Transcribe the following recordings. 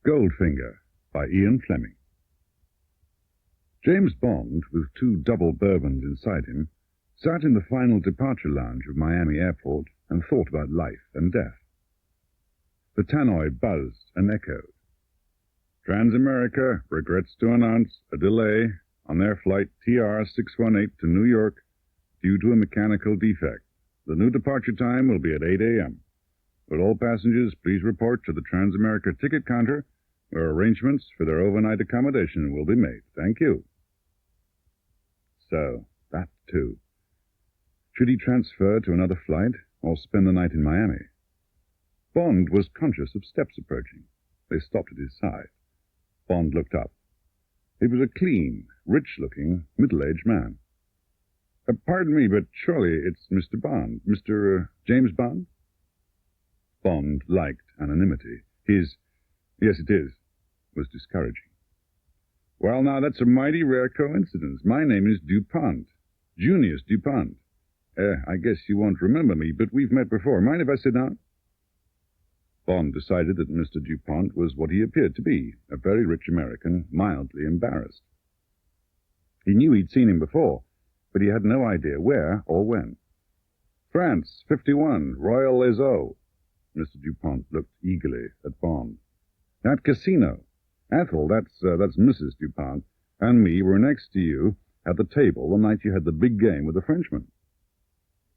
Goldfinger by Ian Fleming. James Bond, with 2 double bourbons inside him, sat in the final departure lounge of Miami Airport and thought about life and death. The tannoy buzzed and echoed. Transamerica regrets to announce a delay on their flight TR-618 to New York due to a mechanical defect. The new departure time will be at 8 a.m. Will all passengers please report to the Transamerica ticket counter where arrangements for their overnight accommodation will be made. Thank you. So, that too. Should he transfer to another flight or spend the night in Miami? Bond was conscious of steps approaching. They stopped at his side. Bond looked up. He was a clean, rich-looking, middle-aged man. Pardon me, but surely it's Mr. Bond. Mr. James Bond? Bond liked anonymity. His, "Yes, it is," was discouraging. "Well, now, that's a mighty rare coincidence. My name is DuPont. Junius DuPont. I guess you won't remember me, but we've met before. Mind if I sit down?" Bond decided that Mr. DuPont was what he appeared to be, a very rich American, mildly embarrassed. He knew he'd seen him before, but he had no idea where or when. "France, 51, Royal Les Eaux." Mr. DuPont looked eagerly at Bond. "That casino. Ethel, that's Mrs. DuPont, and me were next to you at the table the night you had the big game with the Frenchman."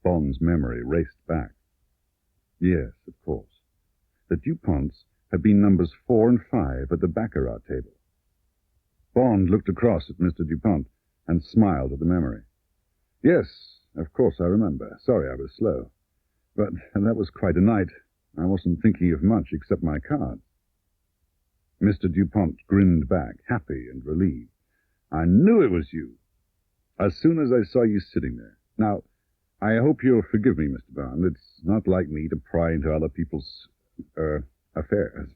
Bond's memory raced back. Yes, of course. The DuPonts had been numbers 4 and 5 at the baccarat table. Bond looked across at Mr. DuPont and smiled at the memory. "Yes, of course I remember. Sorry I was slow. But that was quite a night. I wasn't thinking of much except my cards." Mr. DuPont grinned back, happy and relieved. "I knew it was you, as soon as I saw you sitting there. Now, I hope you'll forgive me, Mr. Bond. It's not like me to pry into other people's, affairs.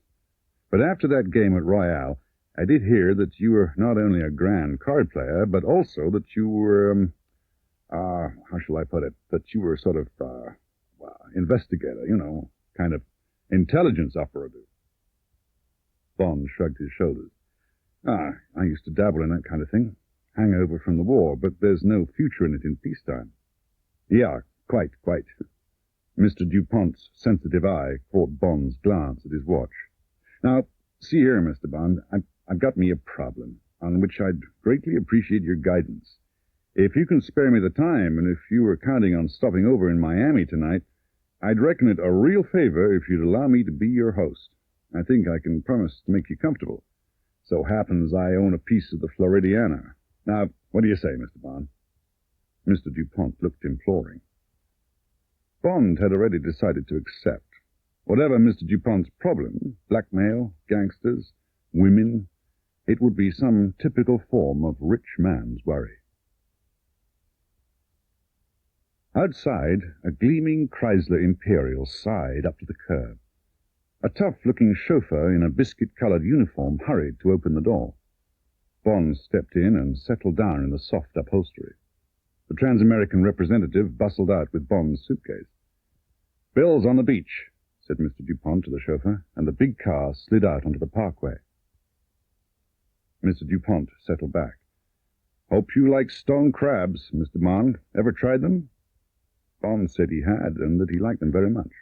But after that game at Royale, I did hear that you were not only a grand card player, but also that you were, how shall I put it, that you were sort of, investigator, kind of intelligence operative." Bond shrugged his shoulders. "I used to dabble in that kind of thing. Hangover from the war, but there's no future in it in peacetime." "Yeah, quite. Mr. DuPont's sensitive eye caught Bond's glance at his watch. "Now, see here, Mr. Bond, I've got me a problem, on which I'd greatly appreciate your guidance. If you can spare me the time, and if you were counting on stopping over in Miami tonight, I'd reckon it a real favor if you'd allow me to be your host. I think I can promise to make you comfortable. So happens I own a piece of the Floridiana. Now, what do you say, Mr. Bond?" Mr. DuPont looked imploring. Bond had already decided to accept. Whatever Mr. DuPont's problem, blackmail, gangsters, women, it would be some typical form of rich man's worry. Outside, a gleaming Chrysler Imperial sighed up to the curb. A tough-looking chauffeur in a biscuit-colored uniform hurried to open the door. Bond stepped in and settled down in the soft upholstery. The Transamerican representative bustled out with Bond's suitcase. "Bill's on the beach," said Mr. DuPont to the chauffeur, and the big car slid out onto the parkway. Mr. DuPont settled back. "Hope you like stone crabs, Mr. Bond. Ever tried them?" Bond said he had, and that he liked them very much.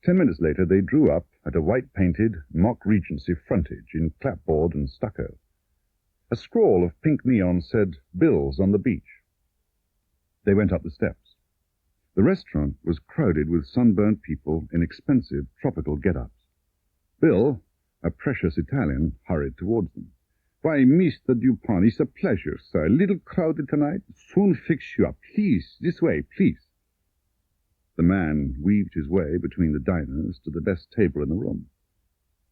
10 minutes later, they drew up at a white-painted mock Regency frontage in clapboard and stucco. A scrawl of pink neon said, "Bill's on the beach." They went up the steps. The restaurant was crowded with sunburnt people in expensive tropical get-ups. Bill, a precious Italian, hurried towards them. "Why, Mr. DuPont, it's a pleasure, sir. A little crowded tonight. Soon fix you up. Please, this way, please." The man weaved his way between the diners to the best table in the room.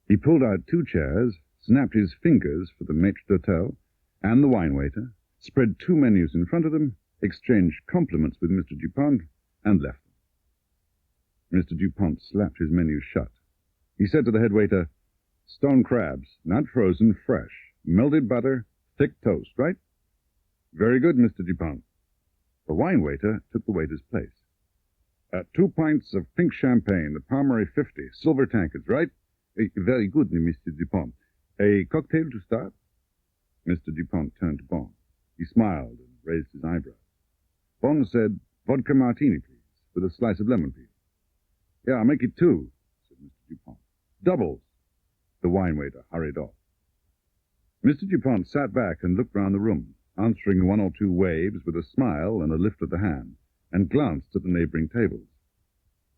He pulled out 2 chairs, snapped his fingers for the maitre d'hotel and the wine waiter, spread 2 menus in front of them, exchanged compliments with Mr. DuPont, and left them. Mr. DuPont slapped his menu shut. He said to the head waiter, "Stone crabs, not frozen, fresh, melted butter, thick toast, right?" "Very good, Mr. DuPont." The wine waiter took the waiter's place. 2 pints of pink champagne, the Palmery 50, silver tankards, right? Very good, Mr. Dupont. A cocktail to start? Mr. Dupont turned to Bond. He smiled and raised his eyebrows. Bond said, vodka martini, please, with a slice of lemon peel. Yeah, I'll make it two, said Mr. Dupont. Doubles. The wine waiter hurried off. Mr. Dupont sat back and looked round the room, answering one or two waves with a smile and a lift of the hand, and glanced at the neighboring tables.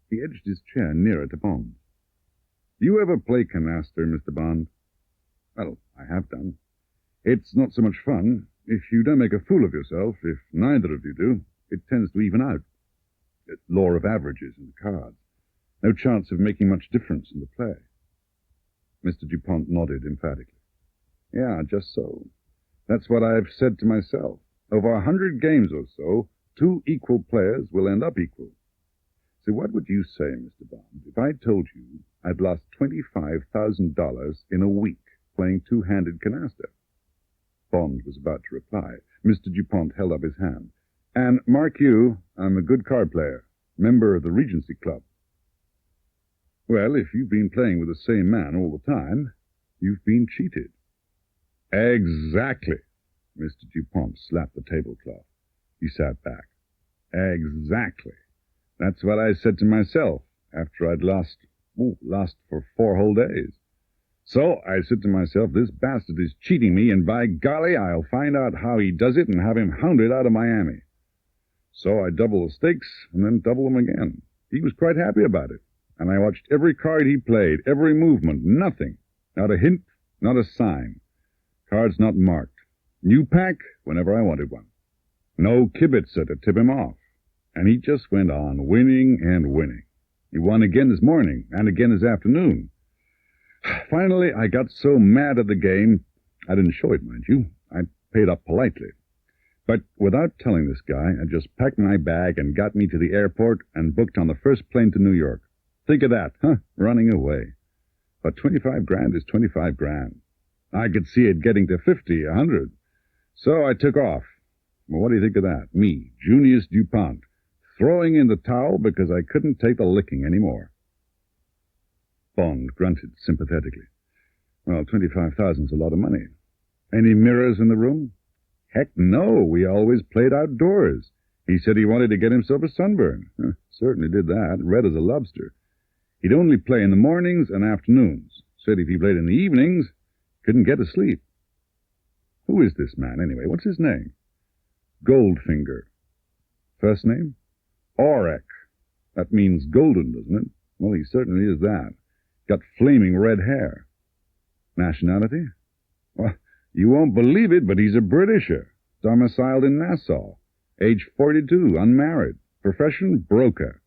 He edged his chair nearer to Bond. Do you ever play canasta, Mr. Bond? Well, I have done. It's not so much fun. If you don't make a fool of yourself, if neither of you do, it tends to even out. It's law of averages in the cards. No chance of making much difference in the play. Mr. Dupont nodded emphatically. Yeah, just so. That's what I've said to myself. Over 100 games or so, two equal players will end up equal. So what would you say, Mr. Bond, if I told you I'd lost $25,000 in a week playing two-handed canasta? Bond was about to reply. Mr. Dupont held up his hand. And mark you, I'm a good card player, member of the Regency Club. Well, if you've been playing with the same man all the time, you've been cheated. Exactly. Mr. Dupont slapped the tablecloth. He sat back. Exactly. That's what I said to myself after I'd lost for 4 whole days. So I said to myself, this bastard is cheating me, and by golly, I'll find out how he does it and have him hounded out of Miami. So I doubled the stakes and then doubled them again. He was quite happy about it, and I watched every card he played, every movement, nothing. Not a hint, not a sign. Cards not marked. New pack whenever I wanted one. No kibitzer to tip him off. And he just went on winning and winning. He won again this morning and again this afternoon. Finally, I got so mad at the game, I didn't show it, mind you. I paid up politely. But without telling this guy, I just packed my bag and got me to the airport and booked on the first plane to New York. Think of that, huh? Running away. But 25 grand is 25 grand. I could see it getting to 50, 100. So I took off. Well, what do you think of that? Me, Junius Dupont, throwing in the towel because I couldn't take the licking anymore. Bond grunted sympathetically. Well, 25,000's a lot of money. Any mirrors in the room? Heck no, we always played outdoors. He said he wanted to get himself a sunburn. Certainly did that, red as a lobster. He'd only play in the mornings and afternoons. Said if he played in the evenings, couldn't get to sleep. Who is this man, anyway? What's his name? Goldfinger. First name? Aurek. That means golden, doesn't it? Well, he certainly is that. Got flaming red hair. Nationality? Well, you won't believe it, but he's a Britisher. Domiciled in Nassau. Age 42, unmarried. Profession, broker.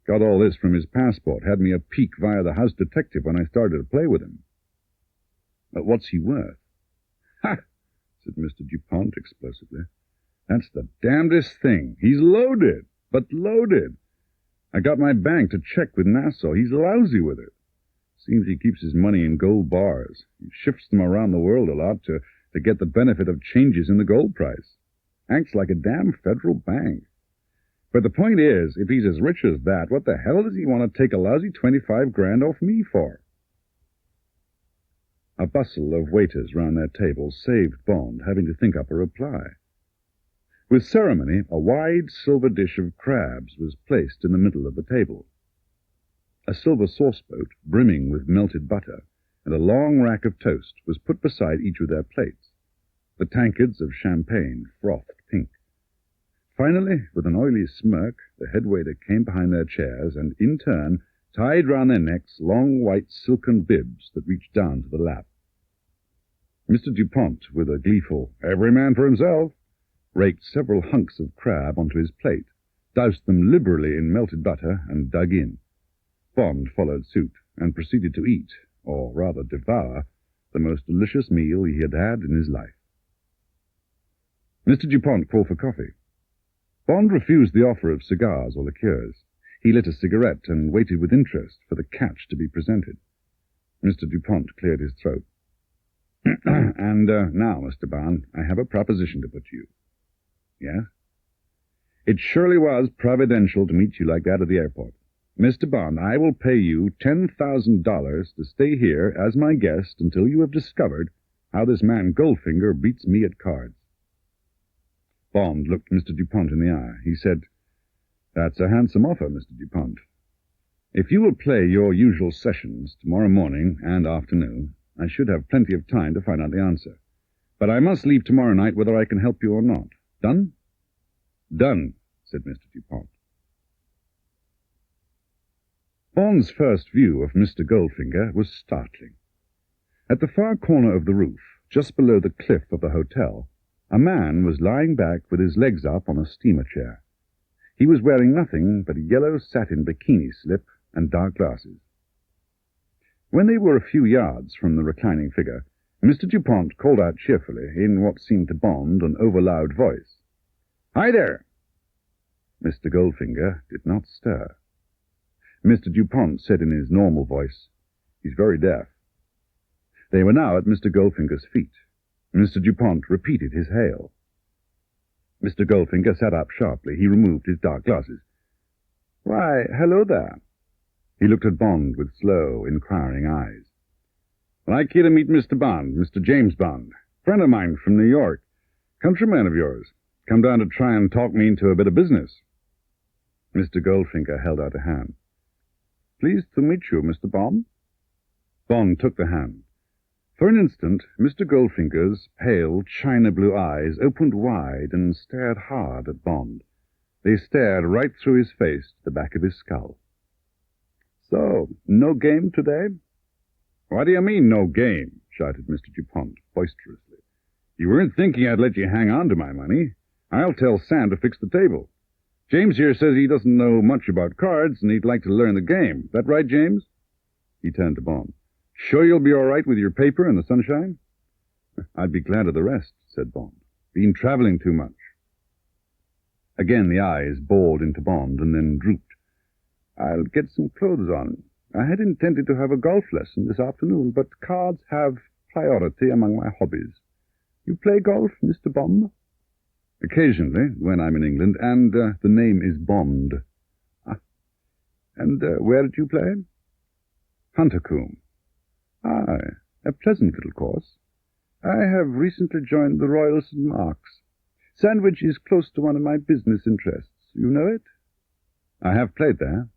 Got all this from his passport. Had me a peek via the house detective when I started to play with him. But what's he worth? Ha! Said Mr. Dupont explosively. That's the damnedest thing. He's loaded, but loaded. I got my bank to check with Nassau. He's lousy with it. Seems he keeps his money in gold bars. He shifts them around the world a lot to get the benefit of changes in the gold price. Acts like a damn federal bank. But the point is, if he's as rich as that, what the hell does he want to take a lousy 25 grand off me for? A bustle of waiters round their tables saved Bond having to think up a reply. With ceremony, a wide silver dish of crabs was placed in the middle of the table. A silver sauceboat, brimming with melted butter, and a long rack of toast was put beside each of their plates. The tankards of champagne frothed pink. Finally, with an oily smirk, the head waiter came behind their chairs and, in turn, tied round their necks long white silken bibs that reached down to the lap. Mr. Dupont, with a gleeful, "Every man for himself," raked several hunks of crab onto his plate, doused them liberally in melted butter, and dug in. Bond followed suit, and proceeded to eat, or rather devour, the most delicious meal he had had in his life. Mr. Dupont called for coffee. Bond refused the offer of cigars or liqueurs. He lit a cigarette and waited with interest for the catch to be presented. Mr. Dupont cleared his throat. And now, Mr. Bond, I have a proposition to put to you. Yes? It surely was providential to meet you like that at the airport. Mr. Bond, I will pay you $10,000 to stay here as my guest until you have discovered how this man Goldfinger beats me at cards. Bond looked Mr. Dupont in the eye. He said, "That's a handsome offer, Mr. Dupont. If you will play your usual sessions tomorrow morning and afternoon, I should have plenty of time to find out the answer. But I must leave tomorrow night whether I can help you or not. Done?" "Done," said Mr. Dupont. Bond's first view of Mr. Goldfinger was startling. At the far corner of the roof, just below the cliff of the hotel, a man was lying back with his legs up on a steamer chair. He was wearing nothing but a yellow satin bikini slip and dark glasses. When they were a few yards from the reclining figure, Mr. Dupont called out cheerfully, in what seemed to Bond an overloud voice, "Hi there!" Mr. Goldfinger did not stir. Mr. Dupont said in his normal voice, "He's very deaf." They were now at Mr. Goldfinger's feet. Mr. Dupont repeated his hail. Mr. Goldfinger sat up sharply. He removed his dark glasses. "Why, hello there." He looked at Bond with slow, inquiring eyes. "I'd like you to meet Mr. Bond, Mr. James Bond, friend of mine from New York, countryman of yours. Come down to try and talk me into a bit of business." Mr. Goldfinger held out a hand. "Pleased to meet you, Mr. Bond." Bond took the hand. For an instant, Mr. Goldfinger's pale, china-blue eyes opened wide and stared hard at Bond. They stared right through his face to the back of his skull. "So, no game today?" "What do you mean, no game?" shouted Mr. Dupont boisterously. "You weren't thinking I'd let you hang on to my money. I'll tell Sam to fix the table. James here says he doesn't know much about cards, and he'd like to learn the game. That right, James?" He turned to Bond. "Sure you'll be all right with your paper in the sunshine?" "I'd be glad of the rest," said Bond. "Been traveling too much." Again the eyes bored into Bond and then drooped. "I'll get some clothes on. I had intended to have a golf lesson this afternoon, but cards have priority among my hobbies. You play golf, Mr. Bond?" "Occasionally, when I'm in England, and the name is Bond." "Ah. And where did you play?" "Huntercombe." "Ah, a pleasant little course. I have recently joined the Royal St. Mark's. Sandwich is close to one of my business interests. You know it?" "I have played there."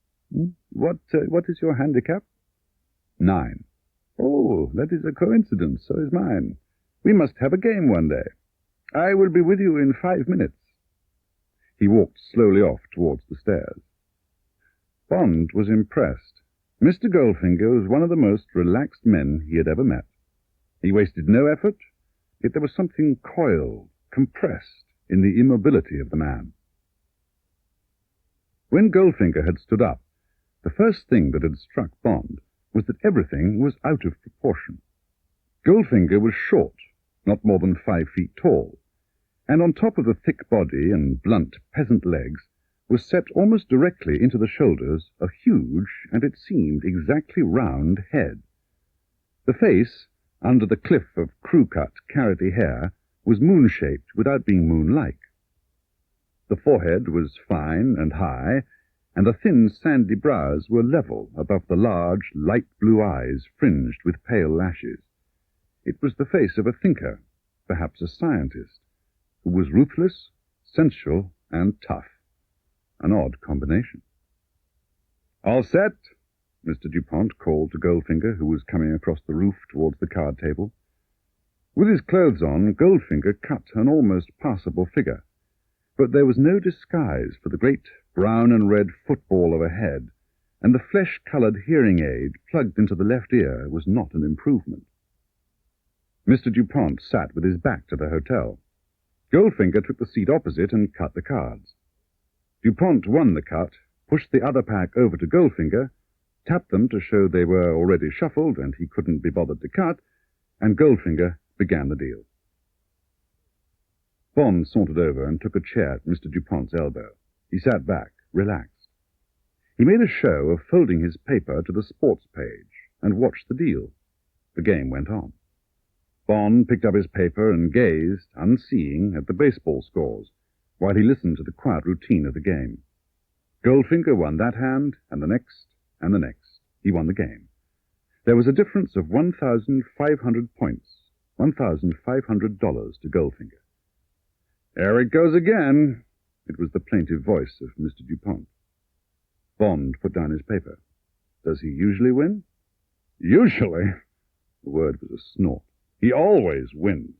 What is your handicap?" 9. "Oh, that is a coincidence. So is mine. We must have a game one day. I will be with you in 5 minutes. He walked slowly off towards the stairs. Bond was impressed. Mr. Goldfinger was one of the most relaxed men he had ever met. He wasted no effort, yet there was something coiled, compressed in the immobility of the man. When Goldfinger had stood up, the first thing that had struck Bond was that everything was out of proportion. Goldfinger was short, not more than 5 feet tall, and on top of the thick body and blunt peasant legs was set almost directly into the shoulders a huge, and it seemed exactly round, head. The face, under the cliff of crew-cut, carroty hair, was moon-shaped without being moon-like. The forehead was fine and high, and the thin, sandy brows were level above the large, light blue eyes fringed with pale lashes. It was the face of a thinker, perhaps a scientist, who was ruthless, sensual, and tough. An odd combination. "All set?" Mr. Dupont called to Goldfinger, who was coming across the roof towards the card table. With his clothes on, Goldfinger cut an almost passable figure, but there was no disguise for the great brown and red football of a head, and the flesh-coloured hearing aid plugged into the left ear was not an improvement. Mr. Dupont sat with his back to the hotel. Goldfinger took the seat opposite and cut the cards. Dupont won the cut, pushed the other pack over to Goldfinger, tapped them to show they were already shuffled and he couldn't be bothered to cut, and Goldfinger began the deal. Bond sauntered over and took a chair at Mr. Dupont's elbow. He sat back, relaxed. He made a show of folding his paper to the sports page and watched the deal. The game went on. Bond picked up his paper and gazed, unseeing, at the baseball scores, while he listened to the quiet routine of the game. Goldfinger won that hand, and the next, and the next. He won the game. There was a difference of 1,500 points, $1,500 to Goldfinger. There it goes again. It was the plaintive voice of Mr. DuPont. Bond put down his paper. Does he usually win? Usually? The word was a snort. He always wins.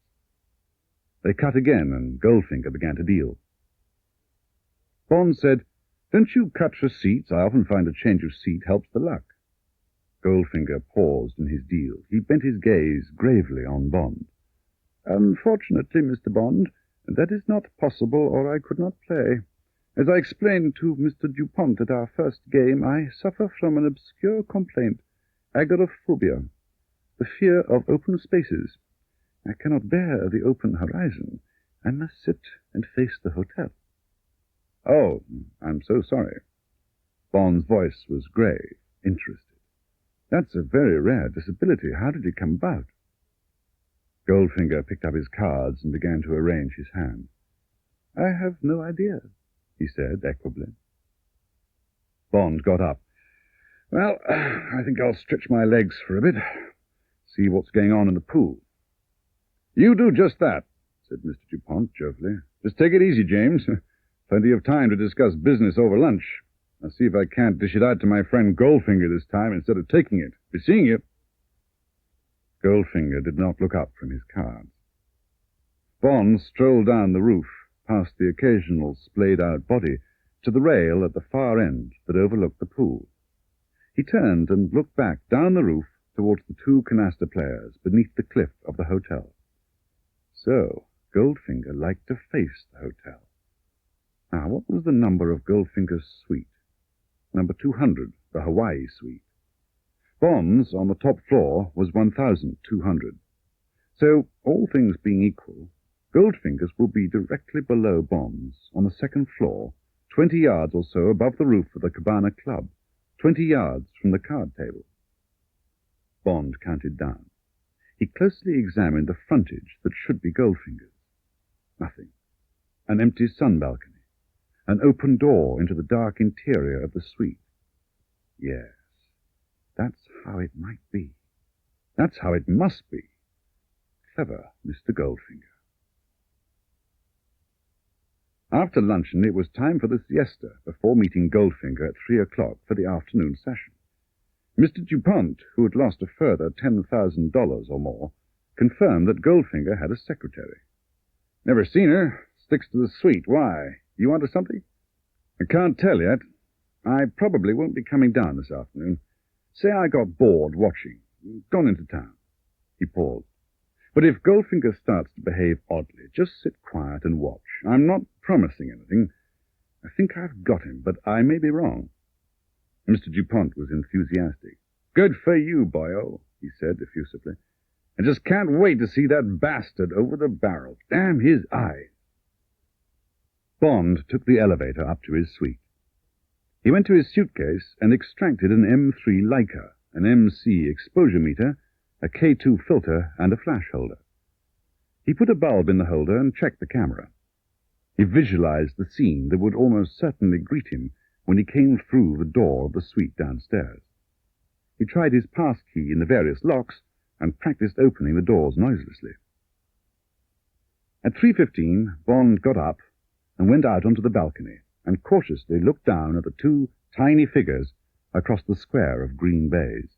They cut again, and Goldfinger began to deal. Bond said, "Don't you cut for seats? I often find a change of seat helps the luck." Goldfinger paused in his deal. He bent his gaze gravely on Bond. "Unfortunately, Mr. Bond, that is not possible, or I could not play. As I explained to Mr. DuPont at our first game, I suffer from an obscure complaint, agoraphobia, the fear of open spaces. I cannot bear the open horizon. I must sit and face the hotel." "Oh, I'm so sorry." Bond's voice was grave, interested. "That's a very rare disability. How did it come about?" Goldfinger picked up his cards and began to arrange his hand. "I have no idea," he said equably. Bond got up. "Well, I think I'll stretch my legs for a bit. See what's going on in the pool." "You do just that," said Mr. DuPont jovially. "Just take it easy, James. Plenty of time to discuss business over lunch. I'll see if I can't dish it out to my friend Goldfinger this time instead of taking it. Be seeing you." Goldfinger did not look up from his cards. Bond strolled down the roof, past the occasional splayed-out body, to the rail at the far end that overlooked the pool. He turned and looked back down the roof towards the two canaster players beneath the cliff of the hotel. So, Goldfinger liked to face the hotel. Now, what was the number of Goldfinger's suite? Number 200, the Hawaii suite. Bond's, on the top floor, was 1,200. So, all things being equal, Goldfinger's will be directly below Bond's, on the second floor, 20 yards or so above the roof of the Cabana Club, 20 yards from the card table. Bond counted down. He closely examined the frontage that should be Goldfinger's. Nothing. An empty sun balcony. An open door into the dark interior of the suite. Yes, that's how it might be. That's how it must be. Clever Mr. Goldfinger. After luncheon, it was time for the siesta before meeting Goldfinger at 3 o'clock for the afternoon session. Mr. DuPont, who had lost a further $10,000 or more, confirmed that Goldfinger had a secretary. "Never seen her. Sticks to the suite. Why? You onto something?" "I can't tell yet. I probably won't be coming down this afternoon. Say I got bored watching. Gone into town." He paused. "But if Goldfinger starts to behave oddly, just sit quiet and watch. I'm not promising anything. I think I've got him, but I may be wrong." Mr. DuPont was enthusiastic. "Good for you, boyo," he said effusively. "I just can't wait to see that bastard over the barrel. Damn his eyes." Bond took the elevator up to his suite. He went to his suitcase and extracted an M3 Leica, an MC exposure meter, a K2 filter, and a flash holder. He put a bulb in the holder and checked the camera. He visualized the scene that would almost certainly greet him when he came through the door of the suite downstairs. He tried his passkey in the various locks and practiced opening the doors noiselessly. At 3:15, Bond got up and went out onto the balcony and cautiously looked down at the two tiny figures across the square of green baize.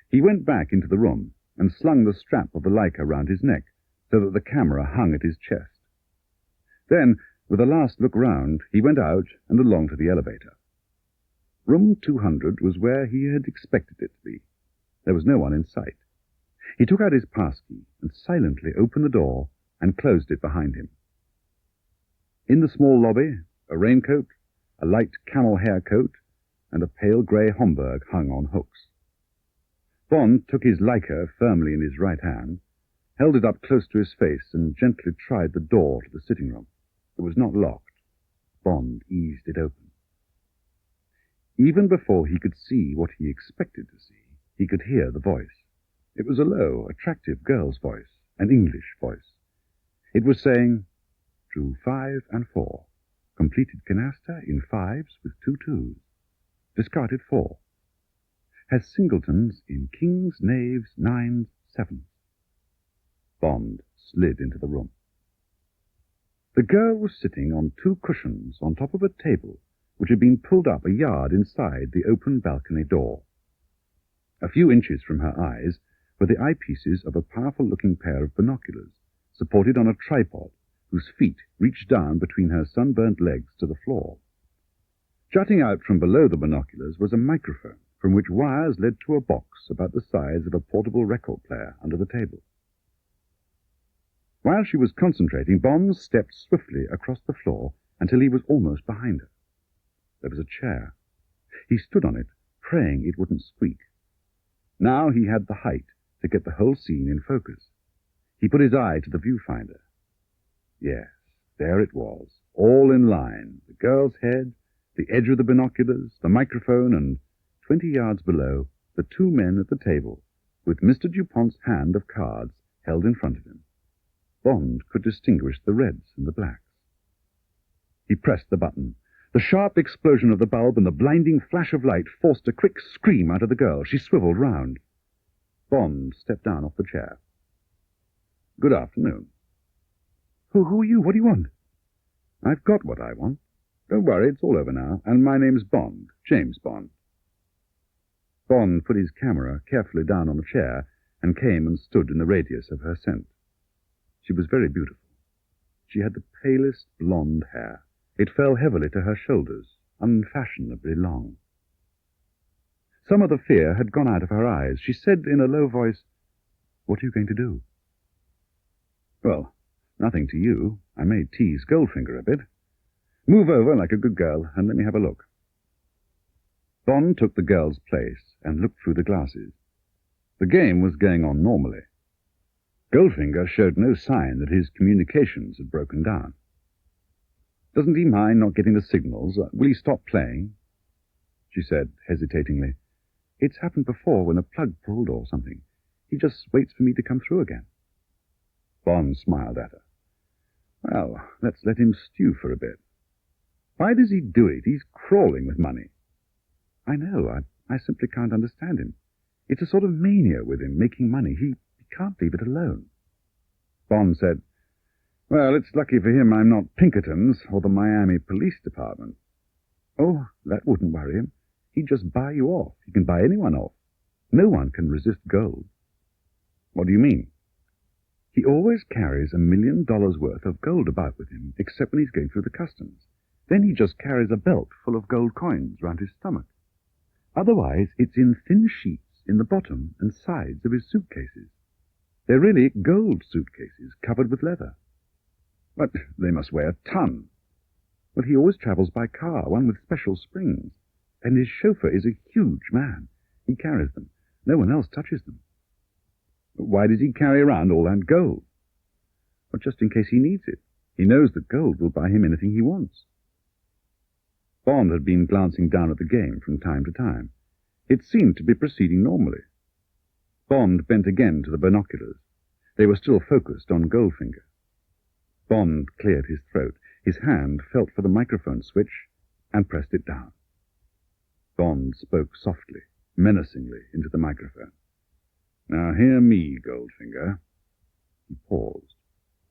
He went back into the room and slung the strap of the Leica round his neck so that the camera hung at his chest. Then, with a last look round, he went out and along to the elevator. Room 200 was where he had expected it to be. There was no one in sight. He took out his passkey and silently opened the door and closed it behind him. In the small lobby, a raincoat, a light camel hair coat, and a pale grey Homburg hung on hooks. Bond took his Leica firmly in his right hand, held it up close to his face, and gently tried the door to the sitting room. It was not locked. Bond eased it open. Even before he could see what he expected to see, he could hear the voice. It was a low, attractive girl's voice, an English voice. It was saying, "Drew 5 and 4. Completed canasta in 5s with 2 2s. Discarded 4. Has singletons in kings, knaves, 9s, 7s. Bond slid into the room. The girl was sitting on 2 cushions on top of a table which had been pulled up a yard inside the open balcony door. A few inches from her eyes were the eyepieces of a powerful-looking pair of binoculars, supported on a tripod whose feet reached down between her sunburnt legs to the floor. Jutting out from below the binoculars was a microphone from which wires led to a box about the size of a portable record player under the table. While she was concentrating, Bond stepped swiftly across the floor until he was almost behind her. There was a chair. He stood on it, praying it wouldn't squeak. Now he had the height to get the whole scene in focus. He put his eye to the viewfinder. Yes, there it was, all in line, the girl's head, the edge of the binoculars, the microphone, and 20 yards below, the 2 men at the table, with Mr. Dupont's hand of cards held in front of him. Bond could distinguish the reds and the blacks. He pressed the button. The sharp explosion of the bulb and the blinding flash of light forced a quick scream out of the girl. She swiveled round. Bond stepped down off the chair. Good afternoon. Who are you? What do you want? I've got what I want. Don't worry, it's all over now. And my name's Bond, James Bond. Bond put his camera carefully down on the chair and came and stood in the radius of her scent. She was very beautiful. She had the palest blonde hair. It fell heavily to her shoulders, unfashionably long. Some of the fear had gone out of her eyes. She said in a low voice, "What are you going to do?" "Well, nothing to you. I may tease Goldfinger a bit. Move over like a good girl and let me have a look." Bond took the girl's place and looked through the glasses. The game was going on normally. Goldfinger showed no sign that his communications had broken down. "Doesn't he mind not getting the signals? Will he stop playing?" She said hesitatingly, "It's happened before when a plug pulled or something. He just waits for me to come through again." Bond smiled at her. "Well, let's let him stew for a bit. Why does he do it? He's crawling with money." "I know. I simply can't understand him. It's a sort of mania with him, making money. He can't leave it alone." Bond said, "Well, it's lucky for him I'm not Pinkerton's or the Miami Police Department." "Oh, that wouldn't worry him. He'd just buy you off. He can buy anyone off. No one can resist gold." "What do you mean?" "He always carries $1 million worth of gold about with him, except when he's going through the customs. Then he just carries a belt full of gold coins round his stomach. Otherwise, it's in thin sheets in the bottom and sides of his suitcases. They're really gold suitcases covered with leather." "But they must weigh a ton." "Well, he always travels by car, one with special springs. And his chauffeur is a huge man. He carries them. No one else touches them." "Why does he carry around all that gold?" "Well, just in case he needs it. He knows that gold will buy him anything he wants." Bond had been glancing down at the game from time to time. It seemed to be proceeding normally. Bond bent again to the binoculars. They were still focused on Goldfinger. Bond cleared his throat. His hand felt for the microphone switch and pressed it down. Bond spoke softly, menacingly into the microphone. "Now hear me, Goldfinger." He paused.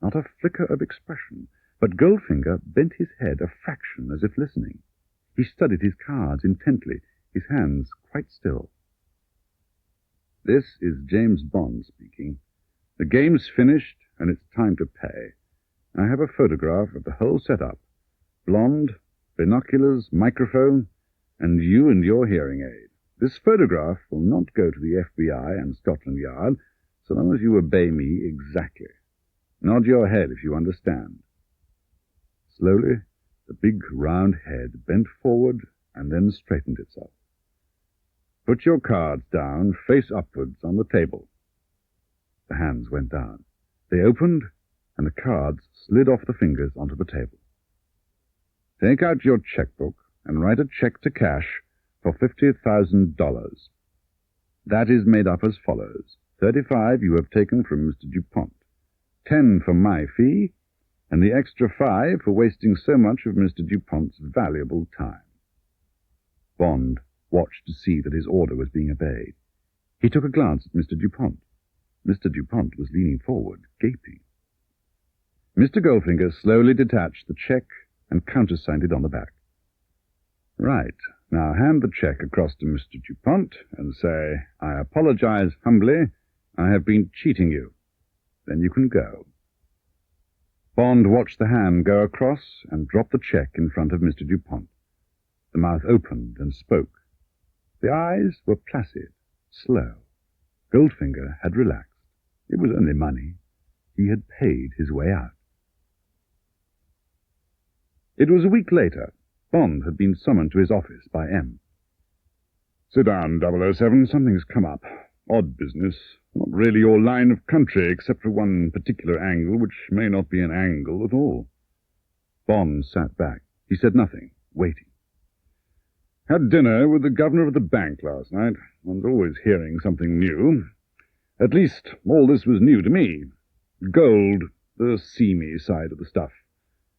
Not a flicker of expression, but Goldfinger bent his head a fraction as if listening. He studied his cards intently, his hands quite still. "This is James Bond speaking. The game's finished, and it's time to pay. I have a photograph of the whole setup. Blonde, binoculars, microphone, and you and your hearing aid. This photograph will not go to the FBI and Scotland Yard so long as you obey me exactly. Nod your head if you understand." Slowly, the big round head bent forward and then straightened itself. "Put your cards down, face upwards, on the table." The hands went down. They opened, and the cards slid off the fingers onto the table. "Take out your checkbook and write a check to cash for $50,000. That is made up as follows. 35 you have taken from Mr. Dupont. 10 for my fee, and the extra 5 for wasting so much of Mr. Dupont's valuable time. Bond watched to see that his order was being obeyed. He took a glance at Mr. Dupont. Mr. Dupont was leaning forward, gaping. Mr. Goldfinger slowly detached the cheque and countersigned it on the back. Right. Now hand the cheque across to Mr. Dupont and say, "I apologize humbly. I have been cheating you." Then you can go. Bond watched the hand go across and drop the cheque in front of Mr. Dupont. The mouth opened and spoke. The eyes were placid, slow. Goldfinger had relaxed. It was only money. He had paid his way out. It was a week later. Bond had been summoned to his office by M. "Sit down, 007. Something's come up. Odd business. Not really your line of country, except for one particular angle, which may not be an angle at all." Bond sat back. He said nothing, waiting. "Had dinner with the governor of the bank last night. One's always hearing something new. At least, all this was new to me. Gold, the seamy side of the stuff.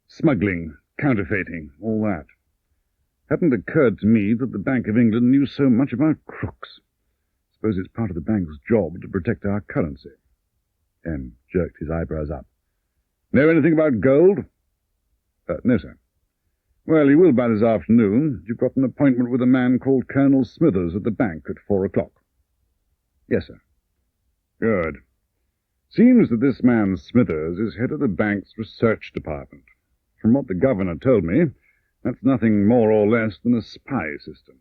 Smuggling, counterfeiting, all that. Hadn't occurred to me that the Bank of England knew so much about crooks. Suppose it's part of the bank's job to protect our currency." M jerked his eyebrows up. "Know anything about gold?" No, sir." "Well, you will by this afternoon. You've got an appointment with a man called Colonel Smithers at the bank at 4 o'clock. "Yes, sir." "Good. Seems that this man Smithers is head of the bank's research department. From what the governor told me, that's nothing more or less than a spy system.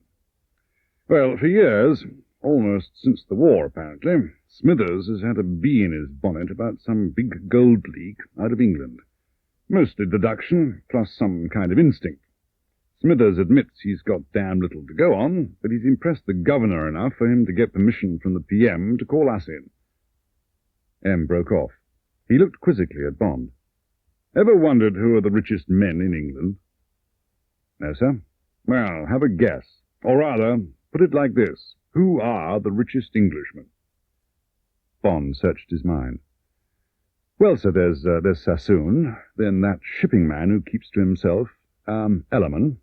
Well, for years, almost since the war apparently, Smithers has had a bee in his bonnet about some big gold leak out of England. Mostly deduction, plus some kind of instinct. Smithers admits he's got damn little to go on, but he's impressed the governor enough for him to get permission from the PM to call us in." M broke off. He looked quizzically at Bond. "Ever wondered who are the richest men in England?" "No, sir." "Well, have a guess. Or rather, put it like this. Who are the richest Englishmen?" Bond searched his mind. "Well, sir, there's Sassoon, then that shipping man who keeps to himself, Ellerman.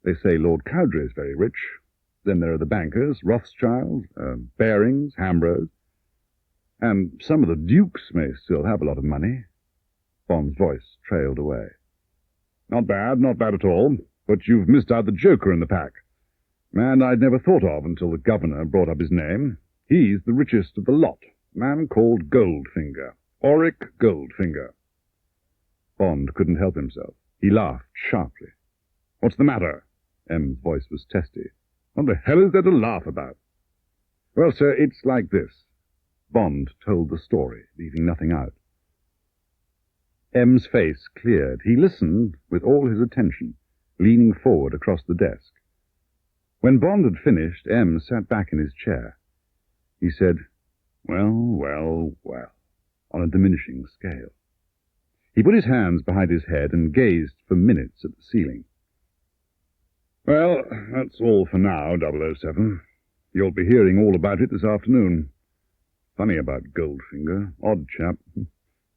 They say Lord Cowdray's very rich. Then there are the bankers, Rothschild, Barings, Hambros. And some of the dukes may still have a lot of money." Bond's voice trailed away. Not bad at all. But you've missed out the joker in the pack. Man I'd never thought of until the governor brought up his name. He's the richest of the lot. Man called Goldfinger. Auric Goldfinger." Bond couldn't help himself. He laughed sharply. "What's the matter?" M's voice was testy. "What the hell is there to laugh about?" "Well, sir, it's like this." Bond told the story, leaving nothing out. M's face cleared. He listened with all his attention, leaning forward across the desk. When Bond had finished, M sat back in his chair. He said, well, on a diminishing scale. He put his hands behind his head and gazed for minutes at the ceiling. "Well, that's all for now, 007. You'll be hearing all about it this afternoon. Funny about Goldfinger. Odd chap.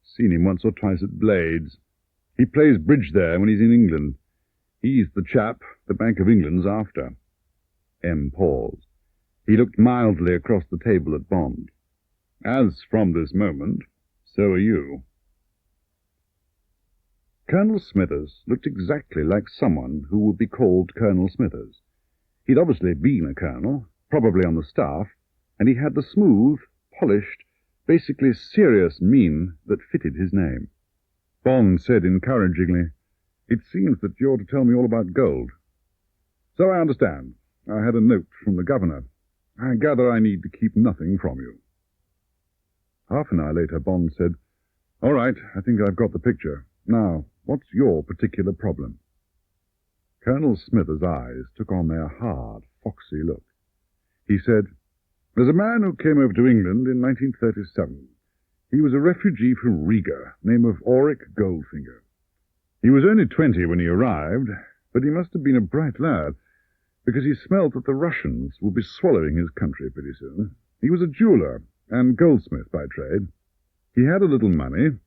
Seen him once or twice at Blades. He plays bridge there when he's in England. He's the chap the Bank of England's after." M paused. He looked mildly across the table at Bond. "As from this moment, so are you." Colonel Smithers looked exactly like someone who would be called Colonel Smithers. He'd obviously been a colonel, probably on the staff, and he had the smooth, polished, basically serious mien that fitted his name. Bond said encouragingly, "It seems that you're to tell me all about gold." "So I understand. I had a note from the governor. I gather I need to keep nothing from you." Half an hour later, Bond said, "All right, I think I've got the picture. Now, what's your particular problem?" Colonel Smithers' eyes took on their hard, foxy look. He said, "There's a man who came over to England in 1937. He was a refugee from Riga, name of Auric Goldfinger. He was only 20 when he arrived, but he must have been a bright lad, because he smelt that the Russians would be swallowing his country pretty soon. He was a jeweller and goldsmith by trade. He had a little money,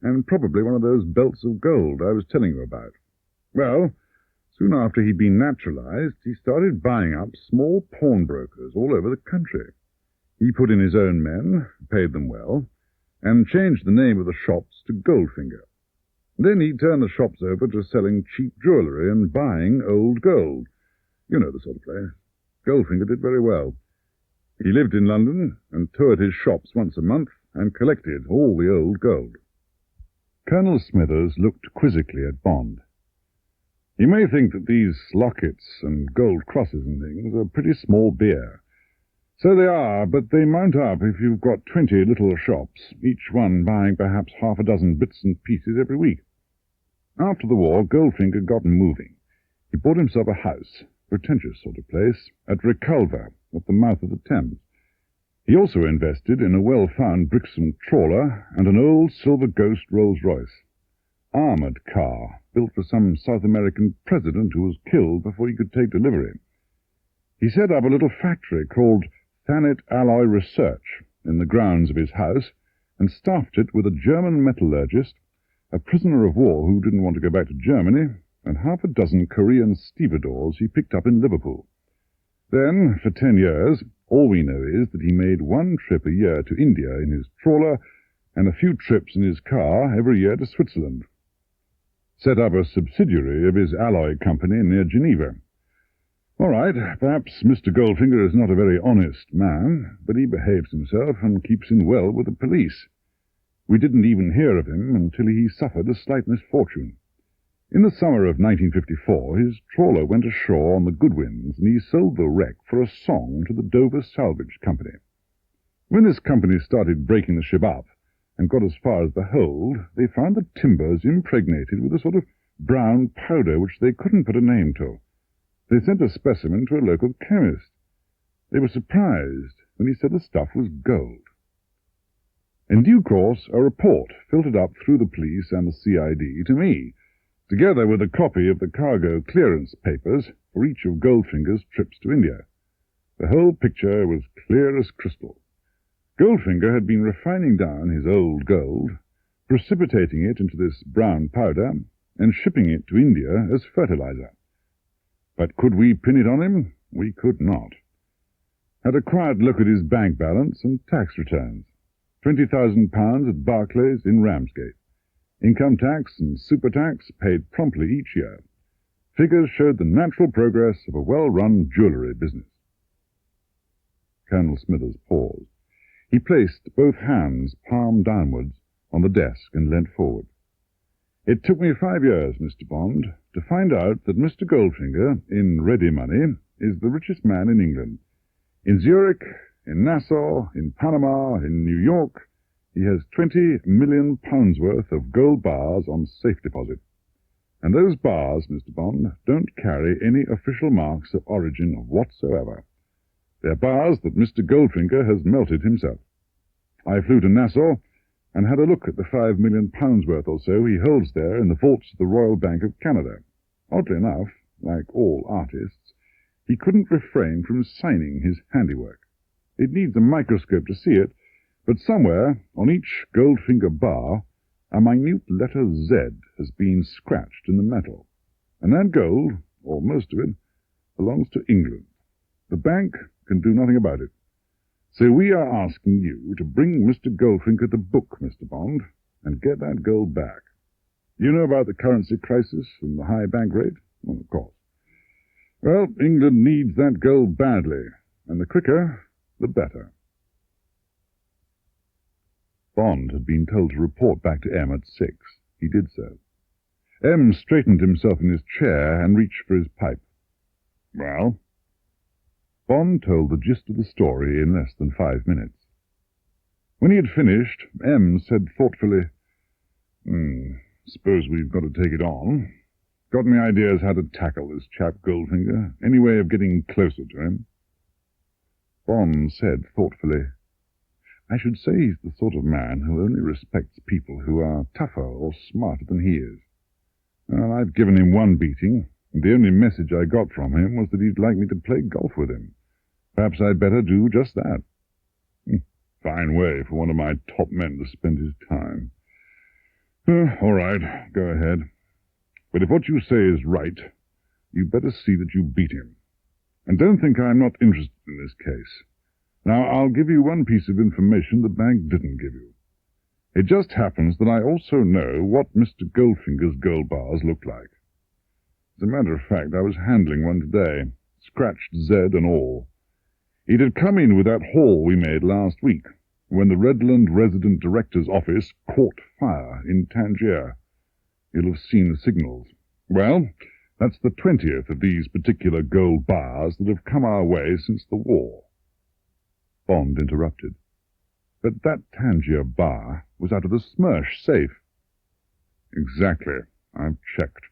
and probably one of those belts of gold I was telling you about. Well, soon after he'd been naturalized, he started buying up small pawnbrokers all over the country. He put in his own men, paid them well, and changed the name of the shops to Goldfinger. Then he turned the shops over to selling cheap jewellery and buying old gold. You know the sort of place. Goldfinger did very well. He lived in London and toured his shops once a month and collected all the old gold. Colonel Smithers looked quizzically at Bond. You may think that these lockets and gold crosses and things are pretty small beer. So they are, but they mount up if you've got 20 little shops, each one buying perhaps half a dozen bits and pieces every week. After the war, Goldfinger got moving. He bought himself a house, pretentious sort of place, at Reculver, at the mouth of the Thames. He also invested in a well-found Brixham trawler and an old Silver Ghost Rolls-Royce. Armoured car, built for some South American president who was killed before he could take delivery. He set up a little factory called Thanet Alloy Research in the grounds of his house and staffed it with a German metallurgist, a prisoner of war who didn't want to go back to Germany, and half a dozen Korean stevedores he picked up in Liverpool. Then, for 10 years, all we know is that he made one trip a year to India in his trawler and a few trips in his car every year to Switzerland. Set up a subsidiary of his alloy company near Geneva. All right, perhaps Mr. Goldfinger is not a very honest man, but he behaves himself and keeps in well with the police. We didn't even hear of him until he suffered a slight misfortune. In the summer of 1954, his trawler went ashore on the Goodwins, and he sold the wreck for a song to the Dover Salvage Company. When this company started breaking the ship up and got as far as the hold, they found the timbers impregnated with a sort of brown powder which they couldn't put a name to. They sent a specimen to a local chemist. They were surprised when he said the stuff was gold. In due course, a report filtered up through the police and the CID to me, together with a copy of the cargo clearance papers for each of Goldfinger's trips to India. The whole picture was clear as crystal. Goldfinger had been refining down his old gold, precipitating it into this brown powder, and shipping it to India as fertilizer. But could we pin it on him? We could not. Had a quiet look at his bank balance and tax returns. £20,000 at Barclays in Ramsgate. Income tax and super tax paid promptly each year. Figures showed the natural progress of a well-run jewellery business. Colonel Smithers paused. He placed both hands palm downwards on the desk and leant forward. It took me 5 years, Mr. Bond, to find out that Mr. Goldfinger, in ready money, is the richest man in England. In Zurich, in Nassau, in Panama, in New York, he has £20 million worth of gold bars on safe deposit. And those bars, Mr. Bond, don't carry any official marks of origin whatsoever. They're bars that Mr. Goldfinger has melted himself. I flew to Nassau and had a look at the £5 million worth or so he holds there in the vaults of the Royal Bank of Canada. Oddly enough, like all artists, he couldn't refrain from signing his handiwork. It needs a microscope to see it, but somewhere on each Goldfinger bar a minute letter Z has been scratched in the metal. And that gold, or most of it, belongs to England. The bank can do nothing about it. So we are asking you to bring Mr. Goldfinger to book, Mr. Bond, and get that gold back. You know about the currency crisis and the high bank rate? Well, of course. Well, England needs that gold badly, and the quicker, the better. Bond had been told to report back to M at 6. He did so. M straightened himself in his chair and reached for his pipe. Well? Bond told the gist of the story in less than 5 minutes. When he had finished, M said thoughtfully, suppose we've got to take it on. Got any ideas how to tackle this chap Goldfinger? Any way of getting closer to him? Bond said thoughtfully, I should say he's the sort of man who only respects people who are tougher or smarter than he is. Well, I've given him one beating, and the only message I got from him was that he'd like me to play golf with him. Perhaps I'd better do just that. Fine way for one of my top men to spend his time. All right, go ahead. But if what you say is right, you better see that you beat him. And don't think I'm not interested in this case. Now, I'll give you one piece of information the bank didn't give you. It just happens that I also know what Mr. Goldfinger's gold bars look like. As a matter of fact, I was handling one today, scratched Z and all. It had come in with that haul we made last week, when the Redland Resident Director's office caught fire in Tangier. You'll have seen the signals. Well, that's the 20th of these particular gold bars that have come our way since the war. Bond interrupted. But that Tangier bar was out of the Smersh safe. Exactly. I've checked.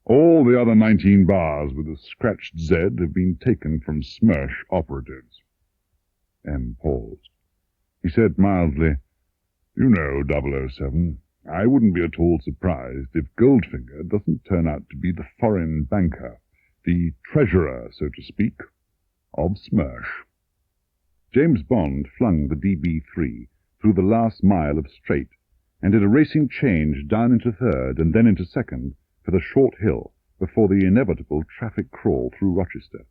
All the other 19 bars with a scratched Z have been taken from Smersh operatives. M paused. He said mildly, "You know, 007, I wouldn't be at all surprised if Goldfinger doesn't turn out to be the foreign banker, the treasurer, so to speak, of Smersh." James Bond flung the DB3 through the last mile of straight and did a racing change down into third and then into second for the short hill before the inevitable traffic crawl through Rochester.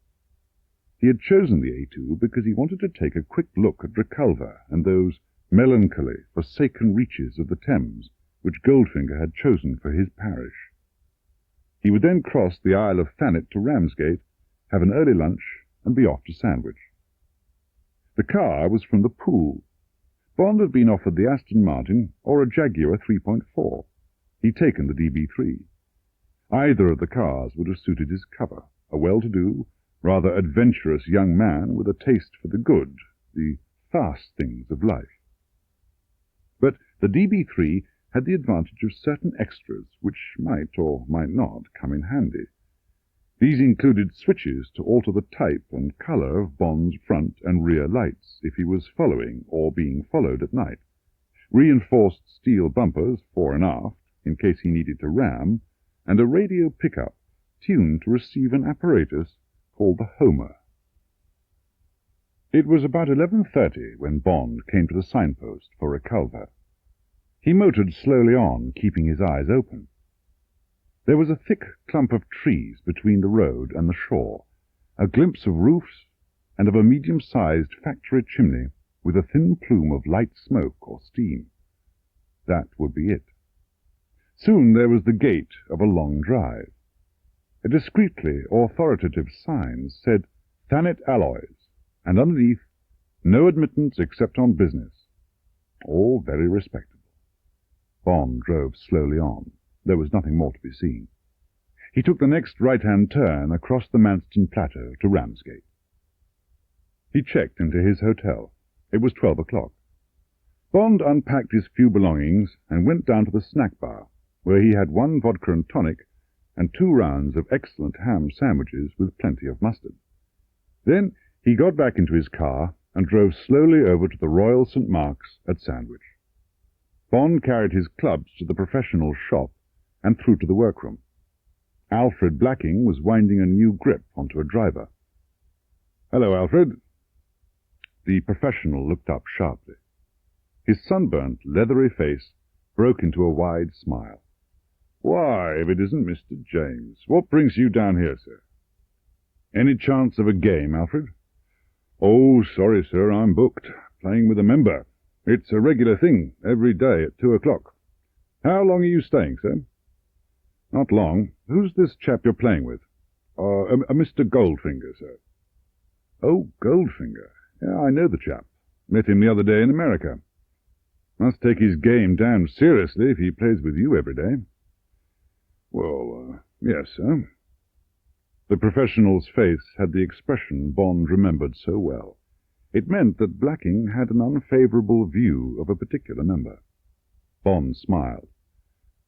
He had chosen the A2 because he wanted to take a quick look at Reculver and those melancholy, forsaken reaches of the Thames which Goldfinger had chosen for his parish. He would then cross the Isle of Thanet to Ramsgate, have an early lunch, and be off to Sandwich. The car was from the pool. Bond had been offered the Aston Martin or a Jaguar 3.4. He'd taken the DB3. Either of the cars would have suited his cover, a well-to-do, rather adventurous young man with a taste for the good, the fast things of life. But the DB3 had the advantage of certain extras which might or might not come in handy. These included switches to alter the type and colour of Bond's front and rear lights if he was following or being followed at night, reinforced steel bumpers fore and aft in case he needed to ram, and a radio pickup tuned to receive an apparatus called the Homer. It was about 11:30 when Bond came to the signpost for Reculver. He motored slowly on, keeping his eyes open. There was a thick clump of trees between the road and the shore, a glimpse of roofs, and of a medium-sized factory chimney with a thin plume of light smoke or steam. That would be it. Soon there was the gate of a long drive. A discreetly authoritative sign said, "Thanet Alloys," and underneath, "No admittance except on business." All very respectable. Bond drove slowly on. There was nothing more to be seen. He took the next right-hand turn across the Manston Plateau to Ramsgate. He checked into his hotel. It was 12 o'clock. Bond unpacked his few belongings and went down to the snack bar, where he had 1 vodka and tonic and 2 rounds of excellent ham sandwiches with plenty of mustard. Then he got back into his car and drove slowly over to the Royal St. Mark's at Sandwich. Bond carried his clubs to the professional shop and through to the workroom. Alfred Blacking was winding a new grip onto a driver. "Hello, Alfred." The professional looked up sharply. His sunburnt, leathery face broke into a wide smile. "Why, if it isn't Mr. James. What brings you down here, sir?" "Any chance of a game, Alfred?" "Oh, sorry, sir, I'm booked. Playing with a member. It's a regular thing, every day at 2 o'clock. How long are you staying, sir?" "Not long. Who's this chap you're playing with?" A Mr. Goldfinger, sir." "Oh, Goldfinger. Yeah, I know the chap. Met him the other day in America. Must take his game damned seriously if he plays with you every day." "Well, yes, sir." The professional's face had the expression Bond remembered so well. It meant that Blacking had an unfavourable view of a particular member. Bond smiled.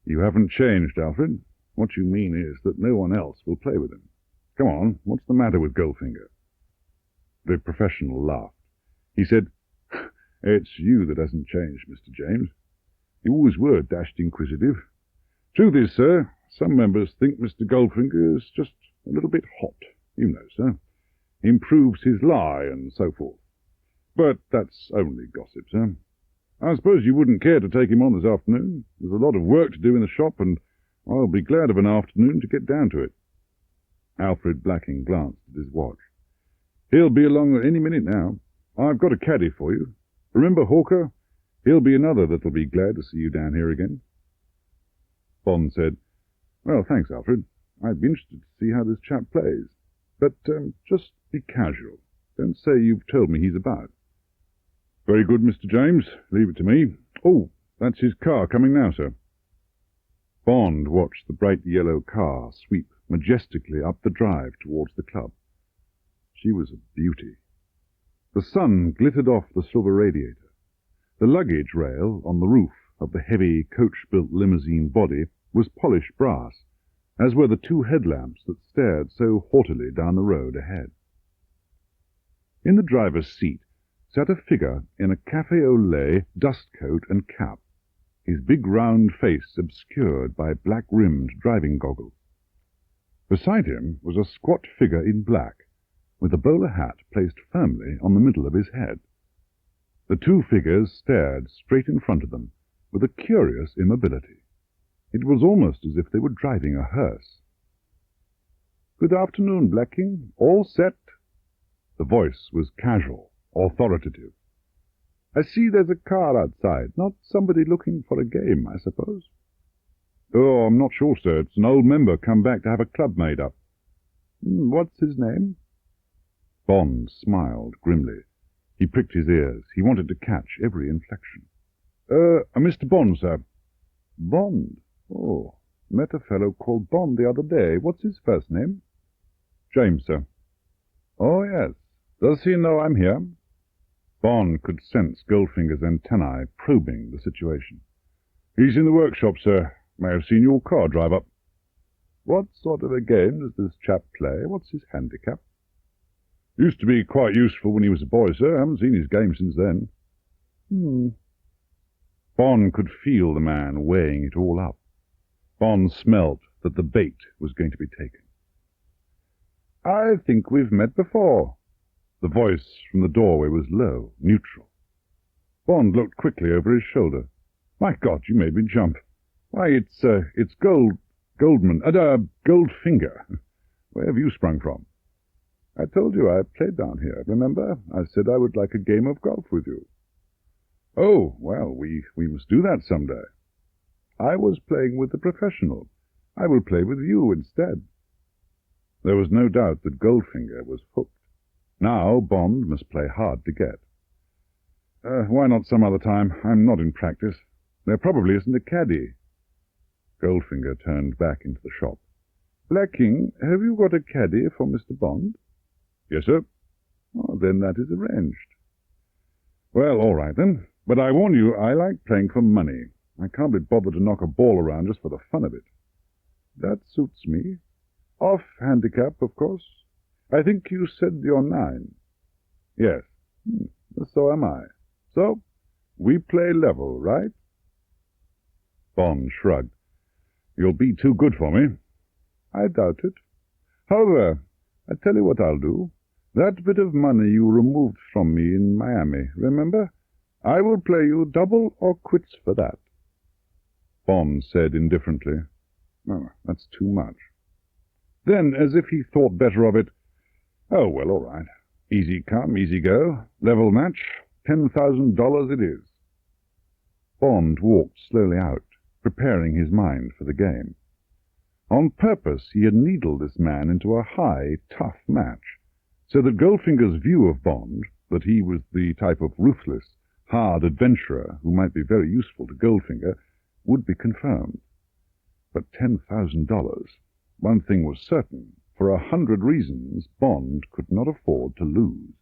"You haven't changed, Alfred. What you mean is that no one else will play with him. Come on, what's the matter with Goldfinger?" The professional laughed. He said, "It's you that hasn't changed, Mr. James. You always were dashed inquisitive. Truth is, sir, some members think Mr. Goldfinger is just a little bit hot. You know, sir. Improves his lie and so forth. But that's only gossip, sir. I suppose you wouldn't care to take him on this afternoon? There's a lot of work to do in the shop, and I'll be glad of an afternoon to get down to it. Alfred Blacking glanced at his watch. He'll be along any minute now. I've got a caddy for you. Remember Hawker? He'll be another that'll be glad to see you down here again. Bond said, Well, thanks, Alfred. I'd be interested to see how this chap plays. But just be casual. Don't say you've told me he's about. Very good, Mr. James. Leave it to me. Oh, that's his car coming now, sir. Bond watched the bright yellow car sweep majestically up the drive towards the club. She was a beauty. The sun glittered off the silver radiator. The luggage rail on the roof of the heavy coach-built limousine body was polished brass, as were the two headlamps that stared so haughtily down the road ahead. In the driver's seat sat a figure in a café au lait dust coat and cap, his big round face obscured by black-rimmed driving goggles. Beside him was a squat figure in black, with a bowler hat placed firmly on the middle of his head. The two figures stared straight in front of them, with a curious immobility. It was almost as if they were driving a hearse. "Good afternoon, Blacking. All set?" The voice was casual, authoritative. "I see there's a car outside. Not somebody looking for a game, I suppose?" "Oh, I'm not sure, sir. It's an old member come back to have a club made up." "What's his name?" Bond smiled grimly. He pricked his ears. He wanted to catch every inflection. Mr. Bond, sir." "Bond? Oh, met a fellow called Bond the other day. What's his first name?" "James, sir." "Oh, yes. Does he know I'm here?" Bond could sense Goldfinger's antennae probing the situation. "He's in the workshop, sir. May have seen your car drive up." "What sort of a game does this chap play? What's his handicap?" "Used to be quite useful when he was a boy, sir. Haven't seen his game since then." Bond could feel the man weighing it all up. Bond smelt that the bait was going to be taken. "I think we've met before." The voice from the doorway was low, neutral. Bond looked quickly over his shoulder. "My God, you made me jump. Why, it's Goldfinger. Where have you sprung from?" "I told you I played down here, remember? I said I would like a game of golf with you." "Oh, well, we must do that some day." "I was playing with the professional. I will play with you instead." There was no doubt that Goldfinger was hooked. Now Bond must play hard to get. Why not some other time? I'm not in practice. There probably isn't a caddy." Goldfinger turned back into the shop. "Blacking, have you got a caddy for Mr. Bond?" "Yes, sir." "Oh, then that is arranged." "Well, all right, then. But I warn you, I like playing for money. I can't be bothered to knock a ball around just for the fun of it." "That suits me. Off handicap, of course. I think you said you're 9. "Yes." So am I. So, we play level, right?" Bond shrugged. "You'll be too good for me." "I doubt it. However, I tell you what I'll do. That bit of money you removed from me in Miami, remember? I will play you double or quits for that." Bond said indifferently, "Oh, that's too much." Then, as if he thought better of it, "Oh, well, all right. Easy come, easy go. Level match. $10,000 it is." Bond walked slowly out, preparing his mind for the game. On purpose he had needled this man into a high, tough match, so that Goldfinger's view of Bond, that he was the type of ruthless, hard adventurer who might be very useful to Goldfinger, would be confirmed. But $10,000. One thing was certain. For 100 reasons, Bond could not afford to lose.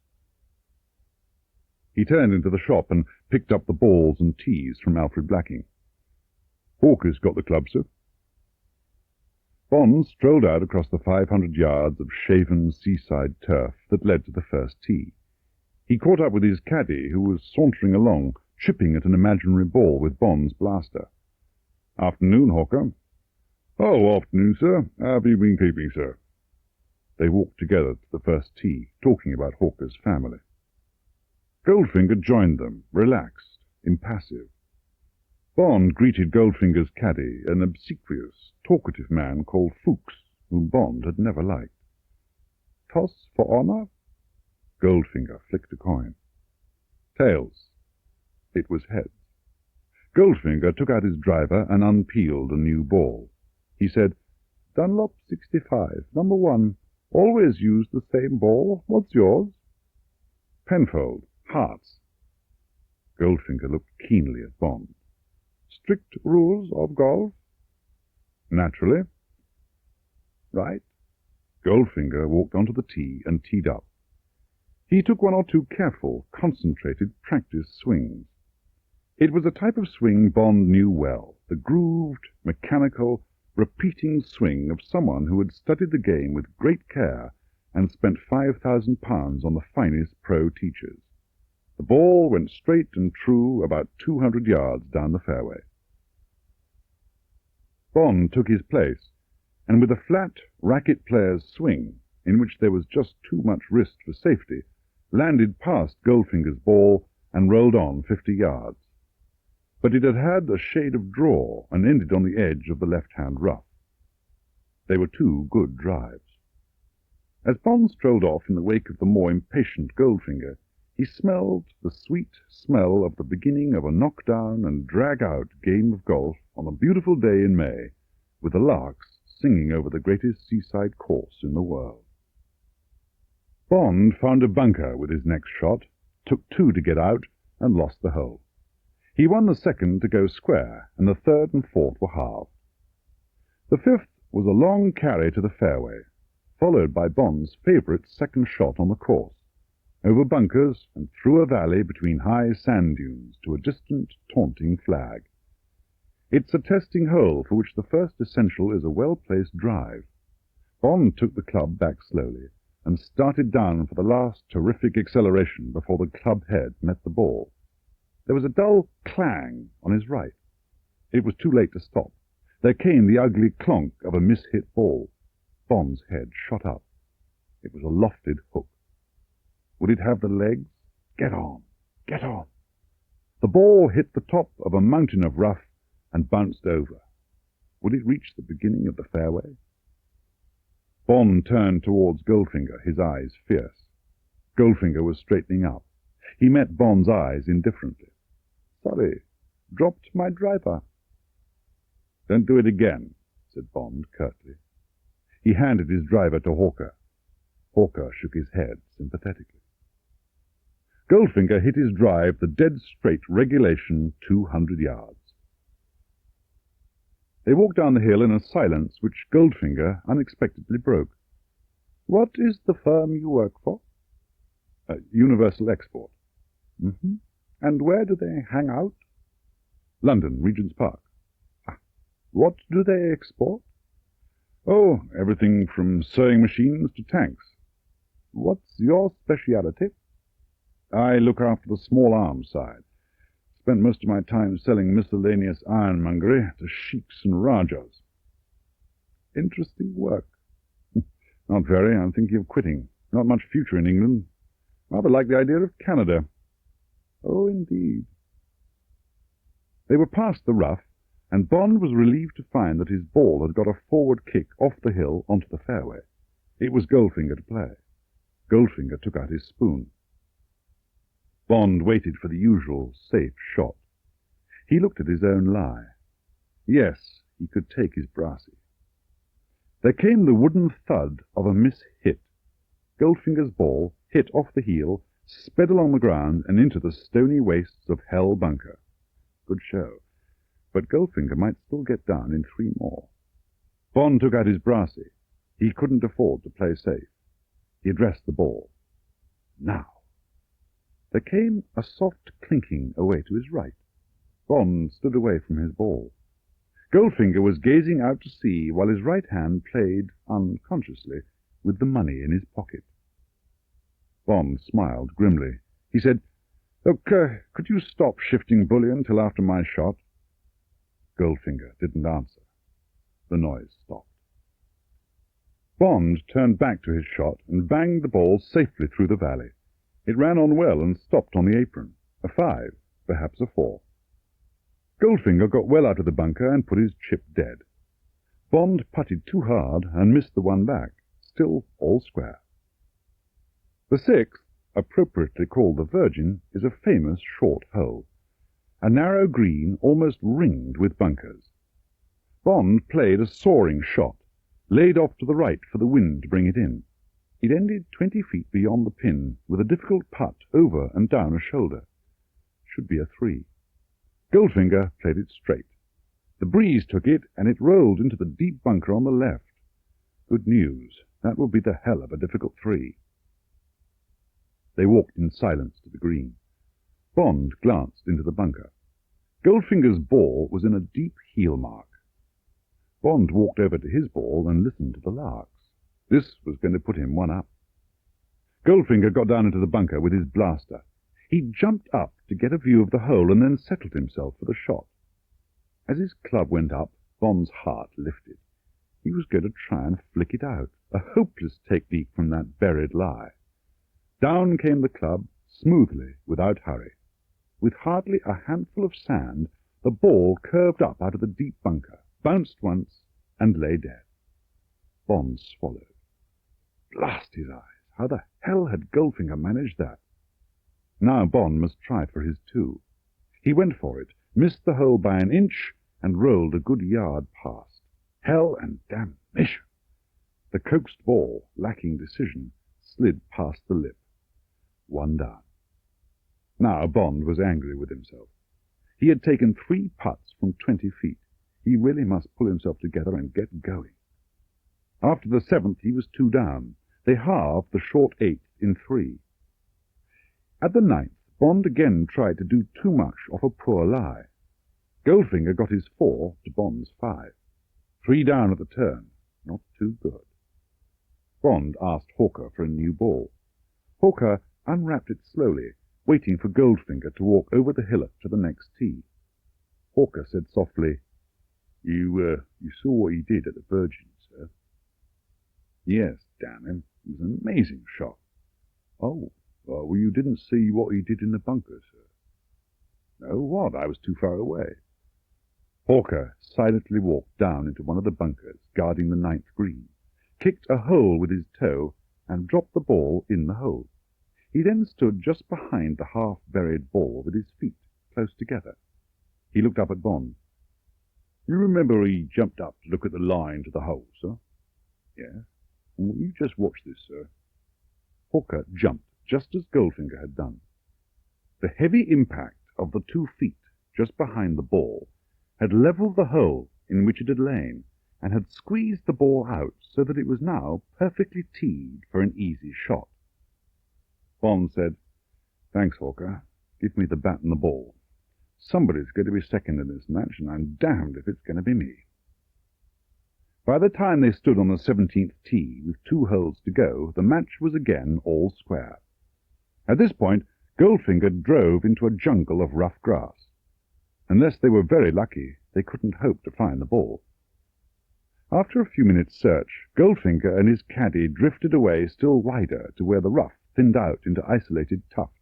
He turned into the shop and picked up the balls and tees from Alfred Blacking. "Hawker's got the club, sir." Bond strolled out across the 500 yards of shaven seaside turf that led to the first tee. He caught up with his caddy, who was sauntering along, chipping at an imaginary ball with Bond's blaster. "Afternoon, Hawker." "Oh, afternoon, sir. How have you been keeping, sir?" They walked together to the first tee, talking about Hawker's family. Goldfinger joined them, relaxed, impassive. Bond greeted Goldfinger's caddy, an obsequious, talkative man called Fuchs, whom Bond had never liked. "Toss for honour?" Goldfinger flicked a coin. "Tails." It was heads. Goldfinger took out his driver and unpeeled a new ball. He said, "Dunlop 65, number 1. Always use the same ball. What's yours?" "Penfold, hearts." Goldfinger looked keenly at Bond. "Strict rules of golf?" "Naturally." "Right." Goldfinger walked onto the tee and teed up. He took 1 or 2 careful, concentrated practice swings. It was a type of swing Bond knew well, the grooved, mechanical, repeating swing of someone who had studied the game with great care and spent £5,000 on the finest pro teachers. The ball went straight and true about 200 yards down the fairway. Bond took his place, and with a flat racket player's swing, in which there was just too much wrist for safety, landed past Goldfinger's ball and rolled on 50 yards. But it had had a shade of draw and ended on the edge of the left-hand rough. They were 2 good drives. As Bond strolled off in the wake of the more impatient Goldfinger, he smelled the sweet smell of the beginning of a knock-down and drag-out game of golf on a beautiful day in May, with the larks singing over the greatest seaside course in the world. Bond found a bunker with his next shot, took 2 to get out, and lost the hole. He won the second to go square, and the third and fourth were halved. The fifth was a long carry to the fairway, followed by Bond's favourite second shot on the course, over bunkers and through a valley between high sand dunes to a distant, taunting flag. It's a testing hole for which the first essential is a well-placed drive. Bond took the club back slowly and started down for the last terrific acceleration before the club head met the ball. There was a dull clang on his right. It was too late to stop. There came the ugly clonk of a mishit ball. Bond's head shot up. It was a lofted hook. Would it have the legs? Get on! Get on! The ball hit the top of a mountain of rough and bounced over. Would it reach the beginning of the fairway? Bond turned towards Goldfinger, his eyes fierce. Goldfinger was straightening up. He met Bond's eyes indifferently. "Sorry, dropped my driver." "Don't do it again," said Bond curtly. He handed his driver to Hawker. Hawker shook his head sympathetically. Goldfinger hit his drive the dead-straight regulation 200 yards. They walked down the hill in a silence which Goldfinger unexpectedly broke. "What is the firm you work for?" "Universal Export." "And where do they hang out?" "London, Regent's Park." "What do they export?" "Oh, everything from sewing machines to tanks." "What's your speciality?" "I look after the small arms side. Spent most of my time selling miscellaneous ironmongery to sheiks and rajas." "Interesting work." "Not very. I'm thinking of quitting. Not much future in England. Rather like the idea of Canada." "Oh, indeed." They were past the rough, and Bond was relieved to find that his ball had got a forward kick off the hill onto the fairway. It was Goldfinger to play. Goldfinger took out his spoon. Bond waited for the usual safe shot. He looked at his own lie. Yes, he could take his brassy. There came the wooden thud of a miss-hit. Goldfinger's ball hit off the heel, sped along the ground and into the stony wastes of Hell Bunker. Good show. But Goldfinger might still get down in 3 more. Bond took out his brassy. He couldn't afford to play safe. He addressed the ball. Now. There came a soft clinking away to his right. Bond stood away from his ball. Goldfinger was gazing out to sea while his right hand played, unconsciously, with the money in his pocket. Bond smiled grimly. He said, "Look, could you stop shifting bullion till after my shot?" Goldfinger didn't answer. The noise stopped. Bond turned back to his shot and banged the ball safely through the valley. It ran on well and stopped on the apron. A 5. perhaps a 4. Goldfinger got well out of the bunker and put his chip dead. Bond putted too hard and missed the one back, still all square. The 6th, appropriately called the Virgin, is a famous short hole, a narrow green almost ringed with bunkers. Bond played a soaring shot, laid off to the right for the wind to bring it in. It ended 20 feet beyond the pin, with a difficult putt over and down a shoulder. Should be a 3. Goldfinger played it straight. The breeze took it, and it rolled into the deep bunker on the left. Good news. That will be the hell of a difficult 3. They walked in silence to the green. Bond glanced into the bunker. Goldfinger's ball was in a deep heel mark. Bond walked over to his ball and listened to the larks. This was going to put him one up. Goldfinger got down into the bunker with his blaster. He jumped up to get a view of the hole and then settled himself for the shot. As his club went up, Bond's heart lifted. He was going to try and flick it out, a hopeless technique from that buried lie. Down came the club, smoothly, without hurry. With hardly a handful of sand, the ball curved up out of the deep bunker, bounced once, and lay dead. Bond swallowed. Blast his eyes! How the hell had Goldfinger managed that? Now Bond must try for his 2. He went for it, missed the hole by an inch, and rolled a good yard past. Hell and damnation! The coaxed ball, lacking decision, slid past the lip. 1 down. Now Bond was angry with himself. He had taken 3 putts from 20 feet. He really must pull himself together and get going. After the 7th, he was 2 down. They halved the short 8th in 3. At the 9th, Bond again tried to do too much off a poor lie. Goldfinger got his 4 to Bond's 5. 3 down at the turn. Not too good. Bond asked Hawker for a new ball. Hawker unwrapped it slowly, waiting for Goldfinger to walk over the hillock to the next tee. Hawker said softly, You saw what he did at the Virgin, sir? Yes, damn him. It was an amazing shot. Oh, well, you didn't see what he did in the bunker, sir? No, what? I was too far away. Hawker silently walked down into one of the bunkers, guarding the 9th green, kicked a hole with his toe, and dropped the ball in the hole. He then stood just behind the half-buried ball with his feet close together. He looked up at Bond. You remember he jumped up to look at the line to the hole, sir? Yes. Well, you just watch this, sir. Hawker jumped just as Goldfinger had done. The heavy impact of the 2 feet just behind the ball had levelled the hole in which it had lain, and had squeezed the ball out so that it was now perfectly teed for an easy shot. Bond said, Thanks, Hawker. Give me the bat and the ball. Somebody's going to be second in this match, and I'm damned if it's going to be me. By the time they stood on the 17th tee, with 2 holes to go, the match was again all square. At this point, Goldfinger drove into a jungle of rough grass. Unless they were very lucky, they couldn't hope to find the ball. After a few minutes' search, Goldfinger and his caddy drifted away still wider to where the rough thinned out into isolated tufts.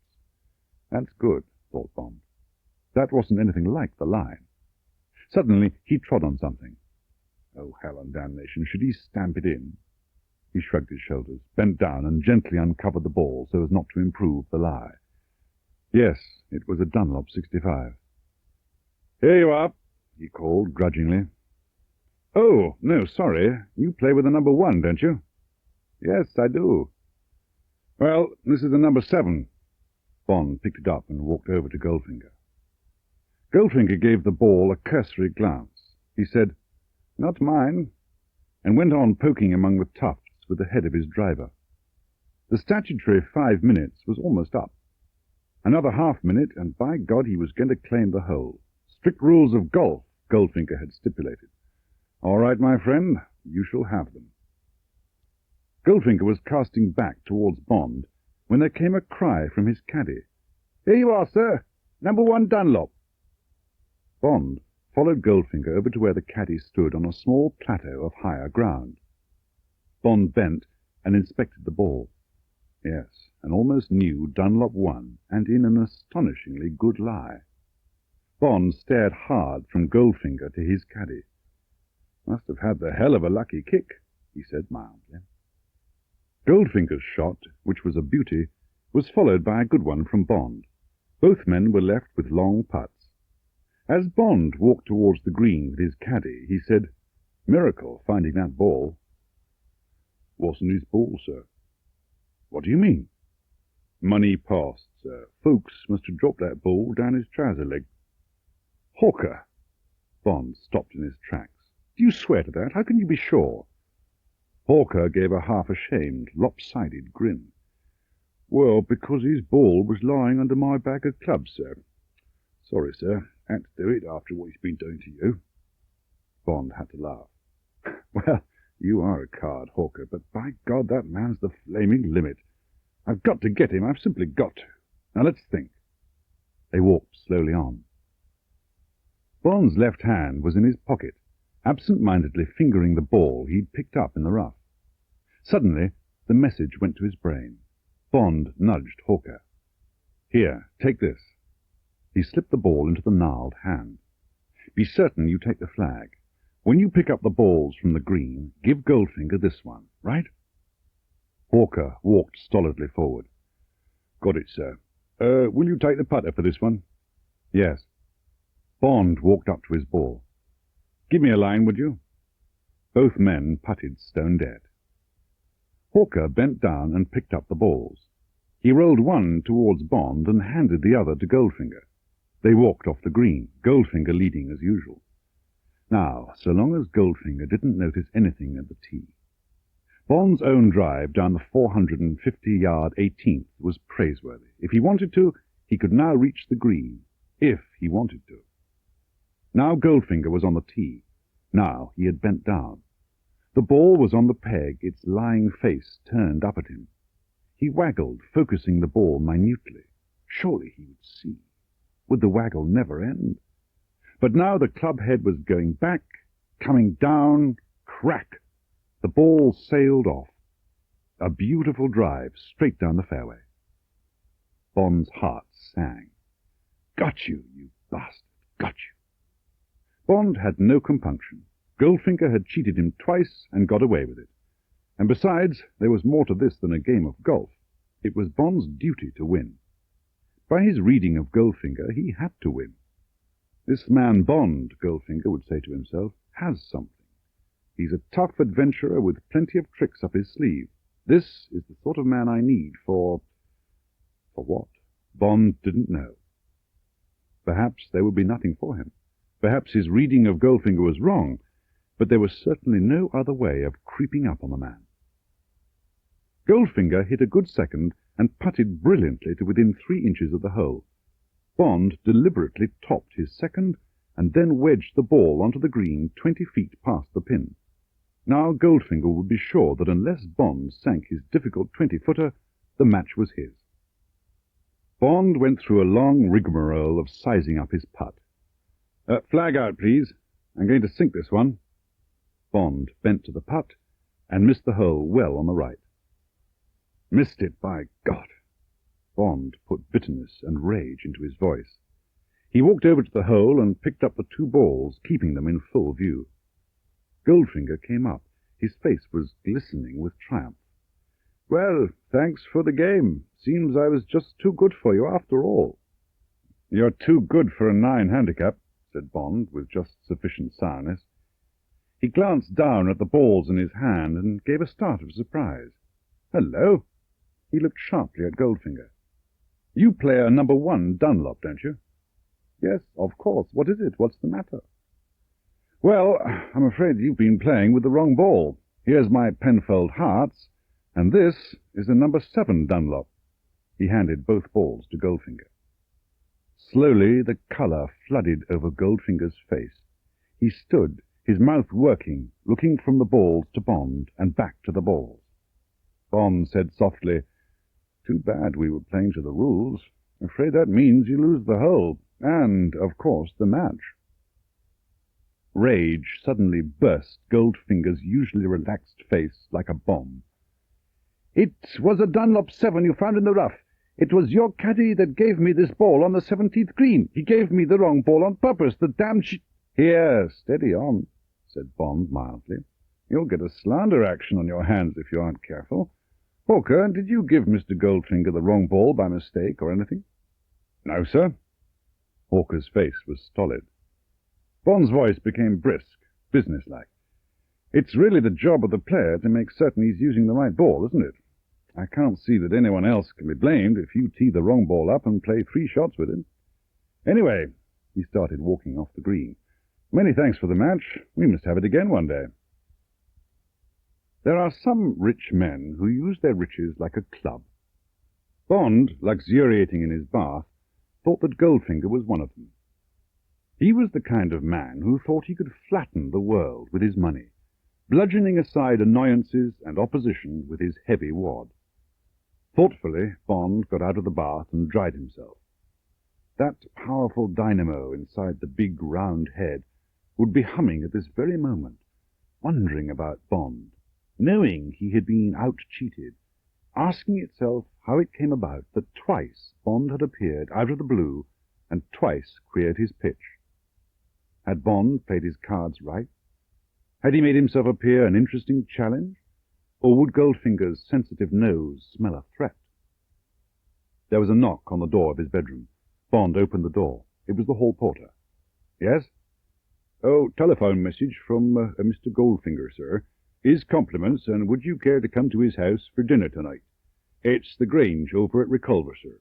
That's good, thought Bond. That wasn't anything like the line. Suddenly, he trod on something. Oh, hell and damnation, should he stamp it in? He shrugged his shoulders, bent down, and gently uncovered the ball so as not to improve the lie. Yes, it was a Dunlop 65. Here you are, he called grudgingly. Oh, no, sorry. You play with the number 1, don't you? Yes, I do. Well, this is the number 7. Bond picked it up and walked over to Goldfinger. Goldfinger gave the ball a cursory glance. He said, Not mine, and went on poking among the tufts with the head of his driver. The statutory 5 minutes was almost up. Another half-minute, and by God he was going to claim the hole. Strict rules of golf, Goldfinger had stipulated. All right, my friend, you shall have them. Goldfinger was casting back towards Bond when there came a cry from his caddy. Here you are, sir. Number 1 Dunlop. Bond followed Goldfinger over to where the caddy stood on a small plateau of higher ground. Bond bent and inspected the ball. Yes, an almost new Dunlop 1, and in an astonishingly good lie. Bond stared hard from Goldfinger to his caddy. "Must have had the hell of a lucky kick," he said mildly. Goldfinger's shot, which was a beauty, was followed by a good one from Bond. Both men were left with long putts. As Bond walked towards the green with his caddy, he said, "Miracle finding that ball." "Wasn't his ball, sir." "What do you mean?" "Money passed, sir. Folks must have dropped that ball down his trouser leg." "Hawker!" Bond stopped in his tracks. "Do you swear to that? How can you be sure?" Hawker gave a half-ashamed, lopsided grin. "Well, because his ball was lying under my bag of clubs, sir. Sorry, sir. Had to do it after what he's been doing to you." Bond had to laugh. "Well, you are a card, Hawker, but by God, that man's the flaming limit. I've got to get him. I've simply got to. Now let's think." They walked slowly on. Bond's left hand was in his pocket, absent-mindedly fingering the ball he'd picked up in the rough. Suddenly, the message went to his brain. Bond nudged Hawker. "Here, take this." He slipped the ball into the gnarled hand. "Be certain you take the flag. When you pick up the balls from the green, give Goldfinger this one, right?" Hawker walked stolidly forward. "Got it, sir. Will you take the putter for this one?" "Yes." Bond walked up to his ball. "Give me a line, would you?" Both men putted stone dead. Hawker bent down and picked up the balls. He rolled one towards Bond and handed the other to Goldfinger. They walked off the green, Goldfinger leading as usual. Now, so long as Goldfinger didn't notice anything at the tee. Bond's own drive down the 450-yard 18th was praiseworthy. If he wanted to, he could now reach the green. If he wanted to. Now Goldfinger was on the tee. Now he had bent down. The ball was on the peg, its lying face turned up at him. He waggled, focusing the ball minutely. Surely he would see. Would the waggle never end? But now the club head was going back, coming down, crack! The ball sailed off. A beautiful drive straight down the fairway. Bond's heart sang. "Got you, you bastard! Got you!" Bond had no compunction. Goldfinger had cheated him twice and got away with it. And besides, there was more to this than a game of golf. It was Bond's duty to win. By his reading of Goldfinger, he had to win. "This man Bond," Goldfinger would say to himself, "has something. He's a tough adventurer with plenty of tricks up his sleeve. This is the sort of man I need for what? Bond didn't know. Perhaps there would be nothing for him. Perhaps his reading of Goldfinger was wrong, but there was certainly no other way of creeping up on the man. Goldfinger hit a good second and putted brilliantly to within 3 inches of the hole. Bond deliberately topped his second and then wedged the ball onto the green 20 feet past the pin. Now Goldfinger would be sure that unless Bond sank his difficult 20-footer, the match was his. Bond went through a long rigmarole of sizing up his putt. "Flag out, please. I'm going to sink this one." Bond bent to the putt and missed the hole well on the right. "Missed it, by God!" Bond put bitterness and rage into his voice. He walked over to the hole and picked up the 2 balls, keeping them in full view. Goldfinger came up. His face was glistening with triumph. "Well, thanks for the game. Seems I was just too good for you after all." "You're too good for a 9 handicap," said Bond, with just sufficient sourness. He glanced down at the balls in his hand and gave a start of surprise. "Hello!" He looked sharply at Goldfinger. "You play a number 1 Dunlop, don't you?" "Yes, of course. What is it? What's the matter?" "Well, I'm afraid you've been playing with the wrong ball. Here's my Penfold Hearts, and this is a number 7 Dunlop." He handed both balls to Goldfinger. Slowly the colour flooded over Goldfinger's face. He stood, his mouth working, looking from the balls to Bond and back to the balls. Bond said softly, "Too bad we were playing to the rules. Afraid that means you lose the hole, and, of course, the match." Rage suddenly burst Goldfinger's usually relaxed face like a bomb. "It was a Dunlop 7 you found in the rough. It was your caddy that gave me this ball on the 17th green. He gave me the wrong ball on purpose. The damned Here, steady on, said Bond mildly. You'll get a slander action on your hands if you aren't careful. Hawker, did you give Mr. Goldfinger the wrong ball by mistake or anything? No, sir. Hawker's face was stolid. Bond's voice became brisk, businesslike. It's really the job of the player to make certain he's using the right ball, isn't it? I can't see that anyone else can be blamed if you tee the wrong ball up and play 3 shots with it. Anyway, he started walking off the green. Many thanks for the match. We must have it again one day. There are some rich men who use their riches like a club. Bond, luxuriating in his bath, thought that Goldfinger was one of them. He was the kind of man who thought he could flatten the world with his money, bludgeoning aside annoyances and opposition with his heavy wad. Thoughtfully, Bond got out of the bath and dried himself. That powerful dynamo inside the big round head would be humming at this very moment, wondering about Bond, knowing he had been out-cheated, asking itself how it came about that twice Bond had appeared out of the blue and twice queered his pitch. Had Bond played his cards right? Had he made himself appear an interesting challenge? Or would Goldfinger's sensitive nose smell a threat? There was a knock on the door of his bedroom. Bond opened the door. It was the hall porter. Yes? Oh, telephone message from Mr. Goldfinger, sir. His compliments, and would you care to come to his house for dinner tonight? It's the Grange over at Reculver, sir.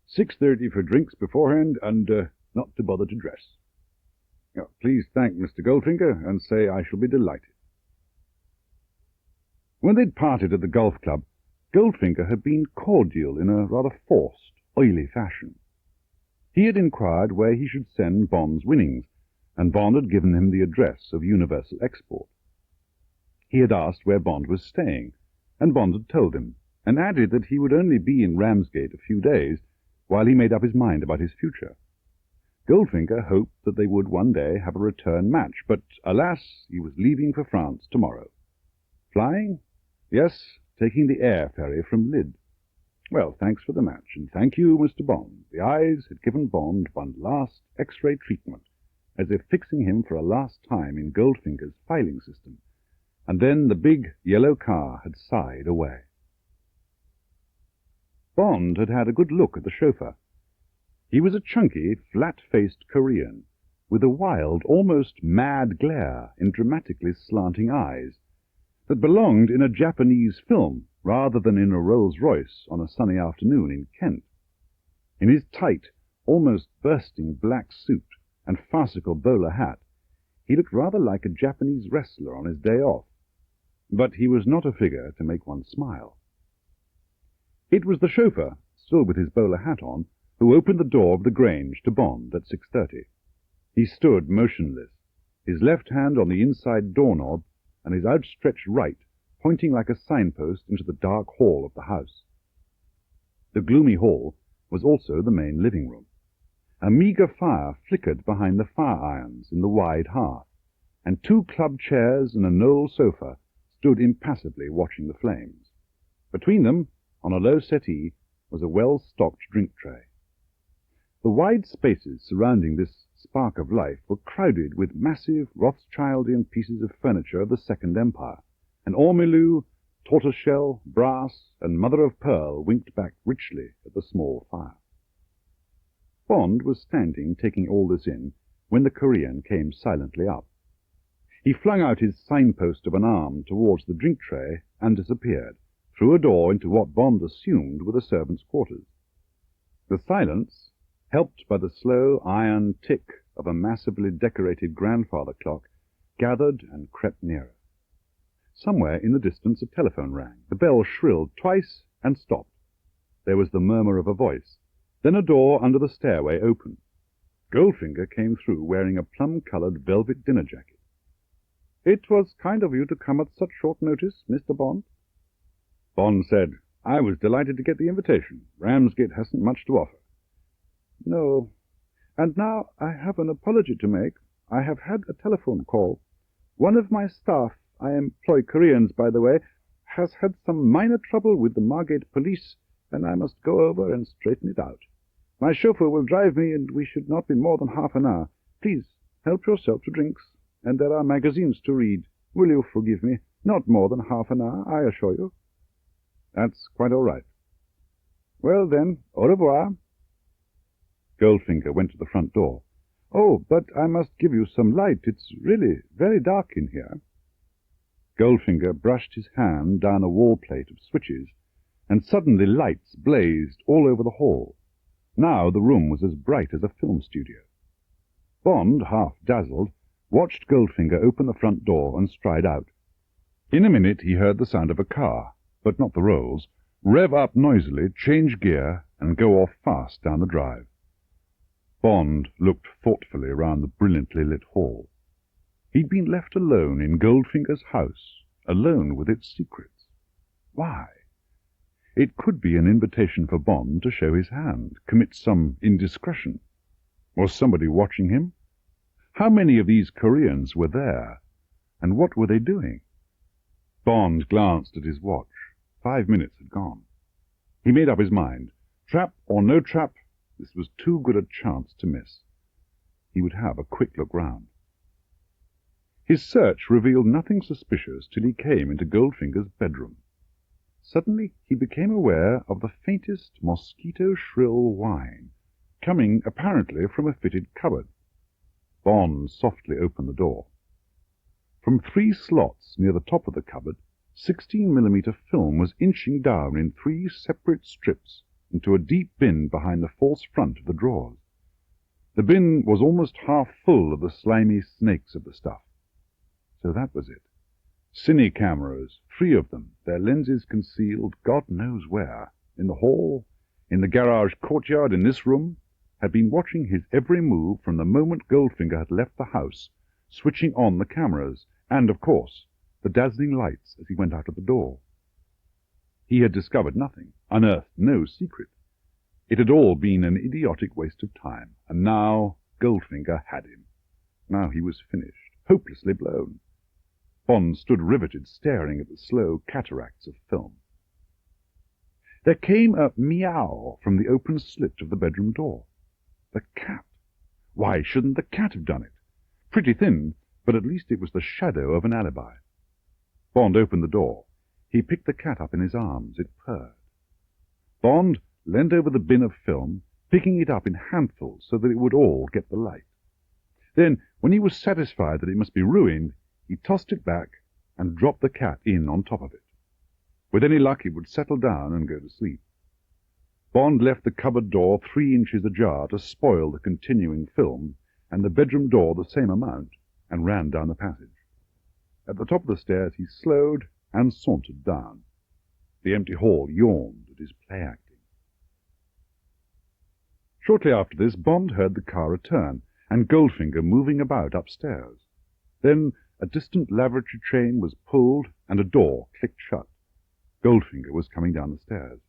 6:30 for drinks beforehand, and not to bother to dress. Please thank Mr. Goldfinger, and say I shall be delighted. When they'd parted at the golf club, Goldfinger had been cordial in a rather forced, oily fashion. He had inquired where he should send Bond's winnings, and Bond had given him the address of Universal Export. He had asked where Bond was staying, and Bond had told him, and added that he would only be in Ramsgate a few days while he made up his mind about his future. Goldfinger hoped that they would one day have a return match, but, alas, he was leaving for France tomorrow. Flying? Yes, taking the air ferry from Lyd. Well, thanks for the match, and thank you, Mr. Bond. The eyes had given Bond one last X-ray treatment, as if fixing him for a last time in Goldfinger's filing system, and then the big yellow car had sighed away. Bond had had a good look at the chauffeur. He was a chunky, flat-faced Korean, with a wild, almost mad glare in dramatically slanting eyes, that belonged in a Japanese film rather than in a Rolls-Royce on a sunny afternoon in Kent. In his tight, almost bursting black suit and farcical bowler hat, he looked rather like a Japanese wrestler on his day off, but he was not a figure to make one smile. It was the chauffeur, still with his bowler hat on, who opened the door of the Grange to Bond at 6:30. He stood motionless, his left hand on the inside doorknob and his outstretched right pointing like a signpost into the dark hall of the house. The gloomy hall was also the main living room. A meagre fire flickered behind the fire irons in the wide hearth, and 2 club chairs and a knoll sofa stood impassively watching the flames. Between them, on a low settee, was a well-stocked drink tray. The wide spaces surrounding this spark of life were crowded with massive Rothschildian pieces of furniture of the Second Empire, and ormolu, tortoiseshell, brass, and mother-of-pearl winked back richly at the small fire. Bond was standing taking all this in when the Korean came silently up. He flung out his signpost of an arm towards the drink tray and disappeared, through a door into what Bond assumed were the servants' quarters. The silence, helped by the slow iron tick of a massively decorated grandfather clock, gathered and crept nearer. Somewhere in the distance a telephone rang. The bell shrilled twice and stopped. There was the murmur of a voice. Then a door under the stairway opened. Goldfinger came through wearing a plum-coloured velvet dinner jacket. "It was kind of you to come at such short notice, Mr. Bond." Bond said, "I was delighted to get the invitation. Ramsgate hasn't much to offer." "No. And now I have an apology to make. I have had a telephone call. One of my staff, I employ Koreans, by the way, has had some minor trouble with the Margate police, then I must go over and straighten it out. My chauffeur will drive me, and we should not be more than half an hour. Please, help yourself to drinks, and there are magazines to read. Will you forgive me? Not more than half an hour, I assure you. That's quite all right. Well, then, au revoir. Goldfinger went to the front door. Oh, but I must give you some light. It's really very dark in here. Goldfinger brushed his hand down a wall plate of switches, and suddenly lights blazed all over the hall. Now the room was as bright as a film studio. Bond, half dazzled, watched Goldfinger open the front door and stride out. In a minute he heard the sound of a car, but not the rolls, rev up noisily, change gear, and go off fast down the drive. Bond looked thoughtfully round the brilliantly lit hall. He'd been left alone in Goldfinger's house, alone with its secrets. Why? It could be an invitation for Bond to show his hand, commit some indiscretion. Was somebody watching him? How many of these Koreans were there, and what were they doing? Bond glanced at his watch. 5 minutes had gone. He made up his mind. Trap or no trap, this was too good a chance to miss. He would have a quick look round. His search revealed nothing suspicious till he came into Goldfinger's bedroom. Suddenly he became aware of the faintest mosquito-shrill whine, coming apparently from a fitted cupboard. Bond softly opened the door. From 3 slots near the top of the cupboard, 16mm film was inching down in 3 separate strips into a deep bin behind the false front of the drawers. The bin was almost half full of the slimy snakes of the stuff. So that was it. Cine cameras, 3 of them, their lenses concealed God knows where, in the hall, in the garage courtyard, in this room, had been watching his every move from the moment Goldfinger had left the house, switching on the cameras, and, of course, the dazzling lights as he went out of the door. He had discovered nothing, unearthed no secret. It had all been an idiotic waste of time, and now Goldfinger had him. Now he was finished, hopelessly blown. Bond stood riveted, staring at the slow cataracts of film. There came a meow from the open slit of the bedroom door. The cat. Why shouldn't the cat have done it? Pretty thin, but at least it was the shadow of an alibi. Bond opened the door. He picked the cat up in his arms. It purred. Bond leant over the bin of film, picking it up in handfuls so that it would all get the light. Then, when he was satisfied that it must be ruined, he tossed it back and dropped the cat in on top of it. With any luck, it would settle down and go to sleep. Bond left the cupboard door 3 inches ajar to spoil the continuing film, and the bedroom door the same amount, and ran down the passage. At the top of the stairs he slowed and sauntered down. The empty hall yawned at his play-acting. Shortly after this, Bond heard the car return, and Goldfinger moving about upstairs. Then a distant lavatory train was pulled, and a door clicked shut. Goldfinger was coming down the stairs.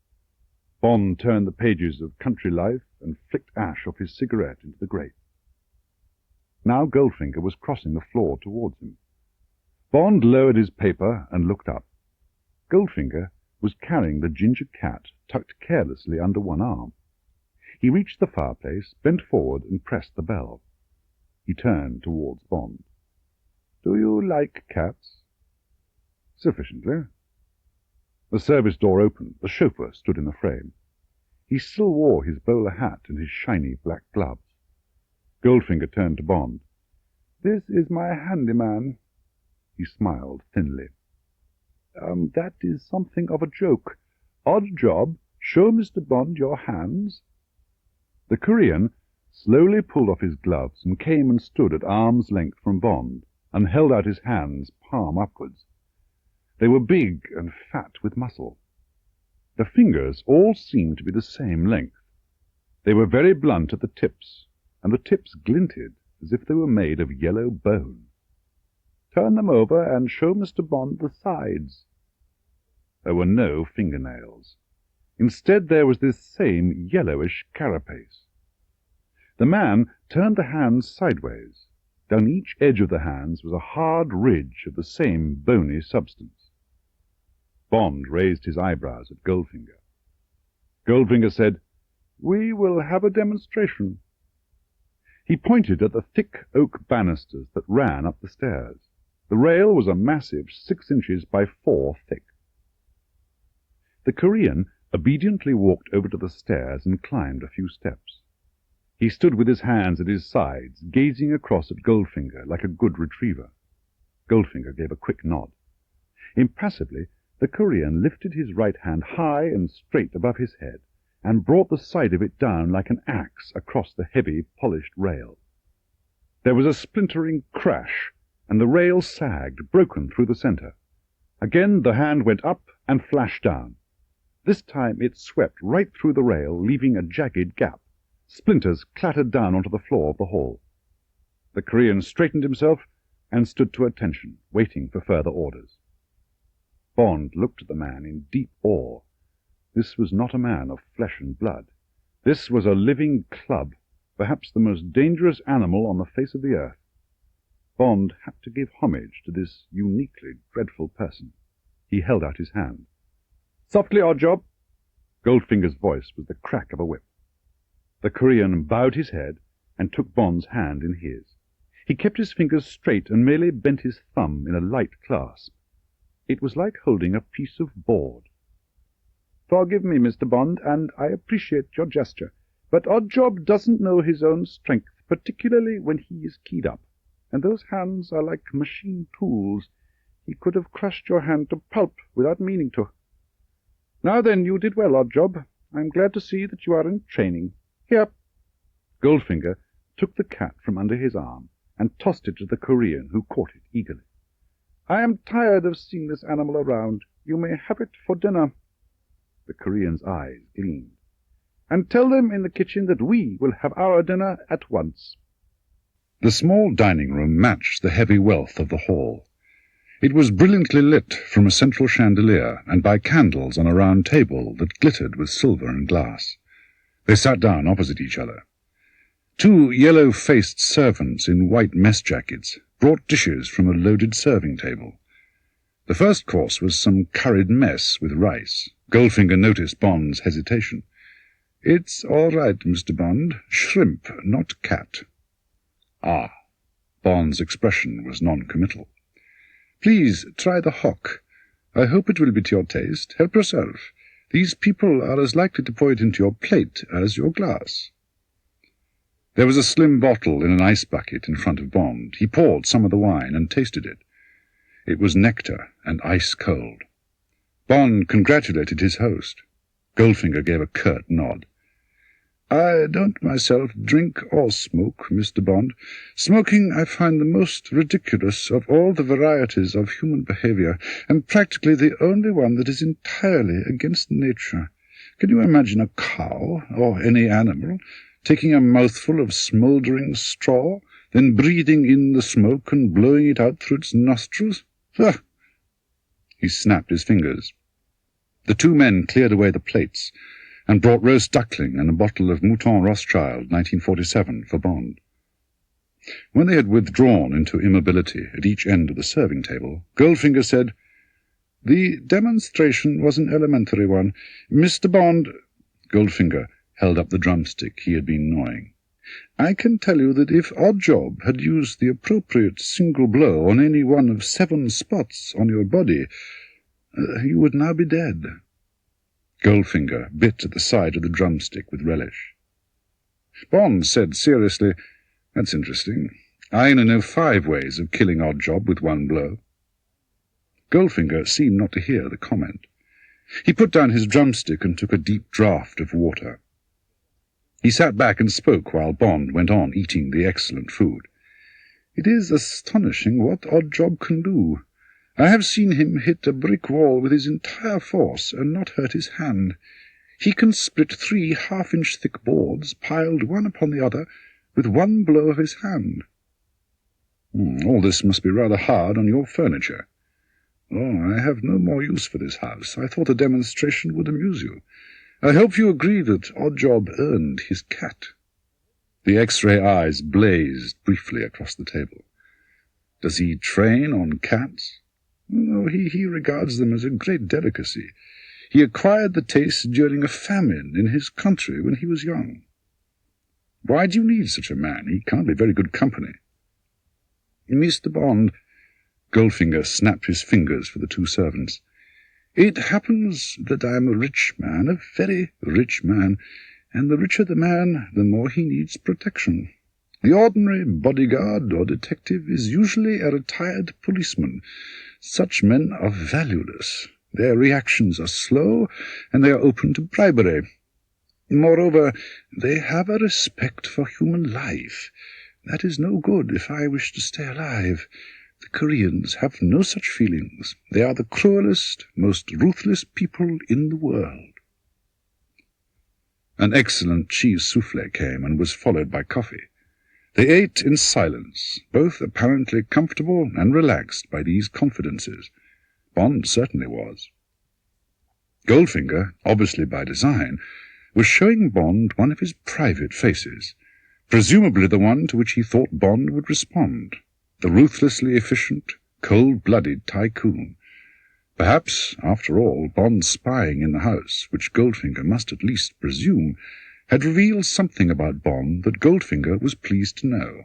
Bond turned the pages of Country Life and flicked ash off his cigarette into the grate. Now Goldfinger was crossing the floor towards him. Bond lowered his paper and looked up. Goldfinger was carrying the ginger cat tucked carelessly under one arm. He reached the fireplace, bent forward, and pressed the bell. He turned towards Bond. "Do you like cats?" "Sufficiently." The service door opened. The chauffeur stood in the frame. He still wore his bowler hat and his shiny black gloves. Goldfinger turned to Bond. "This is my handyman." He smiled thinly. That is something of a joke. Odd job. Show Mr. Bond your hands." The Korean slowly pulled off his gloves and came and stood at arm's length from Bond, and held out his hands palm upwards. They were big and fat with muscle. The fingers all seemed to be the same length. They were very blunt at the tips, and the tips glinted as if they were made of yellow bone. "Turn them over and show Mr. Bond the sides." There were no fingernails. Instead there was this same yellowish carapace. The man turned the hands sideways. Down each edge of the hands was a hard ridge of the same bony substance. Bond raised his eyebrows at Goldfinger. Goldfinger said, "We will have a demonstration." He pointed at the thick oak banisters that ran up the stairs. The rail was a massive 6 inches by 4 thick. The Korean obediently walked over to the stairs and climbed a few steps. He stood with his hands at his sides, gazing across at Goldfinger like a good retriever. Goldfinger gave a quick nod. Impassively, the Korean lifted his right hand high and straight above his head, and brought the side of it down like an axe across the heavy, polished rail. There was a splintering crash, and the rail sagged, broken through the centre. Again the hand went up and flashed down. This time it swept right through the rail, leaving a jagged gap. Splinters clattered down onto the floor of the hall. The Korean straightened himself and stood to attention, waiting for further orders. Bond looked at the man in deep awe. This was not a man of flesh and blood. This was a living club, perhaps the most dangerous animal on the face of the earth. Bond had to give homage to this uniquely dreadful person. He held out his hand. "Softly, Oddjob!" Goldfinger's voice was the crack of a whip. The Korean bowed his head and took Bond's hand in his. He kept his fingers straight and merely bent his thumb in a light clasp. It was like holding a piece of board. "Forgive me, Mr. Bond, and I appreciate your gesture, but Oddjob doesn't know his own strength, particularly when he is keyed up, and those hands are like machine tools. He could have crushed your hand to pulp without meaning to. Now then, you did well, Oddjob. I'm glad to see that you are in training. Here." Goldfinger took the cat from under his arm and tossed it to the Korean, who caught it eagerly. "I am tired of seeing this animal around. You may have it for dinner." The Korean's eyes gleamed. "And tell them in the kitchen that we will have our dinner at once." The small dining room matched the heavy wealth of the hall. It was brilliantly lit from a central chandelier and by candles on a round table that glittered with silver and glass. They sat down opposite each other. 2 yellow-faced servants in white mess jackets brought dishes from a loaded serving table. The first course was some curried mess with rice. Goldfinger noticed Bond's hesitation. "It's all right, Mr. Bond. Shrimp, not cat." "Ah." Bond's expression was non-committal. "Please try the hock. I hope it will be to your taste. Help yourself. These people are as likely to pour it into your plate as your glass." There was a slim bottle in an ice bucket in front of Bond. He poured some of the wine and tasted it. It was nectar and ice-cold. Bond congratulated his host. Goldfinger gave a curt nod. "I don't myself drink or smoke, Mr. Bond. Smoking I find the most ridiculous of all the varieties of human behavior, and practically the only one that is entirely against nature. Can you imagine a cow, or any animal, taking a mouthful of smouldering straw, then breathing in the smoke and blowing it out through its nostrils? Ah!" He snapped his fingers. The 2 men cleared away the plates and brought roast duckling and a bottle of Mouton Rothschild 1947 for Bond. When they had withdrawn into immobility at each end of the serving table, Goldfinger said, "The demonstration was an elementary one. Mr. Bond—" Goldfinger held up the drumstick he had been gnawing. "I can tell you that if Oddjob had used the appropriate single blow on any one of 7 spots on your body, you would now be dead." Goldfinger bit at the side of the drumstick with relish. Bond said seriously, "That's interesting. I only know 5 ways of killing Oddjob with 1 blow." Goldfinger seemed not to hear the comment. He put down his drumstick and took a deep draught of water. He sat back and spoke while Bond went on eating the excellent food. "It is astonishing what Oddjob can do. I have seen him hit a brick wall with his entire force and not hurt his hand. He can split 3 half-inch thick boards, piled one upon the other, with 1 blow of his hand." "All this must be rather hard on your furniture." "Oh, I have no more use for this house. I thought a demonstration would amuse you. I hope you agree that Oddjob earned his cat." The X-ray eyes blazed briefly across the table. "Does he train on cats?" "No, he regards them as a great delicacy. He acquired the taste during a famine in his country when he was young. Why do you need such a man? He can't be very good company. Mr. Bond, Goldfinger snapped his fingers for the two servants. It happens that I am a rich man, a very rich man, and the richer the man, the more he needs protection. The ordinary bodyguard or detective is usually a retired policeman. Such men are valueless. Their reactions are slow, and they are open to bribery. Moreover, they have a respect for human life. That is no good if I wish to stay alive. The Koreans have no such feelings. They are the cruelest, most ruthless people in the world. An excellent cheese souffle came and was followed by coffee. They ate in silence, both apparently comfortable and relaxed by these confidences. Bond certainly was. Goldfinger, obviously by design, was showing Bond one of his private faces, presumably the one to which he thought Bond would respond, the ruthlessly efficient, cold-blooded tycoon. Perhaps, after all, Bond's spying in the house, which Goldfinger must at least presume, had revealed something about Bond that Goldfinger was pleased to know,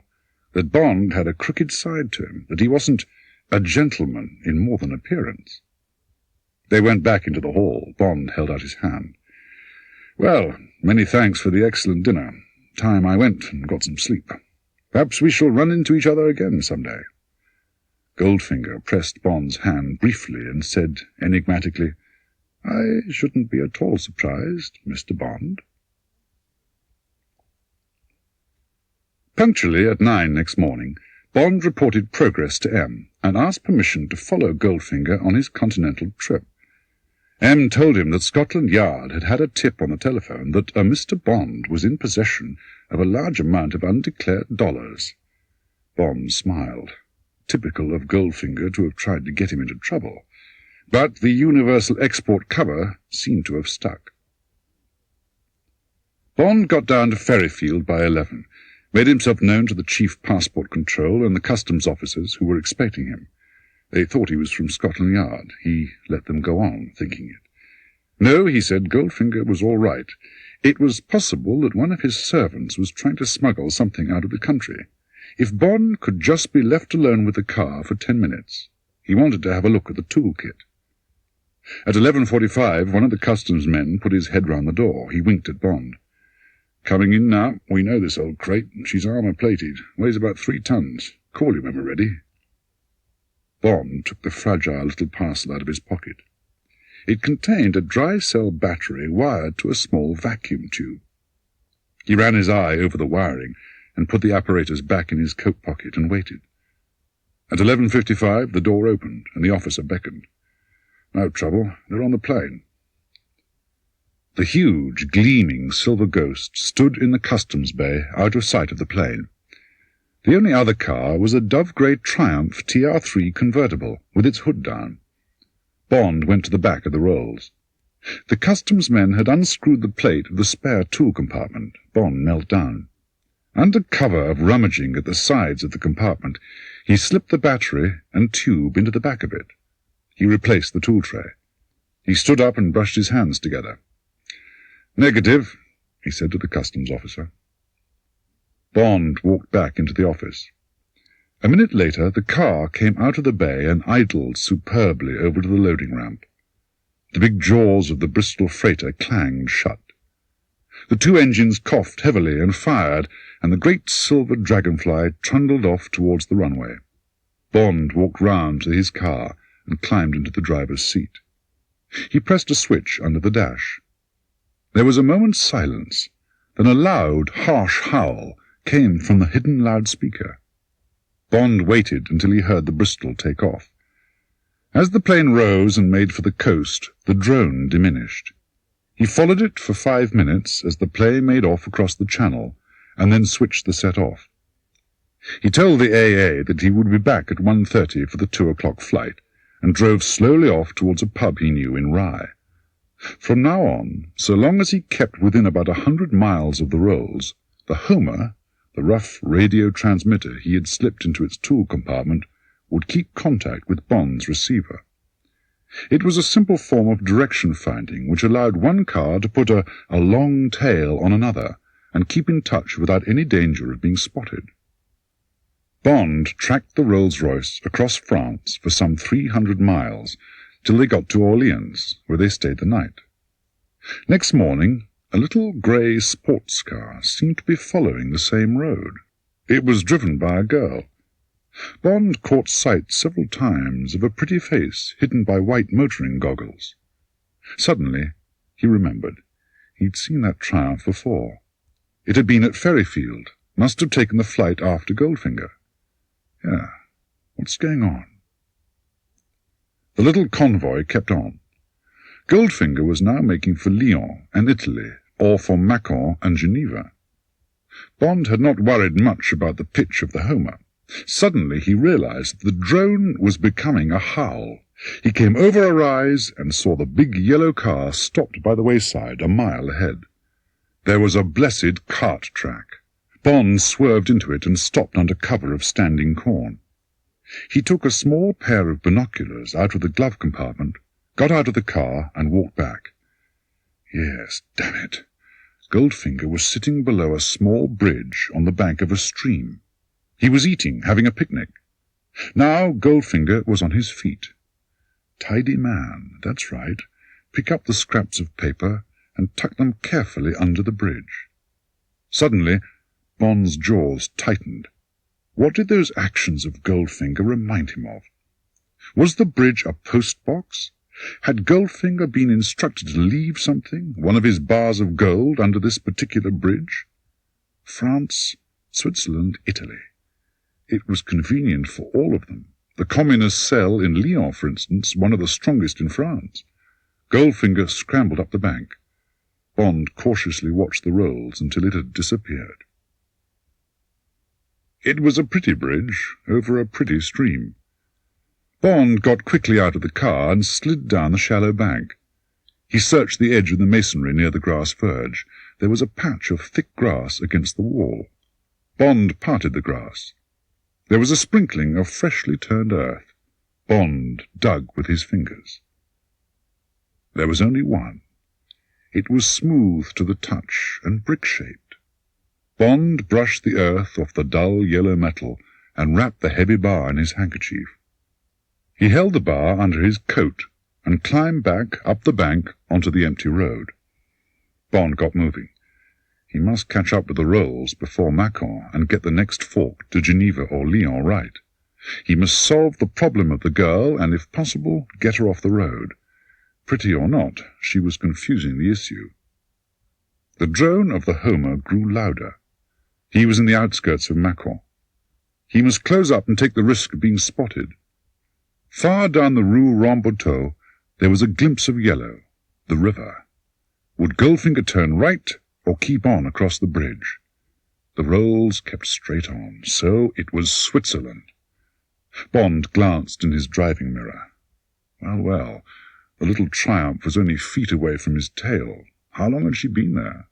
that Bond had a crooked side to him, that he wasn't a gentleman in more than appearance. They went back into the hall. Bond held out his hand. Well, many thanks for the excellent dinner. Time I went and got some sleep. Perhaps we shall run into each other again some day. Goldfinger pressed Bond's hand briefly and said enigmatically, I shouldn't be at all surprised, Mr. Bond. Punctually at 9 next morning, Bond reported progress to M and asked permission to follow Goldfinger on his continental trip. M told him that Scotland Yard had had a tip on the telephone that a Mr. Bond was in possession of a large amount of undeclared dollars. Bond smiled. Typical of Goldfinger to have tried to get him into trouble. But the universal export cover seemed to have stuck. Bond got down to Ferryfield by 11, made himself known to the chief passport control and the customs officers who were expecting him. They thought he was from Scotland Yard. He let them go on, thinking it. No, he said, Goldfinger was all right. It was possible that one of his servants was trying to smuggle something out of the country. If Bond could just be left alone with the car for 10 minutes, he wanted to have a look at the toolkit. At 11:45, one of the customs men put his head round the door. He winked at Bond. Coming in now. We know this old crate. She's armour-plated. Weighs about 3 tons. Call you when we're ready. Bond took the fragile little parcel out of his pocket. It contained a dry-cell battery wired to a small vacuum tube. He ran his eye over the wiring and put the apparatus back in his coat pocket and waited. At 11:55 the door opened and the officer beckoned. No trouble, they're on the plane. The huge, gleaming silver ghost stood in the customs bay out of sight of the plane. The only other car was a dove-grey Triumph TR3 convertible with its hood down. Bond went to the back of the rolls. The customs men had unscrewed the plate of the spare tool compartment. Bond knelt down. Under cover of rummaging at the sides of the compartment, he slipped the battery and tube into the back of it. He replaced the tool tray. He stood up and brushed his hands together. Negative, he said to the customs officer. Bond walked back into the office. A minute later, the car came out of the bay and idled superbly over to the loading ramp. The big jaws of the Bristol freighter clanged shut. The two engines coughed heavily and fired, and the great silver dragonfly trundled off towards the runway. Bond walked round to his car and climbed into the driver's seat. He pressed a switch under the dash. There was a moment's silence. Then a loud, harsh howl came from the hidden loudspeaker. Bond waited until he heard the Bristol take off. As the plane rose and made for the coast, the drone diminished. He followed it for 5 minutes as the plane made off across the channel, and then switched the set off. He told the AA that he would be back at 1:30 for the 2 o'clock flight, and drove slowly off towards a pub he knew in Rye. From now on, so long as he kept within about 100 miles of the rolls, the Homer, the rough radio transmitter he had slipped into its tool compartment, would keep contact with Bond's receiver. It was a simple form of direction-finding which allowed one car to put a long tail on another and keep in touch without any danger of being spotted. Bond tracked the Rolls-Royce across France for some 300 miles till they got to Orleans, where they stayed the night. Next morning, a little grey sports car seemed to be following the same road. It was driven by a girl. Bond caught sight several times of a pretty face hidden by white motoring goggles. Suddenly, he remembered. He'd seen that Triumph before. It had been at Ferryfield, must have taken the flight after Goldfinger. Yeah, what's going on? The little convoy kept on. Goldfinger was now making for Lyon and Italy, or for Macon and Geneva. Bond had not worried much about the pitch of the Homer. Suddenly he realized that the drone was becoming a howl. He came over a rise and saw the big yellow car stopped by the wayside a mile ahead. There was a blessed cart track. Bond swerved into it and stopped under cover of standing corn. He took a small pair of binoculars out of the glove compartment, got out of the car and walked back. Yes, damn it. Goldfinger was sitting below a small bridge on the bank of a stream. He was eating, having a picnic. Now Goldfinger was on his feet. Tidy man, that's right. Pick up the scraps of paper and tuck them carefully under the bridge. Suddenly, Bond's jaws tightened. What did those actions of Goldfinger remind him of? Was the bridge a post-box? Had Goldfinger been instructed to leave something, one of his bars of gold, under this particular bridge? France, Switzerland, Italy. It was convenient for all of them. The communist cell in Lyon, for instance, one of the strongest in France. Goldfinger scrambled up the bank. Bond cautiously watched the rolls until it had disappeared. It was a pretty bridge over a pretty stream. Bond got quickly out of the car and slid down the shallow bank. He searched the edge of the masonry near the grass verge. There was a patch of thick grass against the wall. Bond parted the grass. There was a sprinkling of freshly turned earth. Bond dug with his fingers. There was only one. It was smooth to the touch and brick-shaped. Bond brushed the earth off the dull yellow metal and wrapped the heavy bar in his handkerchief. He held the bar under his coat and climbed back up the bank onto the empty road. Bond got moving. He must catch up with the Rolls before Macon and get the next fork to Geneva or Lyon right. He must solve the problem of the girl and, if possible, get her off the road. Pretty or not, she was confusing the issue. The drone of the Homer grew louder. He was in the outskirts of Macon. He must close up and take the risk of being spotted. Far down the Rue Rambuteau there was a glimpse of yellow, the river. Would Goldfinger turn right or keep on across the bridge? The Rolls kept straight on, so it was Switzerland. Bond glanced in his driving mirror. Well, well, the little Triumph was only feet away from his tail. How long had she been there?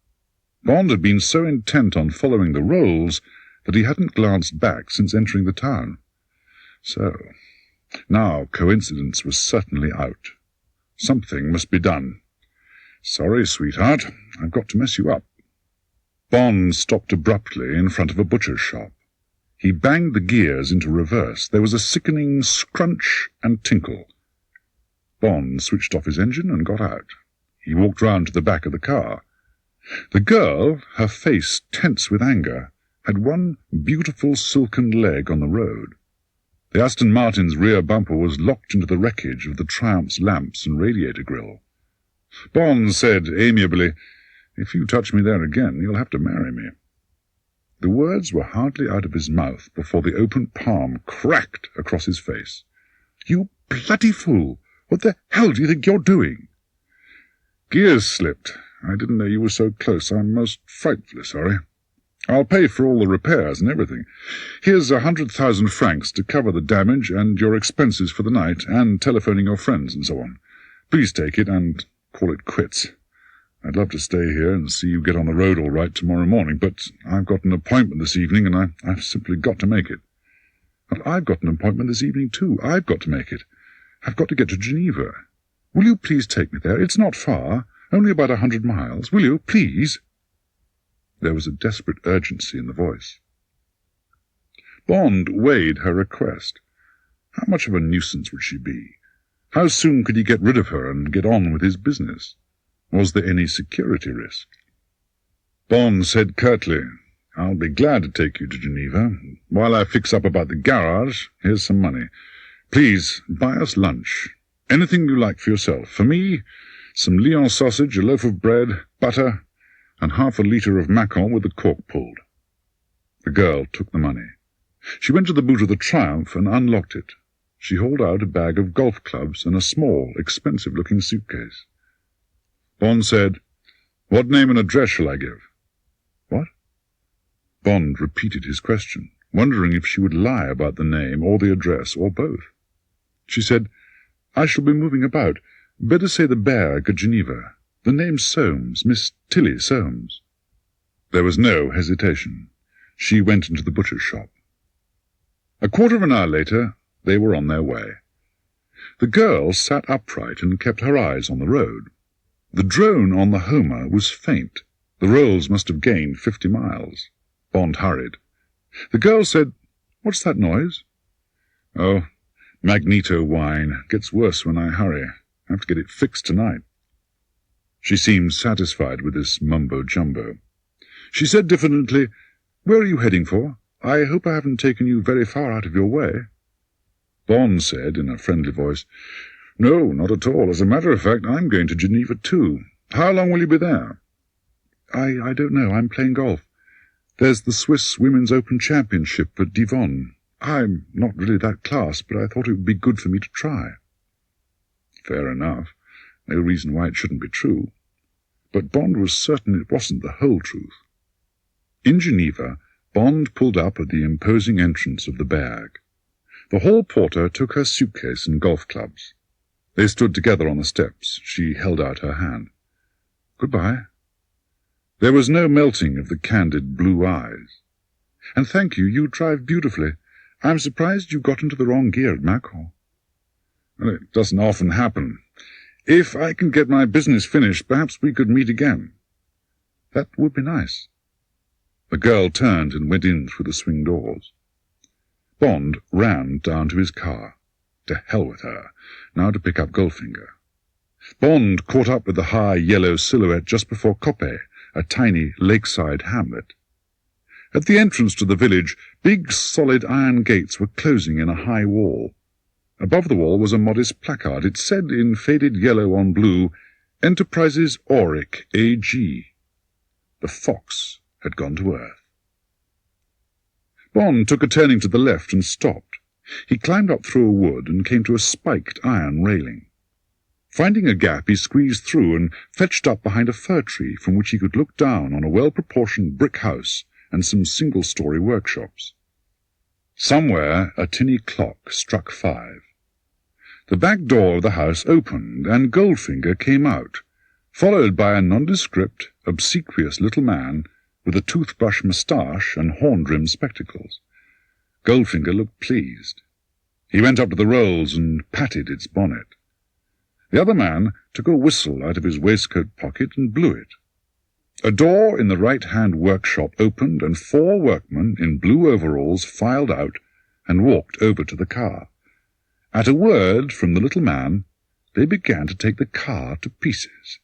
Bond had been so intent on following the Rolls that he hadn't glanced back since entering the town. So, now coincidence was certainly out. Something must be done. Sorry, sweetheart, I've got to mess you up. Bond stopped abruptly in front of a butcher's shop. He banged the gears into reverse. There was a sickening scrunch and tinkle. Bond switched off his engine and got out. He walked round to the back of the car. The girl, her face tense with anger, had one beautiful silken leg on the road. The Aston Martin's rear bumper was locked into the wreckage of the Triumph's lamps and radiator grille. Bond said amiably, "If you touch me there again, you'll have to marry me." The words were hardly out of his mouth before the open palm cracked across his face. "You bloody fool! What the hell do you think you're doing?" "Gears slipped. I didn't know you were so close. I'm most frightfully sorry. I'll pay for all the repairs and everything. Here's 100,000 francs to cover the damage and your expenses for the night, and telephoning your friends and so on. Please take it and call it quits. I'd love to stay here and see you get on the road all right tomorrow morning, but I've got an appointment this evening, and I've simply got to make it." "Well, I've got an appointment this evening, too. I've got to make it. I've got to get to Geneva. Will you please take me there? It's not far, only about 100 miles. Will you, please?" There was a desperate urgency in the voice. Bond weighed her request. How much of a nuisance would she be? How soon could he get rid of her and get on with his business? Was there any security risk? Bond said curtly, "I'll be glad to take you to Geneva. While I fix up about the garage, here's some money. Please, buy us lunch. Anything you like for yourself. For me, some Lyon sausage, a loaf of bread, butter, and half a litre of Macon with the cork pulled." The girl took the money. She went to the boot of the Triumph and unlocked it. She hauled out a bag of golf clubs and a small, expensive-looking suitcase. Bond said, "What name and address shall I give?" "What?" Bond repeated his question, wondering if she would lie about the name or the address or both. She said, "I shall be moving about. Better say the Berg at Geneva. The name's Soames, Miss Tilly Soames." There was no hesitation. She went into the butcher's shop. A quarter of an hour later, they were on their way. The girl sat upright and kept her eyes on the road. The drone on the Homer was faint. The rolls must have gained 50 miles. Bond hurried. The girl said, "What's that noise?" "Oh, magneto wine. Gets worse when I hurry. Have to get it fixed tonight." She seemed satisfied with this mumbo-jumbo. She said diffidently, "Where are you heading for? I hope I haven't taken you very far out of your way." Bond said in a friendly voice, "No, not at all. As a matter of fact, I'm going to Geneva too. How long will you be there?" I don't know. I'm playing golf. There's the Swiss Women's Open Championship at Divonne. I'm not really that class, but I thought it would be good for me to try." Fair enough. No reason why it shouldn't be true. But Bond was certain it wasn't the whole truth. In Geneva, Bond pulled up at the imposing entrance of the Berg. The hall porter took her suitcase and golf clubs. They stood together on the steps. She held out her hand. "Goodbye." There was no melting of the candid blue eyes. "And thank you, you drive beautifully. I'm surprised you got into the wrong gear at Macon." "Well, it doesn't often happen. If I can get my business finished, perhaps we could meet again." "That would be nice." The girl turned and went in through the swing doors. Bond ran down to his car. To hell with her. Now to pick up Goldfinger. Bond caught up with the high yellow silhouette just before Coppet, a tiny lakeside hamlet. At the entrance to the village, big solid iron gates were closing in a high wall. Above the wall was a modest placard. It said in faded yellow on blue, "Enterprises Auric, A.G." The fox had gone to earth. Bond took a turning to the left and stopped. He climbed up through a wood and came to a spiked iron railing. Finding a gap, he squeezed through and fetched up behind a fir tree from which he could look down on a well-proportioned brick house and some single-story workshops. Somewhere a tinny clock struck 5. The back door of the house opened, and Goldfinger came out, followed by a nondescript, obsequious little man with a toothbrush moustache and horn-rimmed spectacles. Goldfinger looked pleased. He went up to the rolls and patted its bonnet. The other man took a whistle out of his waistcoat pocket and blew it. A door in the right-hand workshop opened, and 4 workmen in blue overalls filed out and walked over to the car. At a word from the little man, they began to take the car to pieces.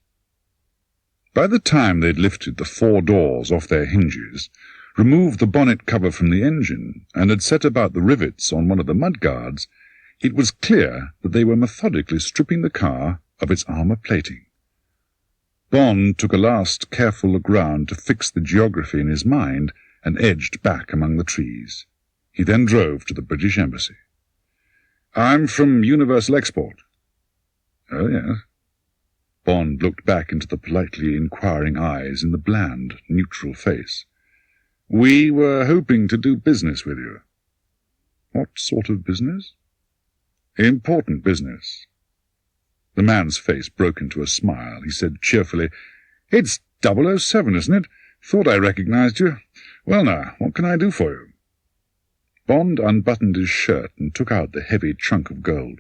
By the time they'd lifted the 4 doors off their hinges, removed the bonnet cover from the engine, and had set about the rivets on one of the mudguards, it was clear that they were methodically stripping the car of its armour plating. Bond took a last careful look round to fix the geography in his mind and edged back among the trees. He then drove to the British Embassy. "I'm from Universal Export." "Oh, yes." Bond looked back into the politely inquiring eyes in the bland, neutral face. "We were hoping to do business with you." "What sort of business?" "Important business." The man's face broke into a smile. He said cheerfully, "It's 007, isn't it? Thought I recognized you. Well now, what can I do for you?" Bond unbuttoned his shirt and took out the heavy chunk of gold.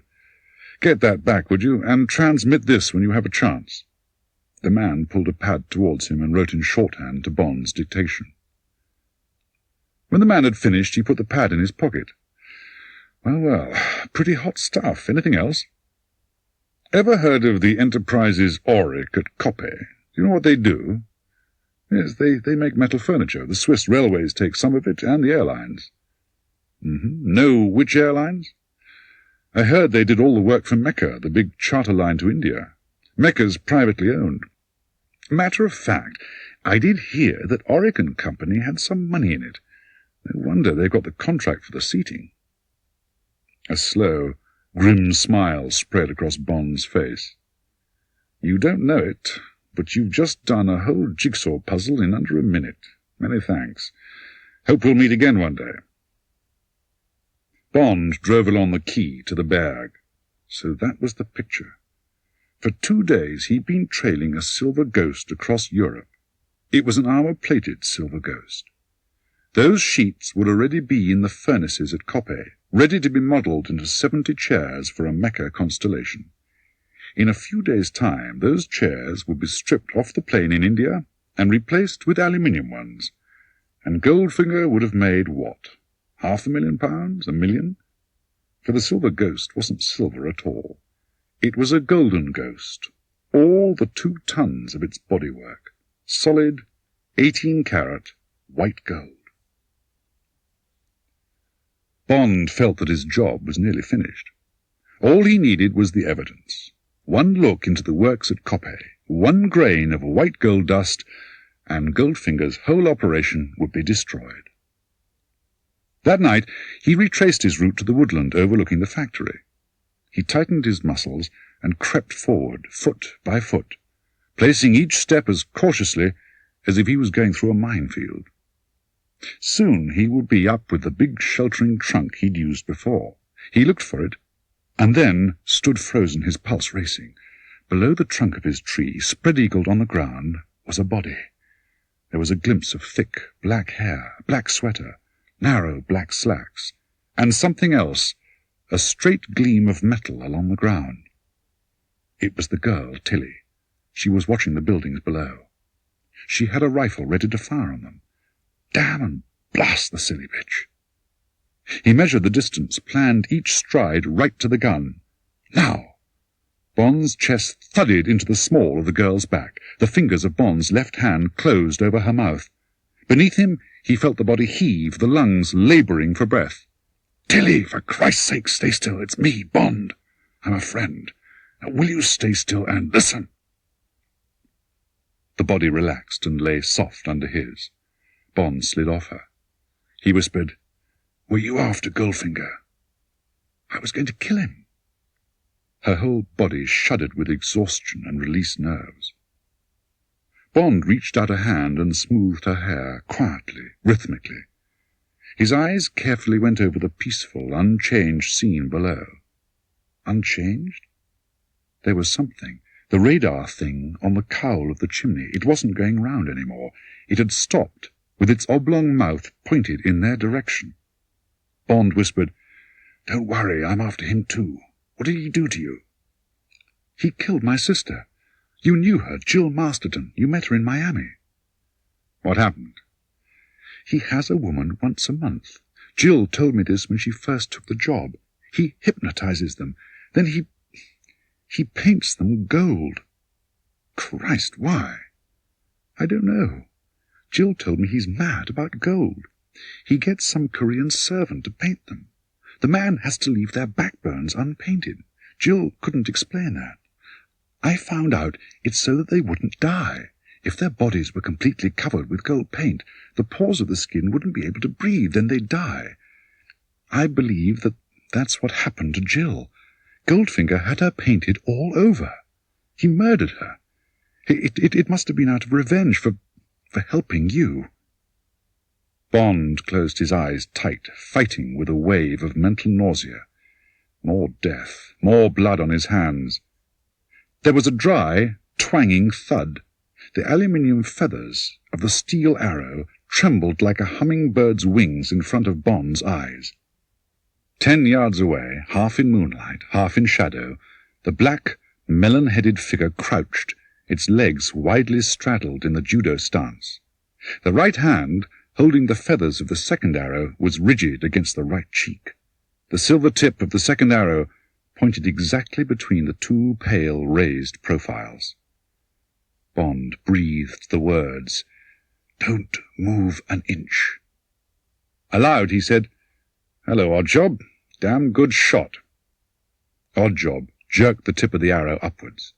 Get that back, would you, and transmit this when you have a chance." The man pulled a pad towards him and wrote in shorthand to Bond's dictation. When the man had finished, he put the pad in his pocket. Well, pretty hot stuff. Anything else?" "Ever heard of the Enterprises Auric at Coppe? Do you know what they do?" "Yes, they make metal furniture. The Swiss railways take some of it, and the airlines." "Know which airlines?" "I heard they did all the work for Mecca, the big charter line to India. Mecca's privately owned. Matter of fact, I did hear that Auric and Company had some money in it. No wonder they've got the contract for the seating." A slow, grim smile spread across Bond's face. "You don't know it, but you've just done a whole jigsaw puzzle in under a minute. Many thanks. Hope we'll meet again one day." Bond drove along the quay to the Berg. So that was the picture. For 2 days he'd been trailing a silver ghost across Europe. It was an armour-plated silver ghost. Those sheets would already be in the furnaces at Coppe, ready to be modelled into 70 chairs for a Mecca constellation. In a few days' time, those chairs would be stripped off the plane in India and replaced with aluminium ones, and Goldfinger would have made what? £500,000? £1 million? For the silver ghost wasn't silver at all. It was a golden ghost, all the 2 tons of its bodywork, solid, 18-carat, white gold. Bond felt that his job was nearly finished. All he needed was the evidence. One look into the works at Coppe, 1 grain of white gold dust, and Goldfinger's whole operation would be destroyed. That night he retraced his route to the woodland overlooking the factory. He tightened his muscles and crept forward, foot by foot, placing each step as cautiously as if he was going through a minefield. Soon he would be up with the big sheltering trunk he'd used before. He looked for it, and then stood frozen, his pulse racing. Below the trunk of his tree, spread-eagled on the ground, was a body. There was a glimpse of thick black hair, black sweater, narrow black slacks, and something else, a straight gleam of metal along the ground. It was the girl, Tilly. She was watching the buildings below. She had a rifle ready to fire on them. Damn and blast the silly bitch. He measured the distance, planned each stride right to the gun. Now! Bond's chest thudded into the small of the girl's back. The fingers of Bond's left hand closed over her mouth. Beneath him he felt the body heave, the lungs labouring for breath. "Tilly, for Christ's sake, stay still. It's me, Bond. I'm a friend. Now will you stay still and listen?" The body relaxed and lay soft under his. Bond slid off her. He whispered, "Were you after Goldfinger?" "I was going to kill him." Her whole body shuddered with exhaustion and released nerves. Bond reached out a hand and smoothed her hair, quietly, rhythmically. His eyes carefully went over the peaceful, unchanged scene below. Unchanged? There was something, the radar thing on the cowl of the chimney. It wasn't going round any more. It had stopped, with its oblong mouth pointed in their direction. Bond whispered, "Don't worry, I'm after him too. What did he do to you?" "He killed my sister. You knew her, Jill Masterton. You met her in Miami." "What happened?" "He has a woman once a month. Jill told me this when she first took the job. He hypnotizes them. Then he paints them gold." "Christ, why?" "I don't know. Jill told me he's mad about gold. He gets some Korean servant to paint them. The man has to leave their backbones unpainted. Jill couldn't explain that. I found out it's so that they wouldn't die. If their bodies were completely covered with gold paint, the pores of the skin wouldn't be able to breathe, then they'd die. I believe that that's what happened to Jill. Goldfinger had her painted all over. He murdered her. It must have been out of revenge for helping you." Bond closed his eyes tight, fighting with a wave of mental nausea. More death, more blood on his hands. There was a dry, twanging thud. The aluminium feathers of the steel arrow trembled like a hummingbird's wings in front of Bond's eyes. 10 yards away, half in moonlight, half in shadow, the black, melon-headed figure crouched, its legs widely straddled in the judo stance. The right hand, holding the feathers of the second arrow, was rigid against the right cheek. The silver tip of the second arrow pointed exactly between the two pale, raised profiles. Bond breathed the words, "Don't move an inch." Aloud he said, "Hello, Oddjob. Damn good shot." Oddjob jerked the tip of the arrow upwards.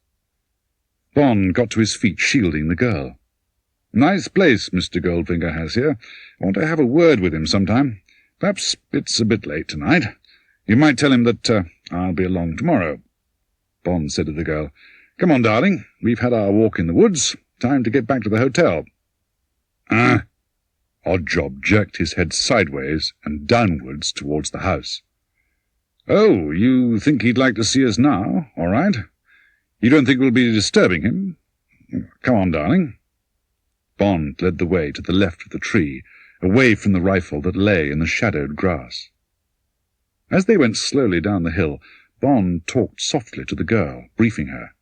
Bond got to his feet, shielding the girl. "Nice place Mr. Goldfinger has here. I want to have a word with him sometime. Perhaps it's a bit late tonight. You might tell him that I'll be along tomorrow." Bond said to the girl, "Come on, darling. We've had our walk in the woods. Time to get back to the hotel." Oddjob jerked his head sideways and downwards towards the house. "Oh, you think he'd like to see us now? All right. You don't think we'll be disturbing him? Come on, darling." Bond led the way to the left of the tree, away from the rifle that lay in the shadowed grass. As they went slowly down the hill, Bond talked softly to the girl, briefing her.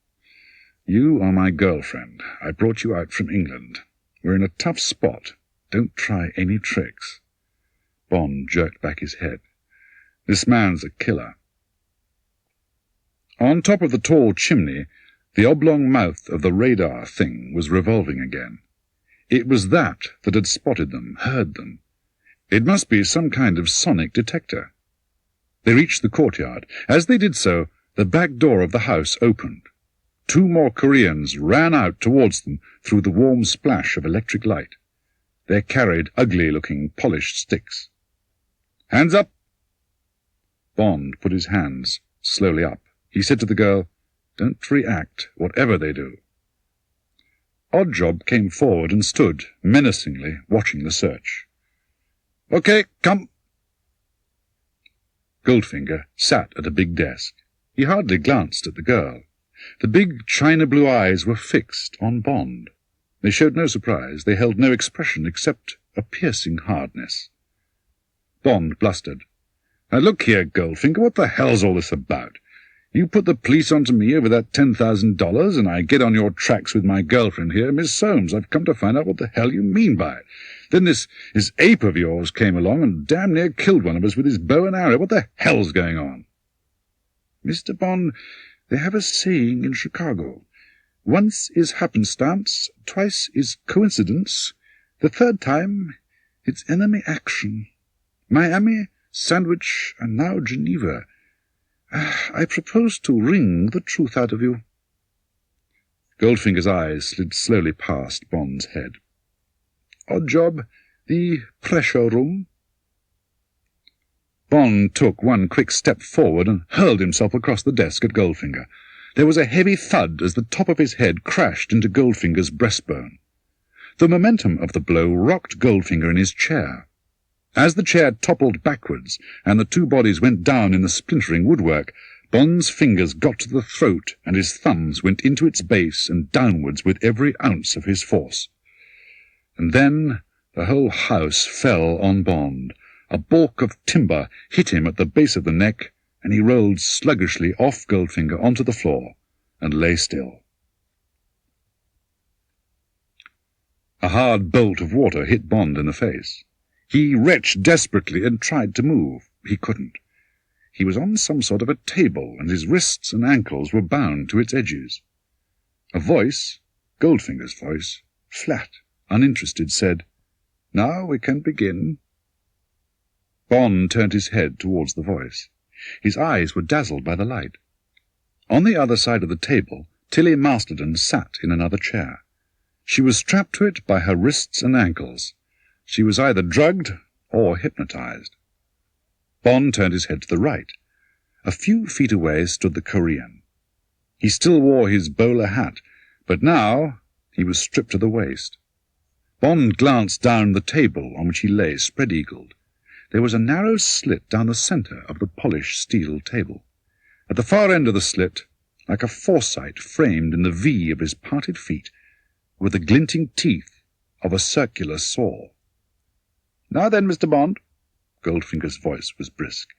"You are my girlfriend. I brought you out from England. We're in a tough spot. Don't try any tricks." Bond jerked back his head. "This man's a killer." On top of the tall chimney, the oblong mouth of the radar thing was revolving again. It was that had spotted them, heard them. It must be some kind of sonic detector. They reached the courtyard. As they did so, the back door of the house opened. 2 more Koreans ran out towards them through the warm splash of electric light. They carried ugly-looking polished sticks. "Hands up!" Bond put his hands slowly up. He said to the girl, "Don't react, whatever they do." Oddjob came forward and stood, menacingly, watching the search. "Okay, come." Goldfinger sat at a big desk. He hardly glanced at the girl. The big china-blue eyes were fixed on Bond. They showed no surprise. They held no expression except a piercing hardness. Bond blustered. "Now look here, Goldfinger, what the hell's all this about? You put the police onto me over that $10,000, and I get on your tracks with my girlfriend here, Miss Soames. I've come to find out what the hell you mean by it. Then this ape of yours came along and damn near killed one of us with his bow and arrow. What the hell's going on?" "Mr. Bond, they have a saying in Chicago. Once is happenstance, twice is coincidence, the third time it's enemy action. Miami, Sandwich, and now Geneva. I propose to wring the truth out of you." Goldfinger's eyes slid slowly past Bond's head. "Oddjob, the pressure room." Bond took one quick step forward and hurled himself across the desk at Goldfinger. There was a heavy thud as the top of his head crashed into Goldfinger's breastbone. The momentum of the blow rocked Goldfinger in his chair. As the chair toppled backwards and the 2 bodies went down in the splintering woodwork, Bond's fingers got to the throat and his thumbs went into its base and downwards with every ounce of his force. And then the whole house fell on Bond. A baulk of timber hit him at the base of the neck, and he rolled sluggishly off Goldfinger onto the floor and lay still. A hard bolt of water hit Bond in the face. He retched desperately and tried to move. He couldn't. He was on some sort of a table, and his wrists and ankles were bound to its edges. A voice, Goldfinger's voice, flat, uninterested, said, "Now we can begin." Bond turned his head towards the voice. His eyes were dazzled by the light. On the other side of the table, Tilly Masterton sat in another chair. She was strapped to it by her wrists and ankles. She was either drugged or hypnotized. Bond turned his head to the right. A few feet away stood the Korean. He still wore his bowler hat, but now he was stripped to the waist. Bond glanced down the table on which he lay spread-eagled. There was a narrow slit down the centre of the polished steel table. At the far end of the slit, like a foresight framed in the V of his parted feet, were the glinting teeth of a circular saw. "Now then, Mr. Bond." Goldfinger's voice was brisk.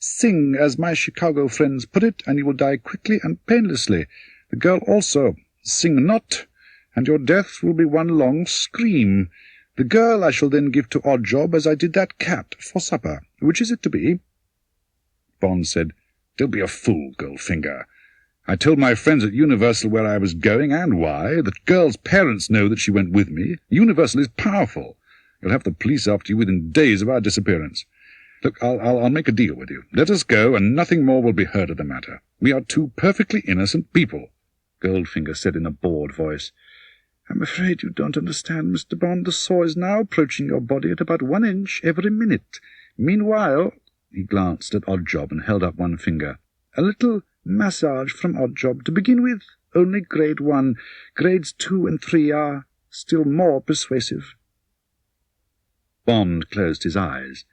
Sing, as my Chicago friends put it, and you will die quickly and painlessly. The girl also. Sing not, and your death will be one long scream. The girl I shall then give to Oddjob as I did that cat for supper. Which is it to be?" Bond said, "Don't be a fool, Goldfinger. I told my friends at Universal where I was going and why. The girl's parents know that she went with me. Universal is powerful. You'll have the police after you within days of our disappearance. Look, I'll make a deal with you. Let us go, and nothing more will be heard of the matter. We are two perfectly innocent people." Goldfinger said in a bored voice, "I'm afraid you don't understand, Mr. Bond. The saw is now approaching your body at about 1 inch every minute. Meanwhile—" He glanced at Oddjob and held up one finger. "A little massage from Oddjob to begin with. Only grade 1. Grades 2 and 3 are still more persuasive." Bond closed his eyes.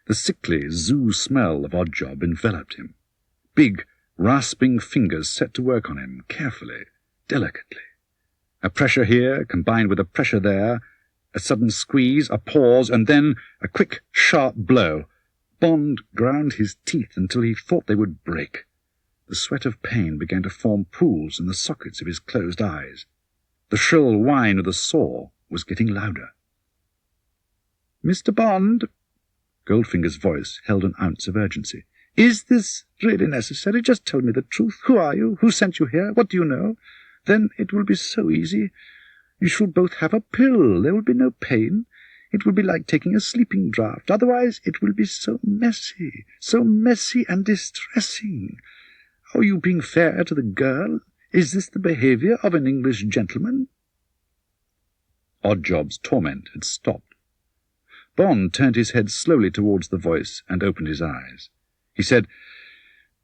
The sickly zoo smell of Oddjob enveloped him. Big, rasping fingers set to work on him, carefully, delicately. A pressure here, combined with a pressure there, a sudden squeeze, a pause, and then a quick, sharp blow. Bond ground his teeth until he thought they would break. The sweat of pain began to form pools in the sockets of his closed eyes. The shrill whine of the saw was getting louder. "Mr. Bond," Goldfinger's voice held an ounce of urgency, "is this really necessary? Just tell me the truth. Who are you? Who sent you here? What do you know? Then it will be so easy. You shall both have a pill. There will be no pain. It will be like taking a sleeping draught. Otherwise it will be so messy and distressing. Are you being fair to the girl? Is this the behaviour of an English gentleman?" Oddjob's torment had stopped. Bond turned his head slowly towards the voice and opened his eyes. He said,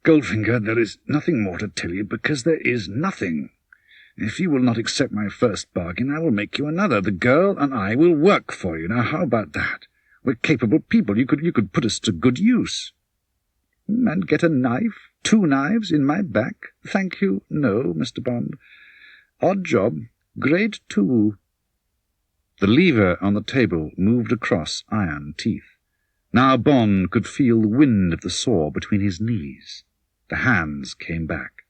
"Goldfinger, there is nothing more to tell you, because there is nothing. If you will not accept my first bargain, I will make you another. The girl and I will work for you. Now, how about that? We're capable people. You could put us to good use." "And get a knife? 2 knives in my back? Thank you, no, Mr. Bond. Oddjob, grade 2. The lever on the table moved across iron teeth. Now Bond could feel the wind of the saw between his knees. The hands came back.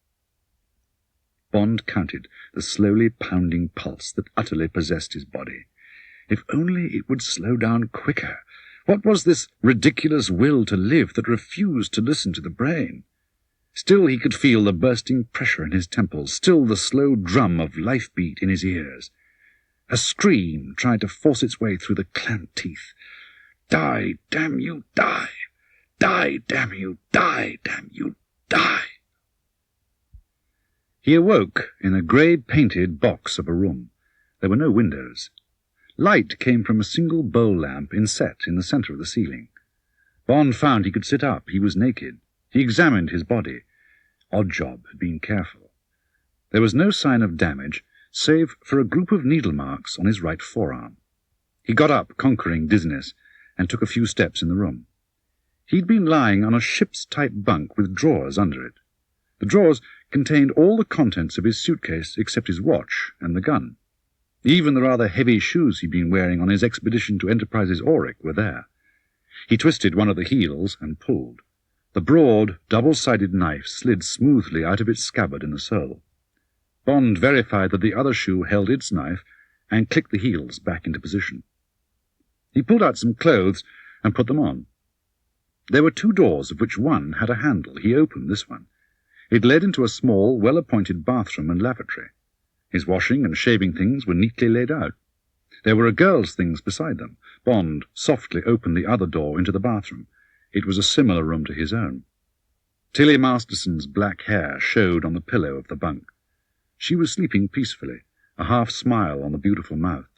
Bond counted the slowly pounding pulse that utterly possessed his body. If only it would slow down quicker. What was this ridiculous will to live that refused to listen to the brain? Still he could feel the bursting pressure in his temples, still the slow drum of life beat in his ears. A scream tried to force its way through the clamped teeth. "Die, damn you, die! Die, damn you, die, damn you, die!" He awoke in a grey-painted box of a room. There were no windows. Light came from a single bowl lamp inset in the centre of the ceiling. Bond found he could sit up. He was naked. He examined his body. Oddjob had been careful. There was no sign of damage, save for a group of needle marks on his right forearm. He got up, conquering dizziness, and took a few steps in the room. He'd been lying on a ship's-type bunk with drawers under it. The drawers contained all the contents of his suitcase except his watch and the gun. Even the rather heavy shoes he'd been wearing on his expedition to Enterprise's Auric were there. He twisted one of the heels and pulled. The broad, double-sided knife slid smoothly out of its scabbard in the sole. Bond verified that the other shoe held its knife and clicked the heels back into position. He pulled out some clothes and put them on. There were 2 doors, of which one had a handle. He opened this one. It led into a small, well-appointed bathroom and lavatory. His washing and shaving things were neatly laid out. There were a girl's things beside them. Bond softly opened the other door into the bathroom. It was a similar room to his own. Tilly Masterson's black hair showed on the pillow of the bunk. She was sleeping peacefully, a half-smile on the beautiful mouth.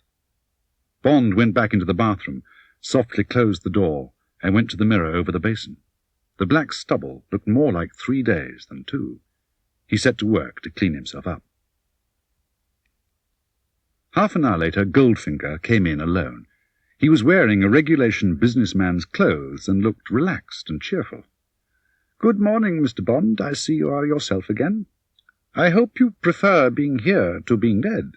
Bond went back into the bathroom, softly closed the door, and went to the mirror over the basin. The black stubble looked more like 3 days than 2. He set to work to clean himself up. Half an hour later, Goldfinger came in alone. He was wearing a regulation businessman's clothes and looked relaxed and cheerful. "Good morning, Mr. Bond. I see you are yourself again. I hope you prefer being here to being dead.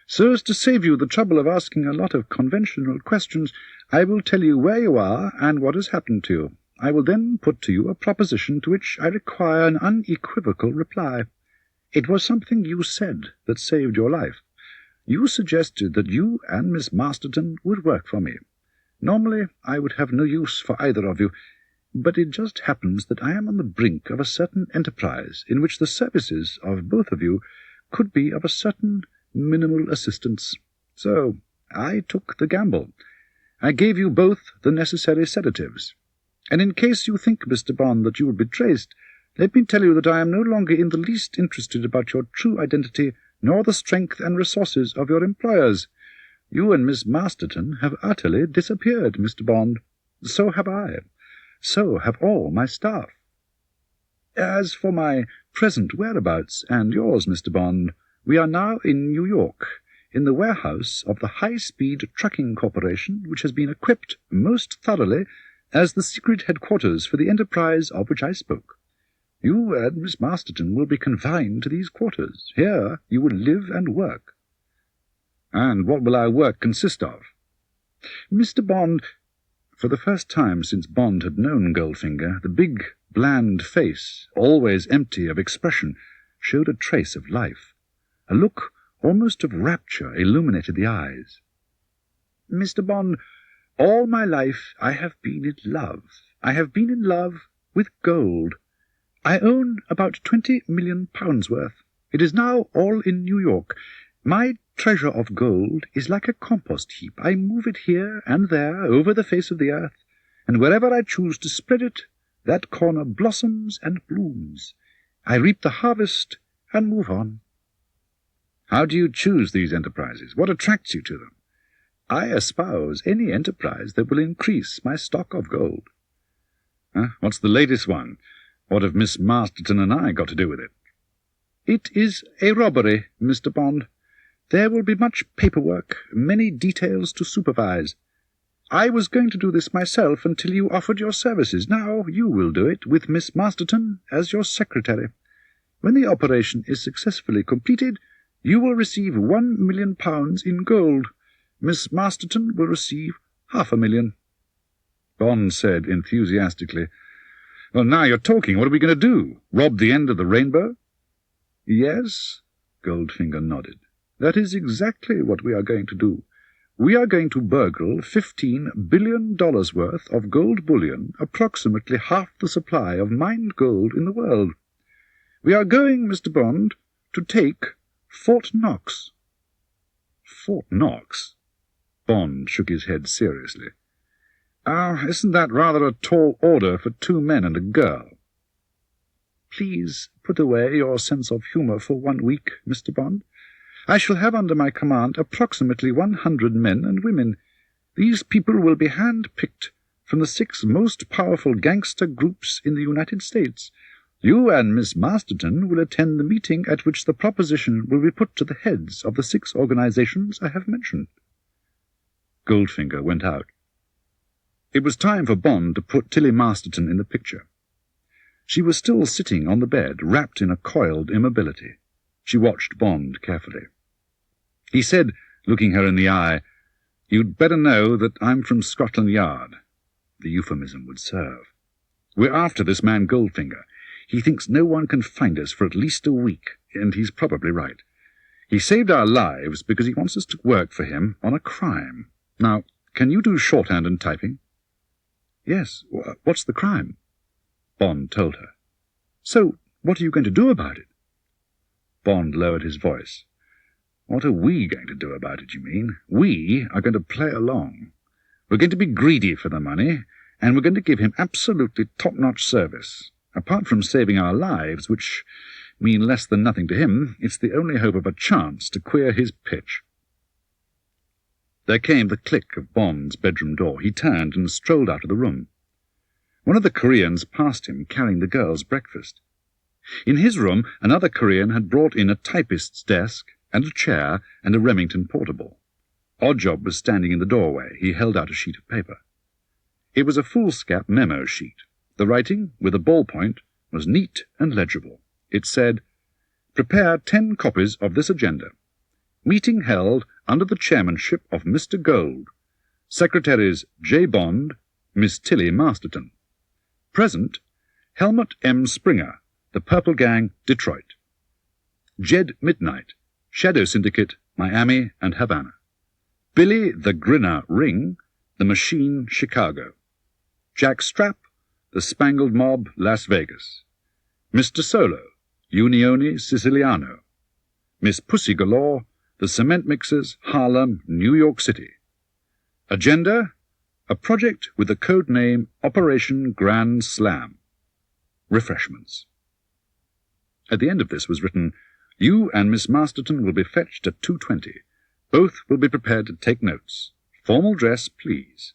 So as to save you the trouble of asking a lot of conventional questions, I will tell you where you are and what has happened to you. I will then put to you a proposition to which I require an unequivocal reply. It was something you said that saved your life. You suggested that you and Miss Masterton would work for me. Normally I would have no use for either of you, but it just happens that I am on the brink of a certain enterprise in which the services of both of you could be of a certain minimal assistance. So I took the gamble. I gave you both the necessary sedatives. And in case you think, Mr. Bond, that you will be traced, let me tell you that I am no longer in the least interested about your true identity, nor the strength and resources of your employers. You and Miss Masterton have utterly disappeared, Mr. Bond. So have I. So have all my staff. As for my present whereabouts and yours, Mr. Bond, we are now in New York, in the warehouse of the High-Speed Trucking Corporation, which has been equipped most thoroughly as the secret headquarters for the enterprise of which I spoke. You and Miss Masterton will be confined to these quarters. Here you will live and work. And what will our work consist of? Mr. Bond, for the first time since Bond had known Goldfinger, the big, bland face, always empty of expression, showed a trace of life. A look almost of rapture illuminated the eyes. Mr. Bond, all my life I have been in love. I have been in love with gold. I own about £20 million worth. It is now all in New York. My treasure of gold is like a compost heap. I move it here and there over the face of the earth, and wherever I choose to spread it, that corner blossoms and blooms. I reap the harvest and move on. How do you choose these enterprises? What attracts you to them? I espouse any enterprise that will increase my stock of gold. What's the latest one? What have Miss Masterton and I got to do with it? It is a robbery, Mr. Bond. There will be much paperwork, many details to supervise. I was going to do this myself until you offered your services. Now you will do it, with Miss Masterton as your secretary. When the operation is successfully completed, you will receive £1 million in gold. Miss Masterton will receive £500,000. Bond said enthusiastically, Well, now you're talking. What are we going to do? Rob the end of the rainbow? Yes, Goldfinger nodded. That is exactly what we are going to do. We are going to burgle $15 billion worth of gold bullion, approximately half the supply of mined gold in the world. We are going, Mr. Bond, to take Fort Knox. Fort Knox? Bond shook his head seriously. Isn't that rather a tall order for 2 men and a girl? Please put away your sense of humour for 1 week, Mr. Bond. I shall have under my command approximately 100 men and women. These people will be hand-picked from the 6 most powerful gangster groups in the United States. You and Miss Masterton will attend the meeting at which the proposition will be put to the heads of the 6 organizations I have mentioned. Goldfinger went out. It was time for Bond to put Tilly Masterton in the picture. She was still sitting on the bed, wrapped in a coiled immobility. She watched Bond carefully. He said, looking her in the eye, You'd better know that I'm from Scotland Yard. The euphemism would serve. We're after this man Goldfinger. He thinks no one can find us for at least a week, and he's probably right. He saved our lives because he wants us to work for him on a crime. Now, can you do shorthand and typing? Yes. What's the crime? Bond told her. So, what are you going to do about it? Bond lowered his voice. What are we going to do about it, you mean? We are going to play along. We're going to be greedy for the money, and we're going to give him absolutely top-notch service. Apart from saving our lives, which mean less than nothing to him, it's the only hope of a chance to queer his pitch. There came the click of Bond's bedroom door. He turned and strolled out of the room. One of the Koreans passed him, carrying the girls' breakfast. In his room, another Korean had brought in a typist's desk and a chair and a Remington portable. Oddjob was standing in the doorway. He held out a sheet of paper. It was a foolscap memo sheet. The writing, with a ballpoint, was neat and legible. It said, Prepare 10 copies of this agenda. Meeting held under the chairmanship of Mr. Gold. Secretaries J. Bond, Miss Tilly Masterton. Present, Helmut M. Springer, The Purple Gang, Detroit. Jed Midnight, Shadow Syndicate, Miami and Havana. Billy the Grinner Ring, The Machine, Chicago. Jack Strap, The Spangled Mob, Las Vegas. Mr. Solo, Unione Siciliano. Miss Pussy Galore, The Cement Mixers, Harlem, New York City. Agenda, a project with the code name Operation Grand Slam. Refreshments. At the end of this was written, "You and Miss Masterton will be fetched at 2:20. Both will be prepared to take notes. Formal dress, please."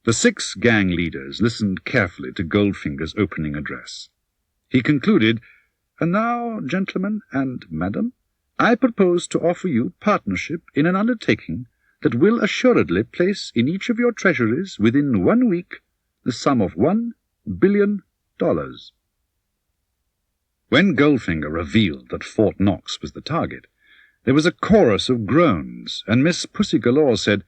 The 6 gang leaders listened carefully to Goldfinger's opening address. He concluded, "And now, gentlemen and madam, I propose to offer you partnership in an undertaking that will assuredly place in each of your treasuries within 1 week the sum of $1 billion. When Goldfinger revealed that Fort Knox was the target, there was a chorus of groans, and Miss Pussy Galore said,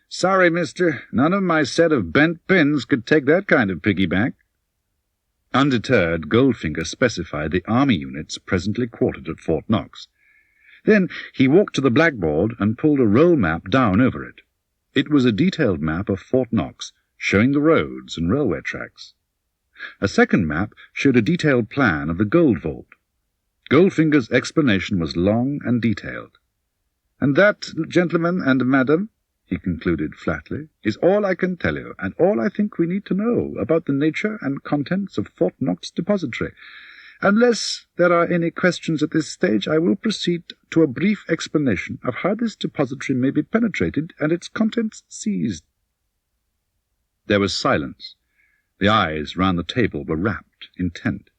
"Sorry, mister, none of my set of bent pins could take that kind of piggyback." Undeterred, Goldfinger specified the army units presently quartered at Fort Knox. Then he walked to the blackboard and pulled a roll map down over it. It was a detailed map of Fort Knox, showing the roads and railway tracks. A second map showed a detailed plan of the gold vault. Goldfinger's explanation was long and detailed. "And that, gentlemen and madam," he concluded flatly, "is all I can tell you, and all I think we need to know about the nature and contents of Fort Knox Depository. Unless there are any questions at this stage, I will proceed to a brief explanation of how this depository may be penetrated and its contents seized." There was silence. The eyes round the table were rapt, intent.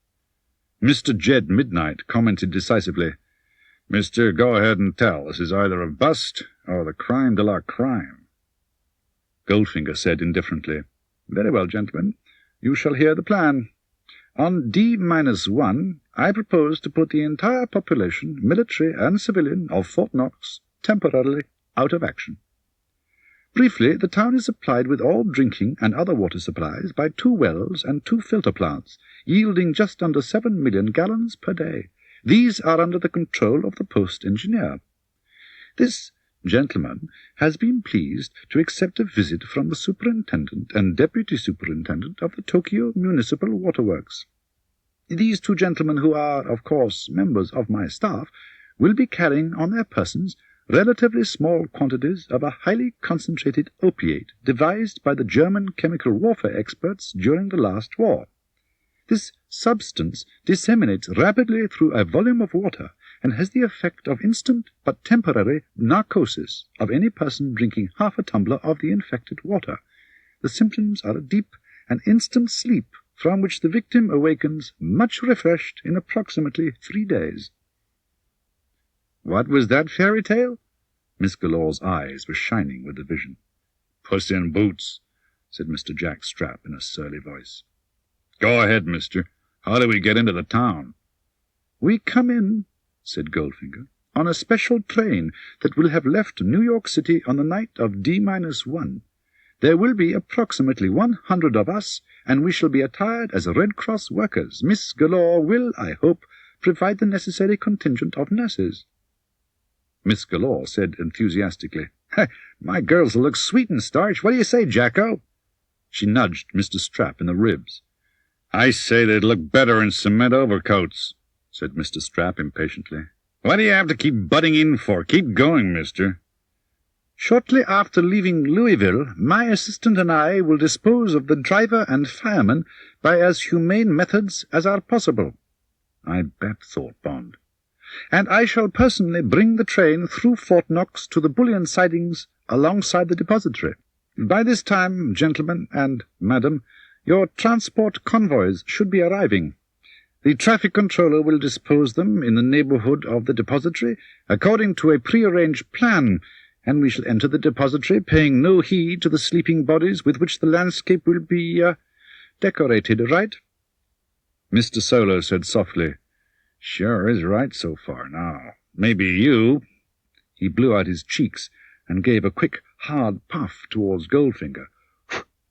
Mr. Jed Midnight commented decisively, "Mister, go ahead and tell. This is either a bust or the crime de la crime." Goldfinger said indifferently, "Very well, gentlemen. You shall hear the plan. On D-1, I propose to put the entire population, military and civilian, of Fort Knox temporarily out of action. Briefly, the town is supplied with all drinking and other water supplies by 2 wells and 2 filter plants, yielding just under 7 million gallons per day. These are under the control of the post engineer. This gentleman has been pleased to accept a visit from the superintendent and deputy superintendent of the Tokyo Municipal Waterworks. These 2 gentlemen, who are, of course, members of my staff, will be carrying on their persons relatively small quantities of a highly concentrated opiate devised by the German chemical warfare experts during the last war. This substance disseminates rapidly through a volume of water and has the effect of instant but temporary narcosis of any person drinking half a tumbler of the infected water. The symptoms are a deep and instant sleep from which the victim awakens much refreshed in approximately 3 days. What was that fairy tale? Miss Galore's eyes were shining with the vision. Puss in Boots, said Mr. Jack Strap in a surly voice. Go ahead, mister. How do we get into the town? We come in, said Goldfinger, on a special train that will have left New York City on the night of D-1. There will be approximately 100 of us, and we shall be attired as Red Cross workers. Miss Galore will, I hope, provide the necessary contingent of nurses. Miss Galore said enthusiastically, My girls will look sweet in starch. What do you say, Jacko? She nudged Mr. Strap in the ribs. I say they'd look better in cement overcoats, said Mr. Strap impatiently. What do you have to keep butting in for? Keep going, mister. Shortly after leaving Louisville, my assistant and I will dispose of the driver and fireman by as humane methods as are possible. I bet, thought Bond. And I shall personally bring the train through Fort Knox to the bullion sidings alongside the depository. By this time, gentlemen and madam, your transport convoys should be arriving. The traffic controller will dispose them in the neighborhood of the depository according to a prearranged plan, and we shall enter the depository paying no heed to the sleeping bodies with which the landscape will be decorated, right? Mr. Solo said softly, Sure is right so far now. Maybe you... He blew out his cheeks and gave a quick, hard puff towards Goldfinger.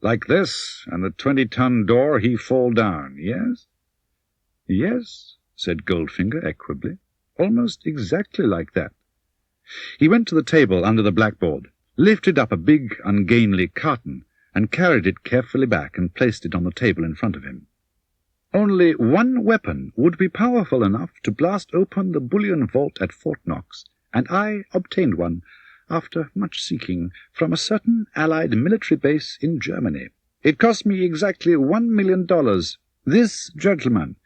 Like this, and the 20-ton door he fall down, yes? Yes, said Goldfinger equably, almost exactly like that. He went to the table under the blackboard, lifted up a big, ungainly carton, and carried it carefully back and placed it on the table in front of him. Only one weapon would be powerful enough to blast open the bullion vault at Fort Knox, and I obtained one, after much seeking, from a certain Allied military base in Germany. It cost me exactly $1 million. This, gentlemen,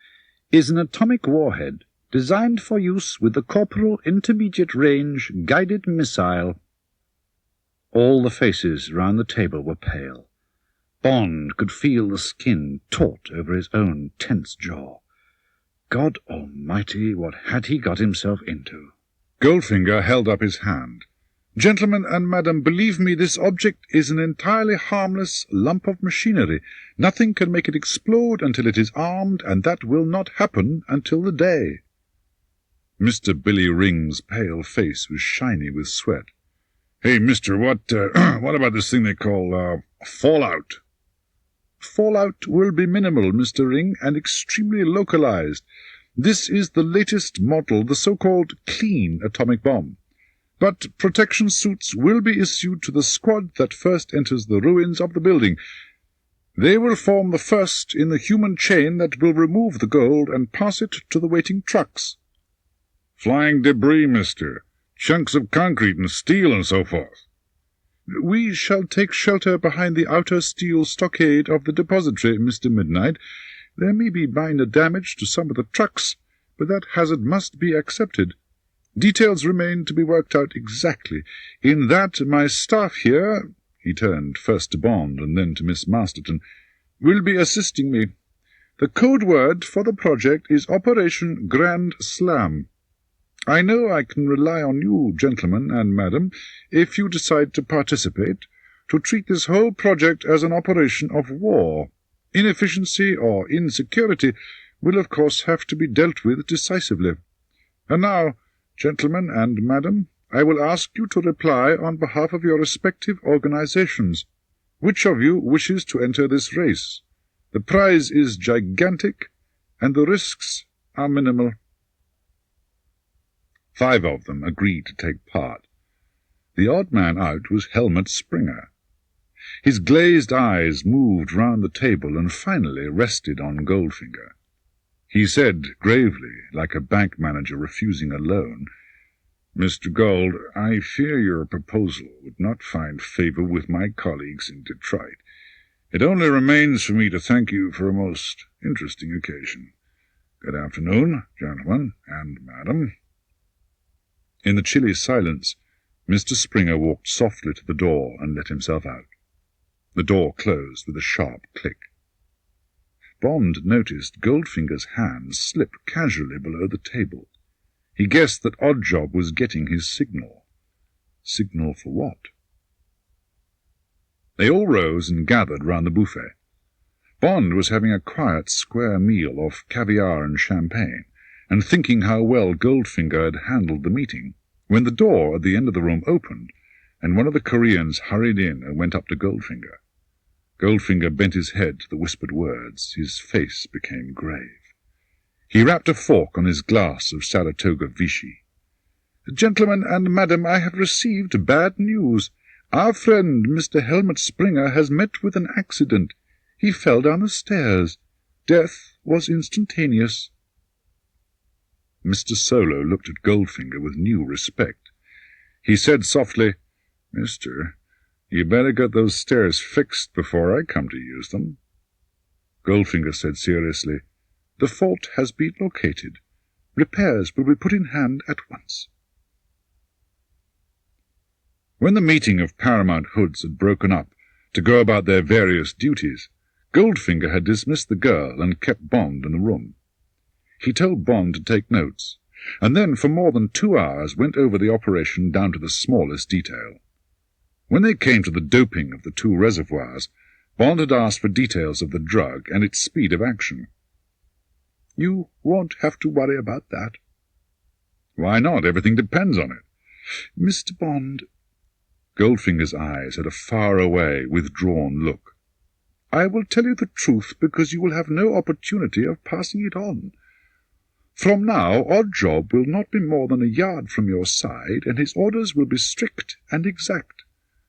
is an atomic warhead designed for use with the Corporal Intermediate Range Guided Missile. All the faces round the table were pale. Bond could feel the skin taut over his own tense jaw. God Almighty, what had he got himself into? Goldfinger held up his hand. Gentlemen and madam, believe me, this object is an entirely harmless lump of machinery. Nothing can make it explode until it is armed, and that will not happen until the day. Mr. Billy Ring's pale face was shiny with sweat. Hey, mister, what about this thing they call, fallout? Fallout will be minimal, Mr. Ring, and extremely localized. This is the latest model, the so-called clean atomic bomb. But protection suits will be issued to the squad that first enters the ruins of the building. They will form the first in the human chain that will remove the gold and pass it to the waiting trucks. Flying debris, mister. Chunks of concrete and steel and so forth. We shall take shelter behind the outer steel stockade of the depository, Mr. Midnight. There may be minor damage to some of the trucks, but that hazard must be accepted. Details remain to be worked out exactly. In that, my staff here," he turned first to Bond and then to Miss Masterton, "will be assisting me. The code word for the project is Operation Grand Slam. I know I can rely on you, gentlemen and madam, if you decide to participate, to treat this whole project as an operation of war. Inefficiency or insecurity will, of course, have to be dealt with decisively. And now, gentlemen and madam, I will ask you to reply on behalf of your respective organizations. Which of you wishes to enter this race? The prize is gigantic, and the risks are minimal." 5 of them agreed to take part. The odd man out was Helmut Springer. His glazed eyes moved round the table and finally rested on Goldfinger. He said gravely, like a bank manager refusing a loan, "Mr. Gold, I fear your proposal would not find favour with my colleagues in Detroit. It only remains for me to thank you for a most interesting occasion. Good afternoon, gentlemen and madam." In the chilly silence, Mr. Springer walked softly to the door and let himself out. The door closed with a sharp click. Bond noticed Goldfinger's hand slip casually below the table. He guessed that Oddjob was getting his signal. Signal for what? They all rose and gathered round the buffet. Bond was having a quiet square meal of caviar and champagne, and thinking how well Goldfinger had handled the meeting, when the door at the end of the room opened, and one of the Koreans hurried in and went up to Goldfinger. Goldfinger bent his head to the whispered words. His face became grave. He rapped a fork on his glass of Saratoga Vichy. "Gentlemen and madam, I have received bad news. Our friend, Mr. Helmut Springer, has met with an accident. He fell down the stairs. Death was instantaneous." Mr. Solo looked at Goldfinger with new respect. He said softly, "Mister, you better get those stairs fixed before I come to use them." Goldfinger said seriously, "The fault has been located. Repairs will be put in hand at once." When the meeting of Paramount Hoods had broken up to go about their various duties, Goldfinger had dismissed the girl and kept Bond in the room. He told Bond to take notes, and then for more than 2 hours went over the operation down to the smallest detail. When they came to the doping of the 2 reservoirs, Bond had asked for details of the drug and its speed of action. "You won't have to worry about that." "Why not? Everything depends on it." "Mr. Bond—" Goldfinger's eyes had a far-away, withdrawn look. I will tell you the truth because you will have no opportunity of passing it on. From now, Oddjob will not be more than a yard from your side, and his orders will be strict and exact.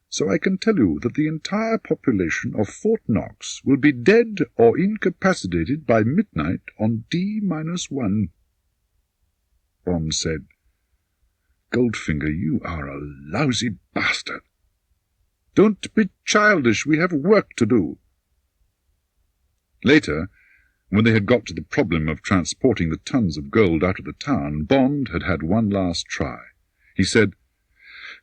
So I can tell you that the entire population of Fort Knox will be dead or incapacitated by midnight on D-1. Bond said, Goldfinger, you are a lousy bastard. Don't be childish, we have work to do. Later, when they had got to the problem of transporting the tons of gold out of the town, Bond had had one last try. He said,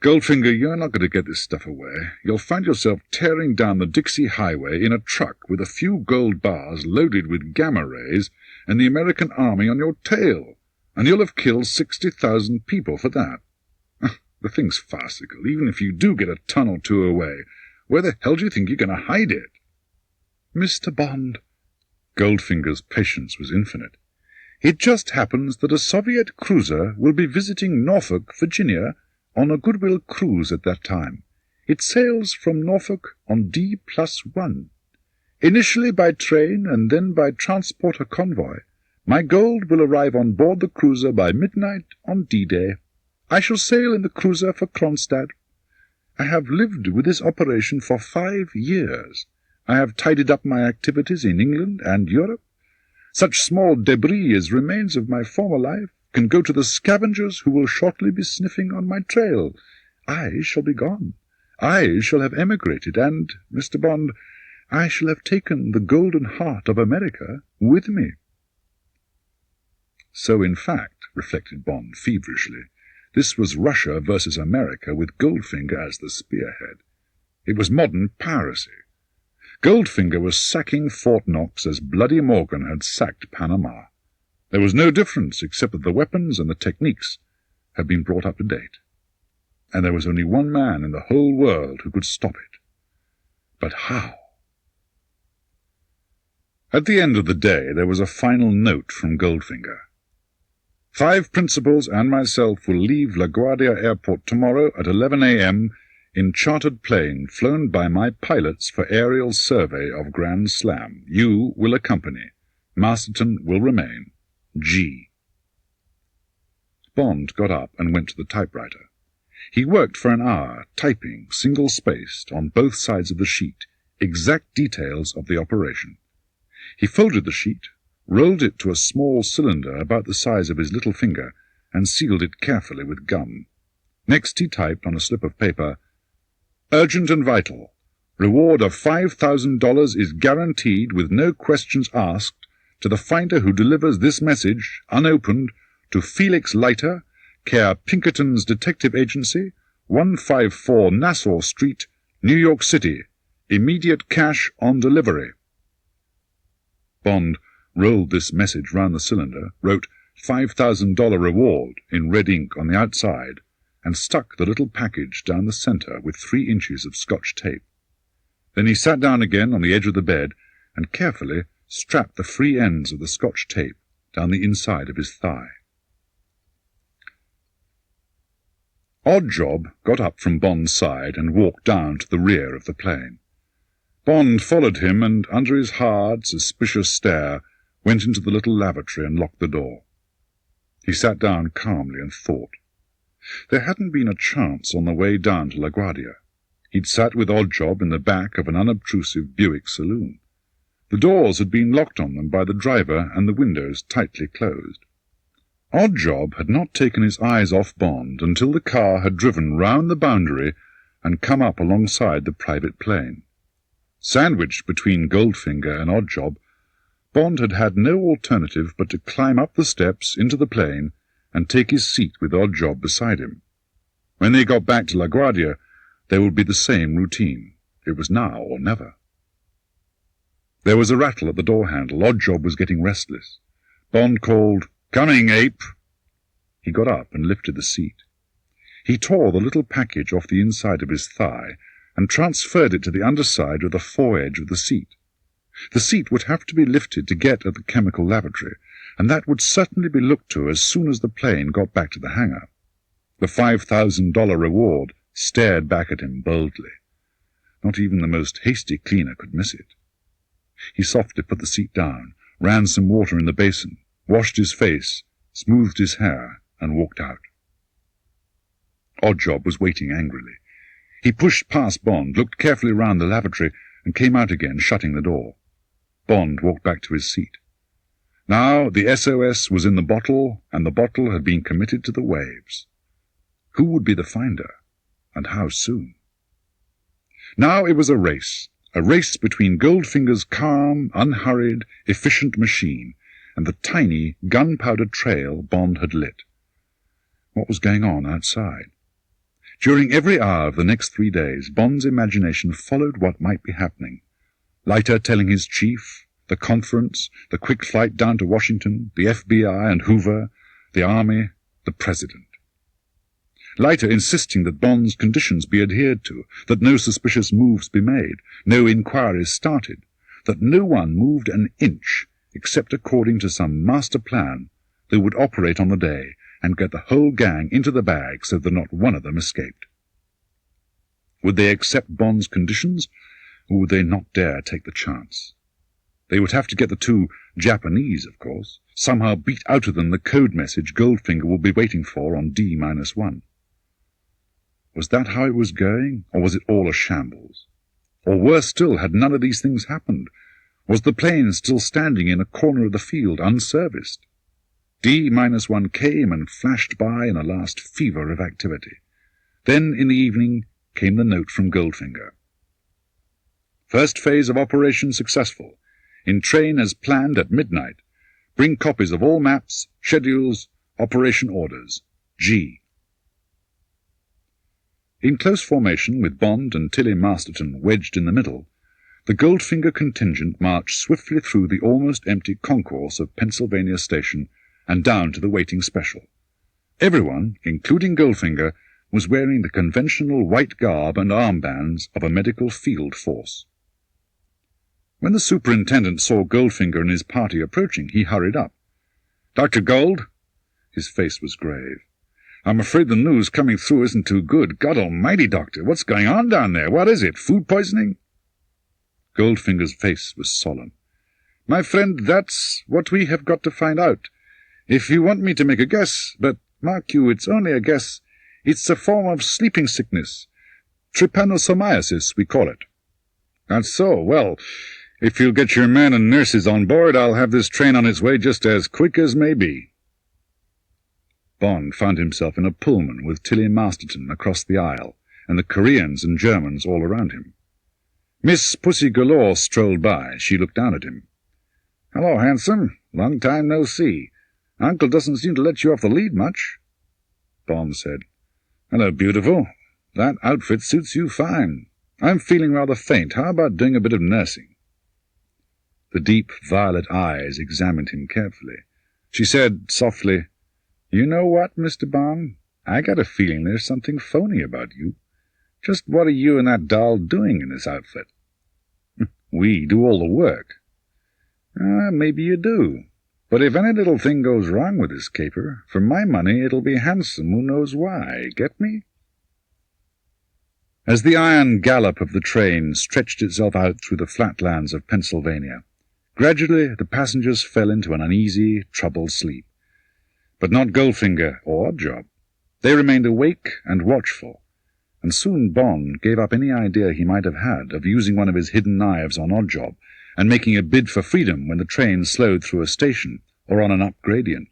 Goldfinger, you're not going to get this stuff away. You'll find yourself tearing down the Dixie Highway in a truck with a few gold bars loaded with gamma rays and the American army on your tail, and you'll have killed 60,000 people for that. The thing's farcical. Even if you do get a ton or two away, where the hell do you think you're going to hide it? Mr. Bond. Goldfinger's patience was infinite. It just happens that a Soviet cruiser will be visiting Norfolk, Virginia, on a goodwill cruise at that time. It sails from Norfolk on D+1. Initially by train and then by transporter convoy, my gold will arrive on board the cruiser by midnight on D-Day. I shall sail in the cruiser for Kronstadt. I have lived with this operation for 5 years. I have tidied up my activities in England and Europe. Such small debris as remains of my former life can go to the scavengers who will shortly be sniffing on my trail. I shall be gone. I shall have emigrated, and, Mr. Bond, I shall have taken the golden heart of America with me. So, in fact, reflected Bond feverishly, this was Russia versus America with Goldfinger as the spearhead. It was modern piracy. Goldfinger was sacking Fort Knox as Bloody Morgan had sacked Panama. There was no difference except that the weapons and the techniques had been brought up to date. And there was only one man in the whole world who could stop it. But how? At the end of the day there was a final note from Goldfinger. 5 principals and myself will leave LaGuardia Airport tomorrow at 11 a.m. in chartered plane flown by my pilots for aerial survey of Grand Slam. You will accompany. Masterton will remain. G. Bond got up and went to the typewriter. He worked for an hour, typing, single-spaced, on both sides of the sheet, exact details of the operation. He folded the sheet, rolled it to a small cylinder about the size of his little finger, and sealed it carefully with gum. Next he typed on a slip of paper, Urgent and vital. Reward of $5,000 is guaranteed with no questions asked to the finder who delivers this message, unopened, to Felix Leiter, care Pinkerton's Detective Agency, 154 Nassau Street, New York City. Immediate cash on delivery. Bond rolled this message round the cylinder, wrote $5,000 reward in red ink on the outside, and stuck the little package down the centre with 3 inches of Scotch tape. Then he sat down again on the edge of the bed and carefully strapped the free ends of the Scotch tape down the inside of his thigh. Oddjob got up from Bond's side and walked down to the rear of the plane. Bond followed him and, under his hard, suspicious stare, went into the little lavatory and locked the door. He sat down calmly and thought. There hadn't been a chance on the way down to LaGuardia. He'd sat with Oddjob in the back of an unobtrusive Buick saloon. The doors had been locked on them by the driver and the windows tightly closed. Oddjob had not taken his eyes off Bond until the car had driven round the boundary and come up alongside the private plane. Sandwiched between Goldfinger and Oddjob, Bond had had no alternative but to climb up the steps into the plane and take his seat with Oddjob beside him. When they got back to LaGuardia, there would be the same routine. It was now or never. There was a rattle at the door handle. Oddjob was getting restless. Bond called, "Coming, ape!" He got up and lifted the seat. He tore the little package off the inside of his thigh and transferred it to the underside of the foredge of the seat. The seat would have to be lifted to get at the chemical lavatory, and that would certainly be looked to as soon as the plane got back to the hangar. The $5,000 reward stared back at him boldly. Not even the most hasty cleaner could miss it. He softly put the seat down, ran some water in the basin, washed his face, smoothed his hair, and walked out. Oddjob was waiting angrily. He pushed past Bond, looked carefully round the lavatory, and came out again, shutting the door. Bond walked back to his seat. Now the SOS was in the bottle, and the bottle had been committed to the waves. Who would be the finder, and how soon? Now it was a race between Goldfinger's calm, unhurried, efficient machine and the tiny, gunpowder trail Bond had lit. What was going on outside? During every hour of the next 3 days, Bond's imagination followed what might be happening. Leiter telling his chief, the conference, the quick flight down to Washington, the FBI and Hoover, the Army, the President. Leiter insisting that Bond's conditions be adhered to, that no suspicious moves be made, no inquiries started, that no one moved an inch except according to some master plan that would operate on the day and get the whole gang into the bag so that not one of them escaped. Would they accept Bond's conditions, or would they not dare take the chance? They would have to get the 2 Japanese, of course, somehow beat out of them the code message Goldfinger would be waiting for on D-1. Was that how it was going, or was it all a shambles? Or worse still, had none of these things happened? Was the plane still standing in a corner of the field, unserviced? D-1 came and flashed by in a last fever of activity. Then, in the evening, came the note from Goldfinger. First phase of operation successful. In train as planned at midnight. Bring copies of all maps, schedules, operation orders. G. In close formation, with Bond and Tilly Masterton wedged in the middle, the Goldfinger contingent marched swiftly through the almost empty concourse of Pennsylvania Station and down to the waiting special. Everyone, including Goldfinger, was wearing the conventional white garb and armbands of a medical field force. When the superintendent saw Goldfinger and his party approaching, he hurried up. "Dr. Gold?" His face was grave. "I'm afraid the news coming through isn't too good. God almighty, Doctor, what's going on down there? What is it, food poisoning?" Goldfinger's face was solemn. "My friend, that's what we have got to find out. If you want me to make a guess, but mark you, it's only a guess, it's a form of sleeping sickness. Trypanosomiasis, we call it." "That's so. Well, if you'll get your men and nurses on board, I'll have this train on its way just as quick as may be." Bond found himself in a Pullman with Tilly Masterton across the aisle, and the Koreans and Germans all around him. Miss Pussy Galore strolled by. She looked down at him. "Hello, handsome. Long time no see. Uncle doesn't seem to let you off the lead much." Bond said, "Hello, beautiful. That outfit suits you fine. I'm feeling rather faint. How about doing a bit of nursing?" The deep violet eyes examined him carefully. She said softly, "You know what, Mr. Bond? I got a feeling there's something phony about you. Just what are you and that doll doing in this outfit?" "We do all the work." Maybe you do. But if any little thing goes wrong with this caper, for my money it'll be handsome who knows why. Get me?" As the iron gallop of the train stretched itself out through the flatlands of Pennsylvania, gradually the passengers fell into an uneasy, troubled sleep. But not Goldfinger or Oddjob. They remained awake and watchful, and soon Bond gave up any idea he might have had of using one of his hidden knives on Oddjob and making a bid for freedom when the train slowed through a station or on an up gradient.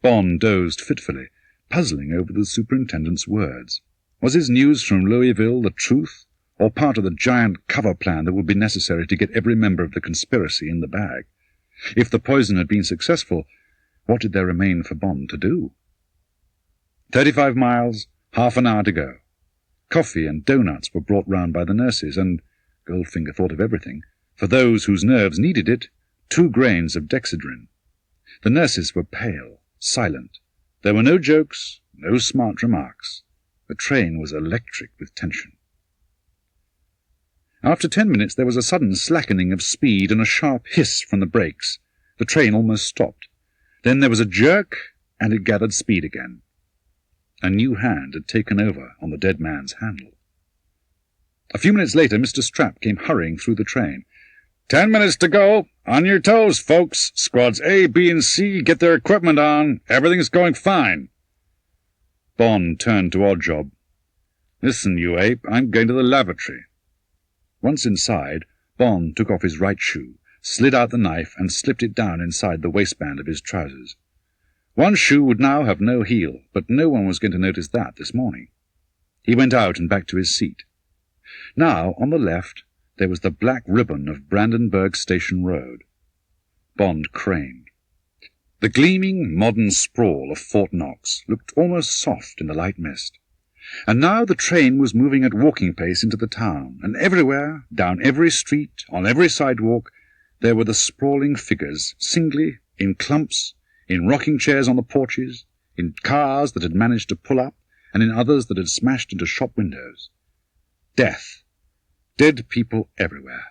Bond dozed fitfully, puzzling over the superintendent's words. Was his news from Louisville the truth, or part of the giant cover plan that would be necessary to get every member of the conspiracy in the bag? If the poison had been successful, what did there remain for Bond to do? 35 miles, half an hour to go. Coffee and doughnuts were brought round by the nurses, and, Goldfinger thought of everything, for those whose nerves needed it, 2 grains of dexedrine. The nurses were pale, silent. There were no jokes, no smart remarks. The train was electric with tension. After 10 minutes there was a sudden slackening of speed and a sharp hiss from the brakes. The train almost stopped. Then there was a jerk, and it gathered speed again. A new hand had taken over on the dead man's handle. A few minutes later, Mr. Strap came hurrying through the train. 10 minutes to go. On your toes, folks. Squads A, B, and C get their equipment on. Everything's going fine. Bond turned to Oddjob. Listen, you ape, I'm going to the lavatory. Once inside, Bond took off his right shoe, slid out the knife, and slipped it down inside the waistband of his trousers. One shoe would now have no heel, but no one was going to notice that this morning. He went out and back to his seat. Now, on the left, there was the black ribbon of Brandenburg Station Road. Bond craned. The gleaming, modern sprawl of Fort Knox looked almost soft in the light mist. And now the train was moving at walking pace into the town, and everywhere, down every street, on every sidewalk, there were the sprawling figures, singly, in clumps, in rocking chairs on the porches, in cars that had managed to pull up, and in others that had smashed into shop windows. Death. Dead people everywhere.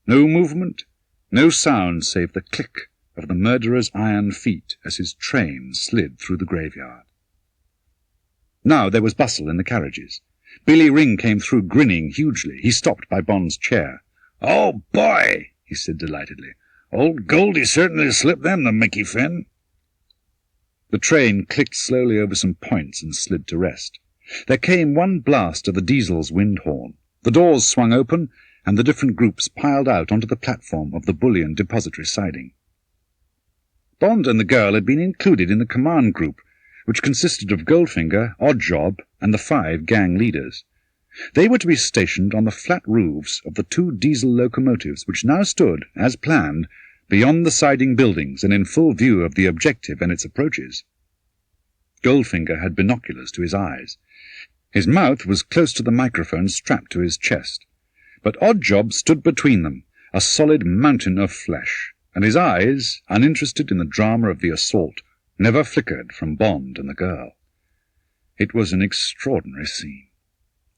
No movement, no sound save the click of the murderer's iron feet as his train slid through the graveyard. Now there was bustle in the carriages. Billy Ring came through grinning hugely. He stopped by Bond's chair. "Oh, boy!" he said delightedly. "Old Goldie certainly slipped them the Mickey Finn." The train clicked slowly over some points and slid to rest. There came one blast of the diesel's wind horn. The doors swung open, and the different groups piled out onto the platform of the bullion depository siding. Bond and the girl had been included in the command group, which consisted of Goldfinger, Oddjob, and the 5 gang leaders. They were to be stationed on the flat roofs of the 2 diesel locomotives which now stood, as planned, beyond the siding buildings and in full view of the objective and its approaches. Goldfinger had binoculars to his eyes. His mouth was close to the microphone strapped to his chest. But Oddjob stood between them, a solid mountain of flesh, and his eyes, uninterested in the drama of the assault, never flickered from Bond and the girl. It was an extraordinary scene.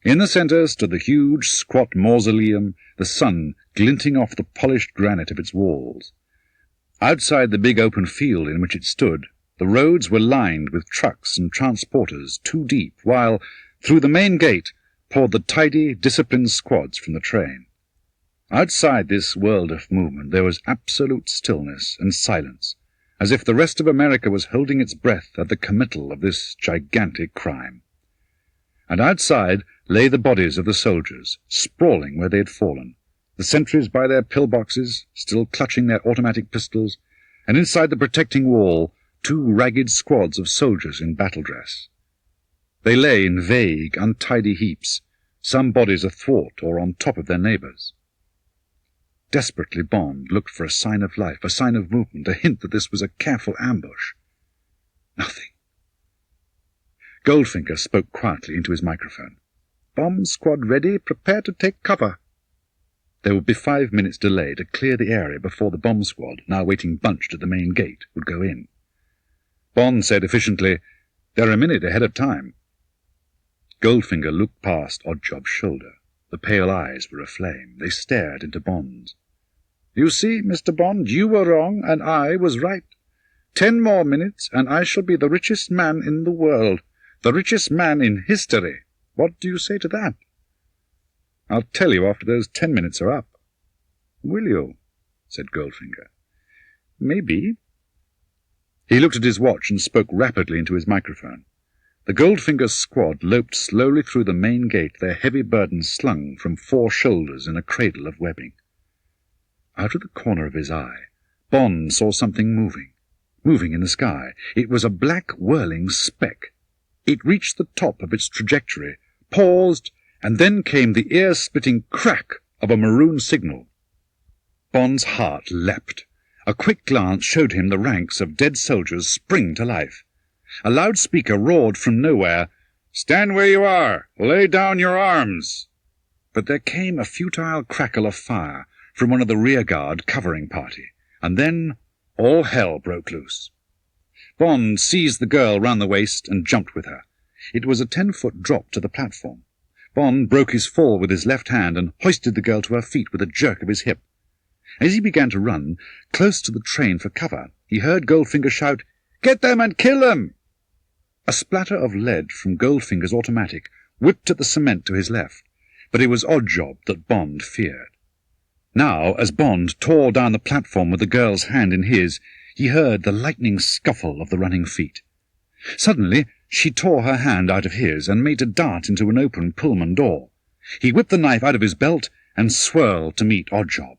In the centre stood the huge, squat mausoleum, the sun glinting off the polished granite of its walls. Outside the big open field in which it stood, the roads were lined with trucks and transporters 2 deep, while, through the main gate, poured the tidy, disciplined squads from the train. Outside this world of movement there was absolute stillness and silence, as if the rest of America was holding its breath at the committal of this gigantic crime. And outside lay the bodies of the soldiers, sprawling where they had fallen, the sentries by their pillboxes, still clutching their automatic pistols, and inside the protecting wall 2 ragged squads of soldiers in battle dress. They lay in vague, untidy heaps, some bodies athwart or on top of their neighbours. Desperately Bond looked for a sign of life, a sign of movement, a hint that this was a careful ambush. Nothing. Goldfinger spoke quietly into his microphone. "Bomb squad ready. Prepare to take cover." There would be 5 minutes' delay to clear the area before the bomb squad, now waiting bunched at the main gate, would go in. Bond said efficiently, "They're a minute ahead of time." Goldfinger looked past Oddjob's shoulder. The pale eyes were aflame. They stared into Bond's. "You see, Mr. Bond, you were wrong, and I was right. 10 more minutes, and I shall be the richest man in the world, the richest man in history. What do you say to that?" "I'll tell you after those 10 minutes are up." "Will you?" said Goldfinger. "Maybe." He looked at his watch and spoke rapidly into his microphone. The Goldfinger squad loped slowly through the main gate, their heavy burdens slung from 4 shoulders in a cradle of webbing. Out of the corner of his eye, Bond saw something moving in the sky. It was a black whirling speck. It reached the top of its trajectory, paused, and then came the ear-splitting crack of a maroon signal. Bond's heart leapt. A quick glance showed him the ranks of dead soldiers spring to life. A loudspeaker roared from nowhere, "Stand where you are! Lay down your arms!" But there came a futile crackle of fire from one of the rearguard covering party, and then all hell broke loose. Bond seized the girl round the waist and jumped with her. It was a 10-foot drop to the platform. Bond broke his fall with his left hand and hoisted the girl to her feet with a jerk of his hip. As he began to run, close to the train for cover, he heard Goldfinger shout, "Get them and kill them!" A splatter of lead from Goldfinger's automatic whipped at the cement to his left. but it was Oddjob that Bond feared. Now, as Bond tore down the platform with the girl's hand in his, he heard the lightning scuffle of the running feet. Suddenly, she tore her hand out of his and made a dart into an open Pullman door. He whipped the knife out of his belt and swirled to meet Oddjob.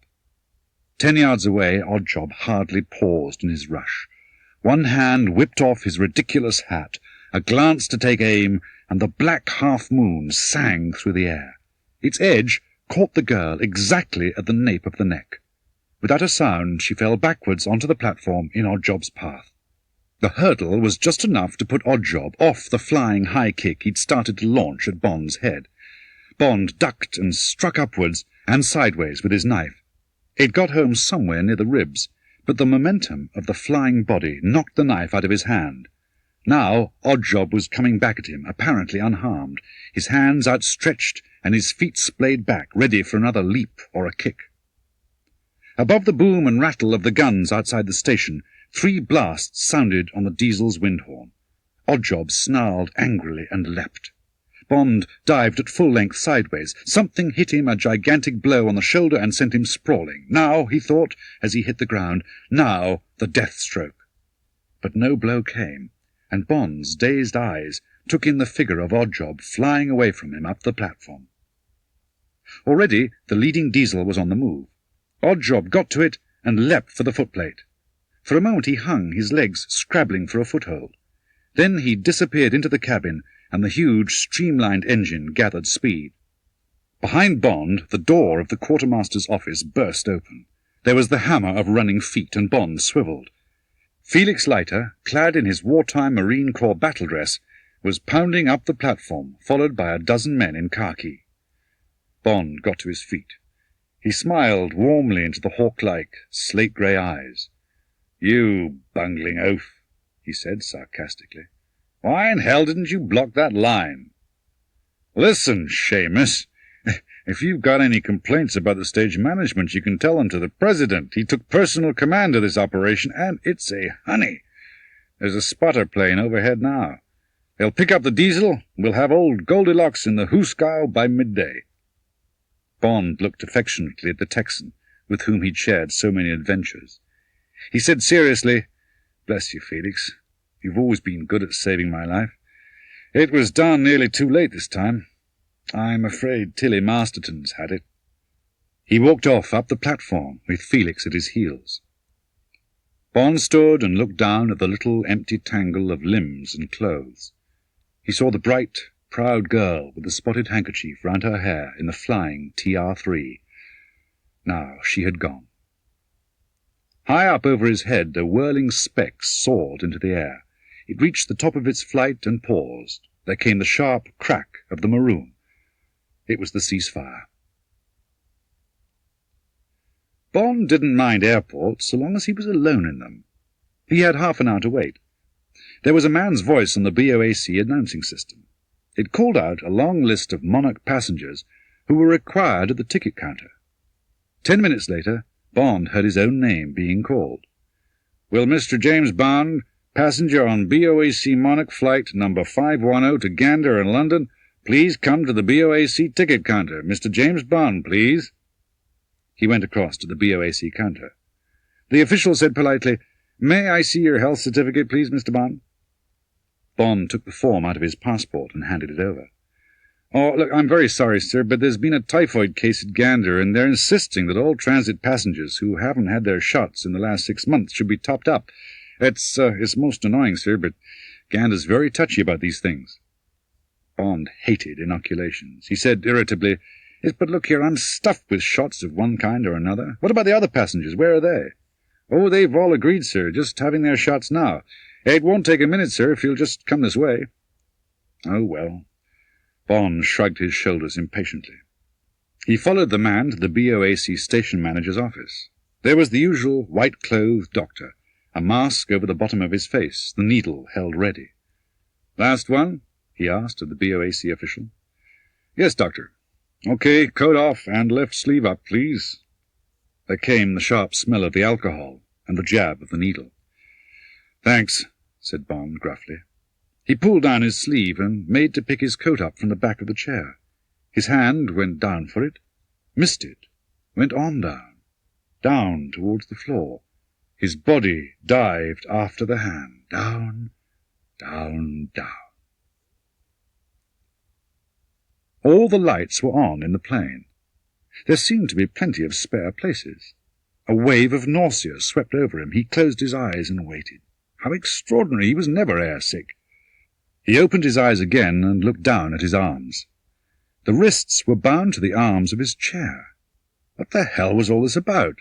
10 yards away, Oddjob hardly paused in his rush. One hand whipped off his ridiculous hat, a glance to take aim, and the black half-moon sang through the air. Its edge caught the girl exactly at the nape of the neck. Without a sound, she fell backwards onto the platform in Oddjob's path. The hurdle was just enough to put Oddjob off the flying high kick he'd started to launch at Bond's head. Bond ducked and struck upwards and sideways with his knife. It got home somewhere near the ribs, but the momentum of the flying body knocked the knife out of his hand. Now Oddjob was coming back at him, apparently unharmed, his hands outstretched and his feet splayed back, ready for another leap or a kick. Above the boom and rattle of the guns outside the station, 3 blasts sounded on the diesel's windhorn. Oddjob snarled angrily and leapt. Bond dived at full length sideways. Something hit him a gigantic blow on the shoulder and sent him sprawling. Now, he thought, as he hit the ground, now the death stroke. But no blow came, and Bond's dazed eyes took in the figure of Oddjob flying away from him up the platform. Already the leading diesel was on the move. Oddjob got to it and leapt for the footplate. For a moment he hung, his legs scrabbling for a foothold. Then he disappeared into the cabin, and the huge, streamlined engine gathered speed. Behind Bond, the door of the quartermaster's office burst open. There was the hammer of running feet, and Bond swivelled. Felix Leiter, clad in his wartime Marine Corps battle dress, was pounding up the platform, followed by a dozen men in khaki. Bond got to his feet. He smiled warmly into the hawk-like, slate-grey eyes. "You bungling oaf," he said sarcastically. "Why in hell didn't you block that line?" "Listen, Seamus, if you've got any complaints about the stage management, you can tell them to the President. He took personal command of this operation, and it's a honey. There's a spotter plane overhead now. They'll pick up the diesel, and we'll have old Goldilocks in the hoosegow by midday." Bond looked affectionately at the Texan, with whom he'd shared so many adventures. He said seriously, "Bless you, Felix. You've always been good at saving my life. It was done nearly too late this time. I'm afraid Tilly Masterton's had it." He walked off up the platform with Felix at his heels. Bond stood and looked down at the little empty tangle of limbs and clothes. He saw the bright, proud girl with the spotted handkerchief round her hair in the flying TR-3. Now she had gone. High up over his head, a whirling speck soared into the air. It reached the top of its flight and paused. There came the sharp crack of the maroon. It was the ceasefire. Bond didn't mind airports so long as he was alone in them. He had half an hour to wait. There was a man's voice on the BOAC announcing system. It called out a long list of Monarch passengers who were required at the ticket counter. 10 minutes later, Bond heard his own name being called. "Will Mr. James Bond, passenger on BOAC Monarch flight number 510 to Gander in London, please come to the BOAC ticket counter. Mr. James Bond, please." He went across to the BOAC counter. The official said politely, "May I see your health certificate, please, Mr. Bond?" Bond took the form out of his passport and handed it over. "Oh, look, I'm very sorry, sir, but there's been a typhoid case at Gander, and they're insisting that all transit passengers who haven't had their shots in the last 6 months should be topped up. It's most annoying, sir, but Gander's very touchy about these things." Bond hated inoculations. He said irritably, "Yes, but look here, I'm stuffed with shots of one kind or another. What about the other passengers? Where are they?" "Oh, they've all agreed, sir, just having their shots now. It won't take a minute, sir, if you'll just come this way." "Oh, well." Bond shrugged his shoulders impatiently. He followed the man to the BOAC station manager's office. There was the usual white-clothed doctor, a mask over the bottom of his face, the needle held ready. "Last one?" he asked of the BOAC official. "Yes, doctor." "Okay, coat off and left sleeve up, please." There came the sharp smell of the alcohol and the jab of the needle. "Thanks," said Bond gruffly. He pulled down his sleeve and made to pick his coat up from the back of the chair. His hand went down for it, missed it, went on down towards the floor. His body dived after the hand, down. All the lights were on in the plane. There seemed to be plenty of spare places. A wave of nausea swept over him. He closed his eyes and waited. How extraordinary! He was never airsick. He opened his eyes again and looked down at his arms. The wrists were bound to the arms of his chair. What the hell was all this about?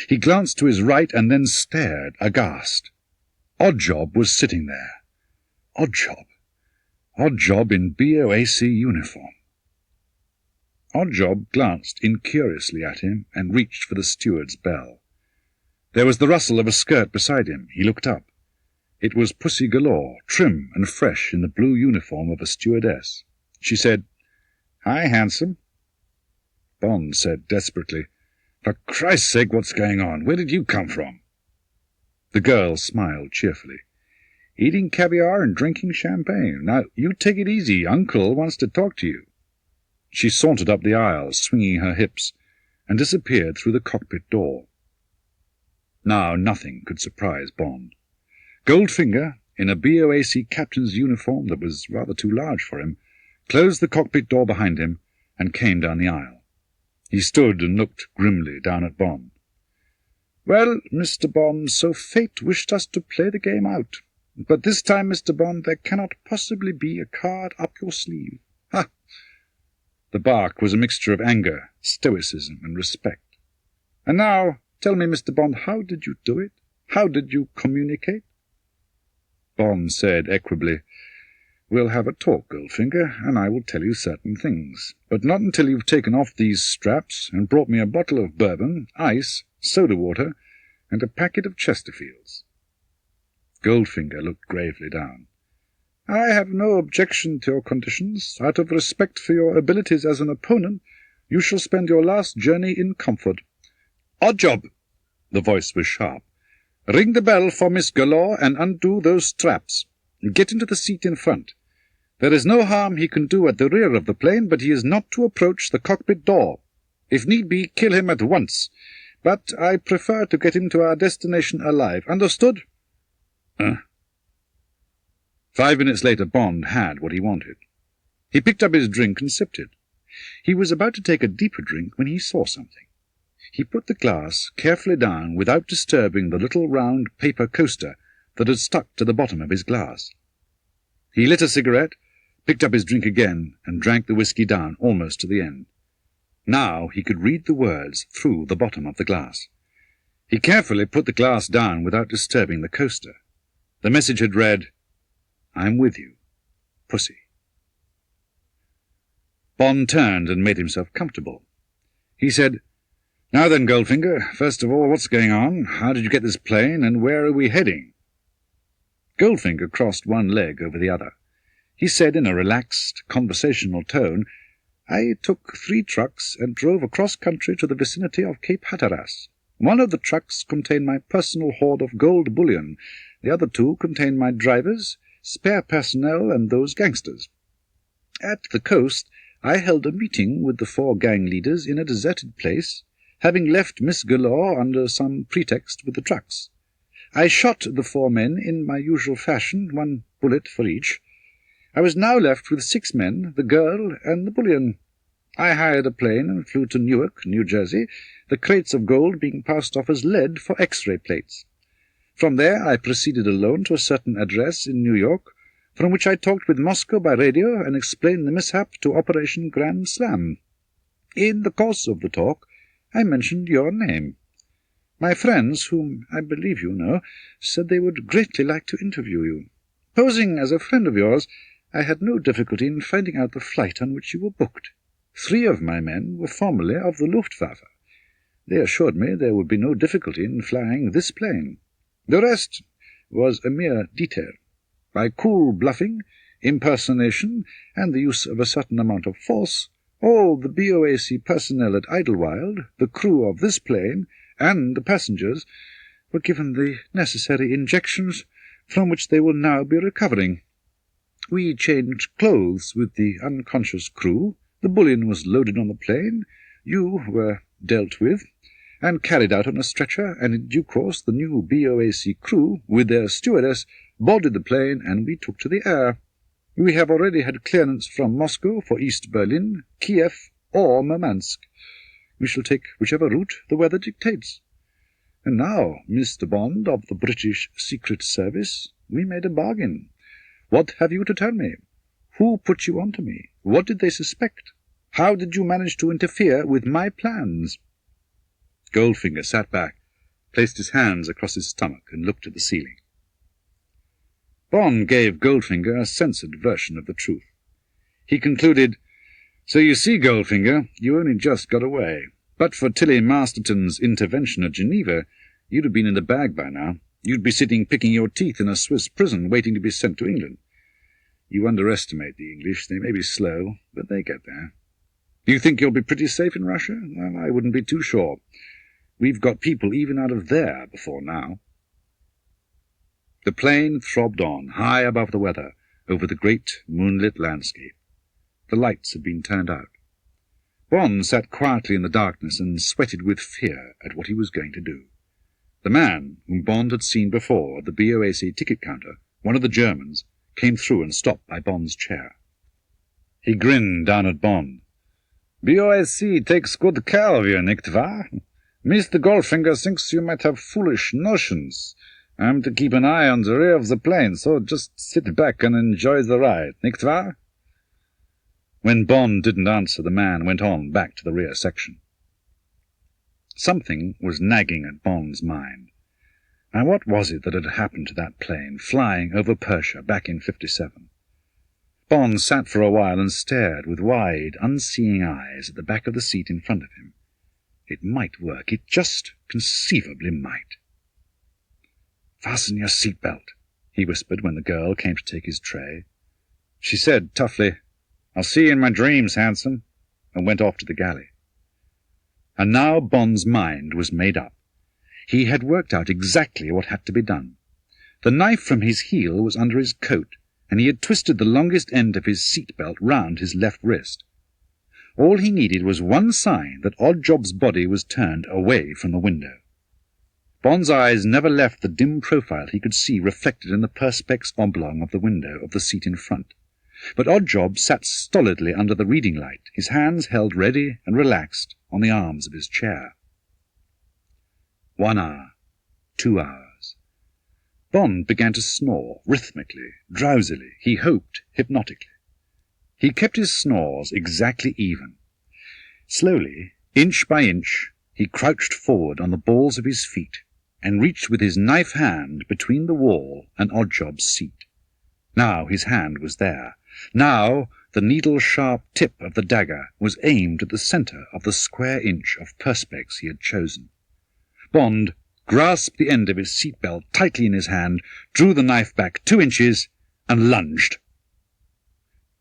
He glanced to his right and then stared, aghast. Oddjob was sitting there. Oddjob in BOAC uniform. Oddjob glanced incuriously at him and reached for the steward's bell. There was the rustle of a skirt beside him. He looked up. It was Pussy Galore, trim and fresh in the blue uniform of a stewardess. She said, "Hi, handsome." Bond said desperately, "For Christ's sake, what's going on? Where did you come from?" The girl smiled cheerfully. "Eating caviar and drinking champagne. Now, you take it easy. Uncle wants to talk to you." She sauntered up the aisle, swinging her hips, and disappeared through the cockpit door. Now nothing could surprise Bond. Goldfinger, in a BOAC captain's uniform that was rather too large for him, closed the cockpit door behind him and came down the aisle. He stood and looked grimly down at Bond. "Well, Mr. Bond, so fate wished us to play the game out. But this time, Mr. Bond, there cannot possibly be a card up your sleeve. Ha!" The bark was a mixture of anger, stoicism, and respect. "And now, tell me, Mr. Bond, how did you do it? How did you communicate?" Bond said equably, "We'll have a talk, Goldfinger, and I will tell you certain things, but not until you've taken off these straps and brought me a bottle of bourbon, ice, soda water, and a packet of Chesterfields." Goldfinger looked gravely down. "I have no objection to your conditions. Out of respect for your abilities as an opponent, you shall spend your last journey in comfort. Oddjob!" The voice was sharp. "Ring the bell for Miss Galore and undo those straps. Get into the seat in front. There is no harm he can do at the rear of the plane, but he is not to approach the cockpit door. If need be, kill him at once. But I prefer to get him to our destination alive. Understood?" 5 minutes later, Bond had what he wanted. He picked up his drink and sipped it. He was about to take a deeper drink when he saw something. He put the glass carefully down without disturbing the little round paper coaster that had stuck to the bottom of his glass. He lit a cigarette, picked up his drink again, and drank the whisky down almost to the end. Now he could read the words through the bottom of the glass. He carefully put the glass down without disturbing the coaster. The message had read, "I'm with you, Pussy." Bond turned and made himself comfortable. He said, "Now then, Goldfinger, first of all, what's going on? How did you get this plane, and where are we heading?" Goldfinger crossed one leg over the other. He said in a relaxed, conversational tone, "I took 3 trucks and drove across country to the vicinity of Cape Hatteras. One of the trucks contained my personal hoard of gold bullion. The other 2 contained my drivers, spare personnel, and those gangsters. At the coast, I held a meeting with the 4 gang leaders in a deserted place, having left Miss Galore under some pretext with the trucks. I shot the 4 men in my usual fashion, 1 bullet for each. I was now left with 6 men, the girl, and the bullion. I hired a plane and flew to Newark, New Jersey, the crates of gold being passed off as lead for X-ray plates. From there I proceeded alone to a certain address in New York, from which I talked with Moscow by radio and explained the mishap to Operation Grand Slam. In the course of the talk, I mentioned your name. My friends, whom I believe you know, said they would greatly like to interview you. Posing as a friend of yours, I had no difficulty in finding out the flight on which you were booked. 3 of my men were formerly of the Luftwaffe. They assured me there would be no difficulty in flying this plane. The rest was a mere detail. By cool bluffing, impersonation, and the use of a certain amount of force, all the BOAC personnel at Idlewild, the crew of this plane, and the passengers were given the necessary injections from which they will now be recovering. We changed clothes with the unconscious crew, The bullion was loaded on the plane, you were dealt with, and carried out on a stretcher, and in due course the new BOAC crew, with their stewardess, boarded the plane, and we took to the air. We have already had clearance from Moscow for East Berlin, Kiev, or Murmansk. We shall take whichever route the weather dictates. And now, Mr. Bond of the British Secret Service, we made a bargain. What have you to tell me? Who put you on to me? What did they suspect? How did you manage to interfere with my plans?" Goldfinger sat back, placed his hands across his stomach, and looked at the ceiling. Bond gave Goldfinger a censored version of the truth. He concluded, "So you see, Goldfinger, you only just got away. But for Tilly Masterton's intervention at Geneva, you'd have been in the bag by now. You'd be sitting picking your teeth in a Swiss prison, waiting to be sent to England. You underestimate the English. They may be slow, but they get there. Do you think you'll be pretty safe in Russia? Well, I wouldn't be too sure. We've got people even out of there before now." The plane throbbed on, high above the weather, over the great moonlit landscape. The lights had been turned out. Bond sat quietly in the darkness and sweated with fear at what he was going to do. The man, whom Bond had seen before at the BOAC ticket counter, one of the Germans, came through and stopped by Bond's chair. He grinned down at Bond. "BOAC takes good care of you, nicht wahr? Mr. Goldfinger thinks you might have foolish notions. I'm to keep an eye on the rear of the plane, so just sit back and enjoy the ride, nicht wahr?" When Bond didn't answer, the man went on back to the rear section. Something was nagging at Bond's mind. Now what was it that had happened to that plane, flying over Persia back in '57? Bond sat for a while and stared with wide, unseeing eyes at the back of the seat in front of him. It might work. It just conceivably might. "Fasten your seat-belt," he whispered when the girl came to take his tray. She said toughly, "I'll see you in my dreams, handsome," and went off to the galley. And now Bond's mind was made up. He had worked out exactly what had to be done. The knife from his heel was under his coat, and he had twisted the longest end of his seat-belt round his left wrist. All he needed was one sign that Oddjob's body was turned away from the window. Bond's eyes never left the dim profile he could see reflected in the perspex oblong of the window of the seat in front. But Oddjob sat stolidly under the reading light, his hands held ready and relaxed on the arms of his chair. 1 hour, 2 hours. Bond began to snore, rhythmically, drowsily, he hoped hypnotically. He kept his snores exactly even. Slowly, inch by inch, he crouched forward on the balls of his feet and reached with his knife hand between the wall and Oddjob's seat. Now his hand was there. Now the needle-sharp tip of the dagger was aimed at the centre of the square inch of perspex he had chosen. Bond grasped the end of his seat-belt tightly in his hand, drew the knife back 2 inches, and lunged.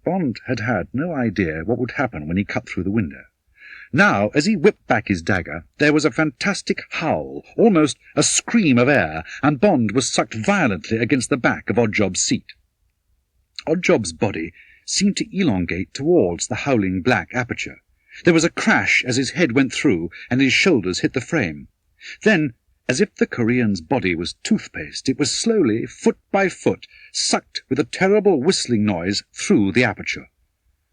Bond had had no idea what would happen when he cut through the window. Now, as he whipped back his dagger, there was a fantastic howl, almost a scream of air, and Bond was sucked violently against the back of Oddjob's seat. Oddjob's body seemed to elongate towards the howling black aperture. There was a crash as his head went through and his shoulders hit the frame. Then, as if the Korean's body was toothpaste, it was slowly, foot by foot, sucked with a terrible whistling noise through the aperture.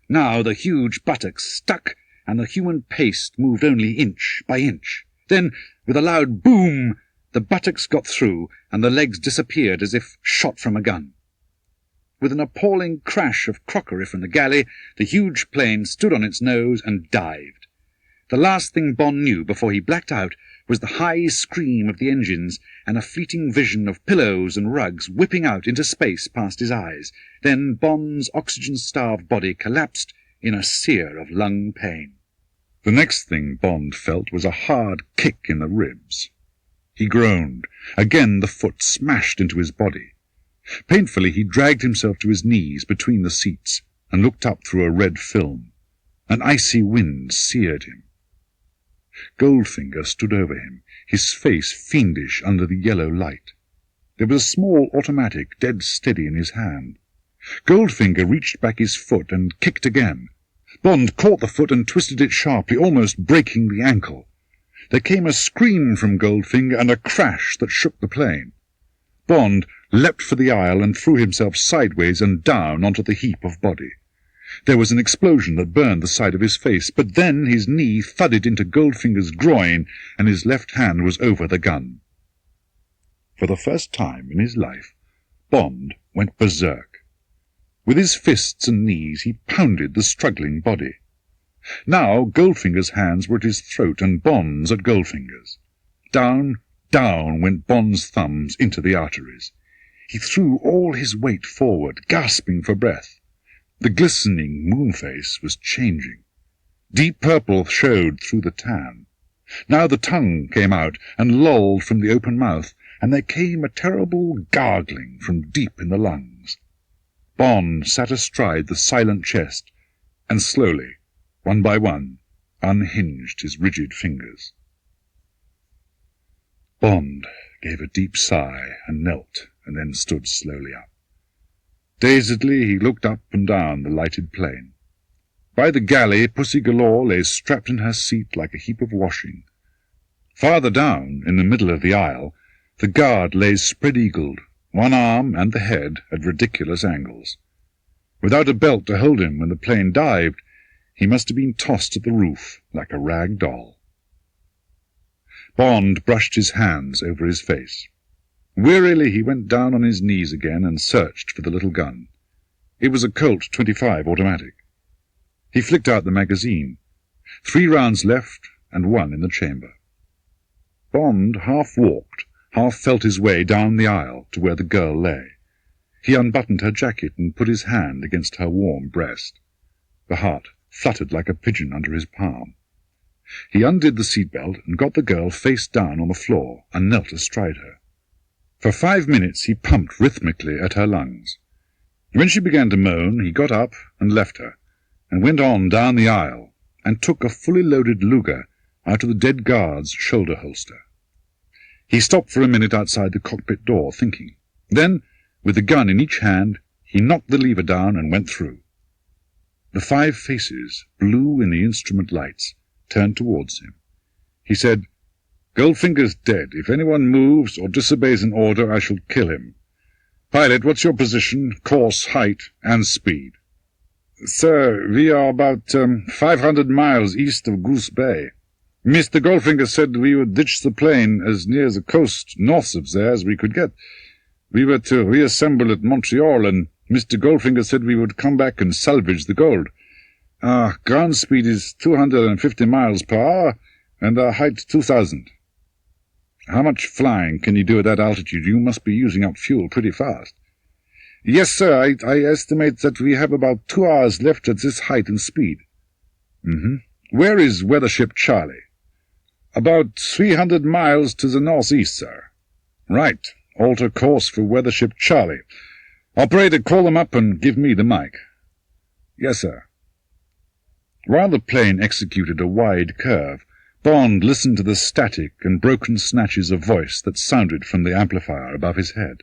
Now the huge buttocks stuck, and the human paste moved only inch by inch. Then, with a loud boom, the buttocks got through, and the legs disappeared as if shot from a gun. With an appalling crash of crockery from the galley, the huge plane stood on its nose and dived. The last thing Bond knew before he blacked out was the high scream of the engines and a fleeting vision of pillows and rugs whipping out into space past his eyes. Then Bond's oxygen-starved body collapsed in a sear of lung pain. The next thing Bond felt was a hard kick in the ribs. He groaned. Again the foot smashed into his body. Painfully he dragged himself to his knees between the seats and looked up through a red film. An icy wind seared him. Goldfinger stood over him, his face fiendish under the yellow light. There was a small automatic dead steady in his hand. Goldfinger reached back his foot and kicked again. Bond caught the foot and twisted it sharply, almost breaking the ankle. There came a scream from Goldfinger and a crash that shook the plane. Bond leapt for the aisle and threw himself sideways and down onto the heap of body. There was an explosion that burned the side of his face, but then his knee thudded into Goldfinger's groin and his left hand was over the gun. For the first time in his life, Bond went berserk. With his fists and knees he pounded the struggling body. Now Goldfinger's hands were at his throat and Bond's at Goldfinger's. Down, down went Bond's thumbs into the arteries. He threw all his weight forward, gasping for breath. The glistening moon-face was changing. Deep purple showed through the tan. Now the tongue came out and lolled from the open mouth, and there came a terrible gargling from deep in the lungs. Bond sat astride the silent chest, and slowly, one by one, unhinged his rigid fingers. Bond gave a deep sigh and knelt, and then stood slowly up. Dazedly he looked up and down the lighted plain. By the galley, Pussy Galore lay strapped in her seat like a heap of washing. Farther down, in the middle of the aisle, the guard lay spread-eagled, one arm and the head at ridiculous angles. Without a belt to hold him when the plane dived, he must have been tossed at the roof like a rag doll. Bond brushed his hands over his face. Wearily he went down on his knees again and searched for the little gun. It was a Colt .25 automatic. He flicked out the magazine. 3 rounds left and 1 in the chamber. Bond half walked, half felt his way down the aisle to where the girl lay. He unbuttoned her jacket and put his hand against her warm breast. The heart fluttered like a pigeon under his palm. He undid the seat-belt and got the girl face down on the floor and knelt astride her. For 5 minutes he pumped rhythmically at her lungs. When she began to moan, he got up and left her, and went on down the aisle, and took a fully loaded Luger out of the dead guard's shoulder holster. He stopped for a minute outside the cockpit door, thinking. Then, with the gun in each hand, he knocked the lever down and went through. The 5 faces, blue in the instrument lights, turned towards him. He said, "Goldfinger's dead. If anyone moves or disobeys an order, I shall kill him. Pilot, what's your position, course, height, and speed?" "Sir, we are about 500 miles east of Goose Bay. Mr. Goldfinger said we would ditch the plane as near the coast north of there as we could get. We were to reassemble at Montreal, and Mr. Goldfinger said we would come back and salvage the gold. Our ground speed is 250 miles per hour, and our height 2,000. How much flying can you do at that altitude? You must be using up fuel pretty fast." "Yes, sir, I estimate that we have about 2 hours left at this height and speed." "Where is Weathership Charlie?" "About 300 miles to the northeast, sir." "Right. Alter course for Weathership Charlie. Operator, call them up and give me the mic." "Yes, sir." While the plane executed a wide curve, Bond listened to the static and broken snatches of voice that sounded from the amplifier above his head.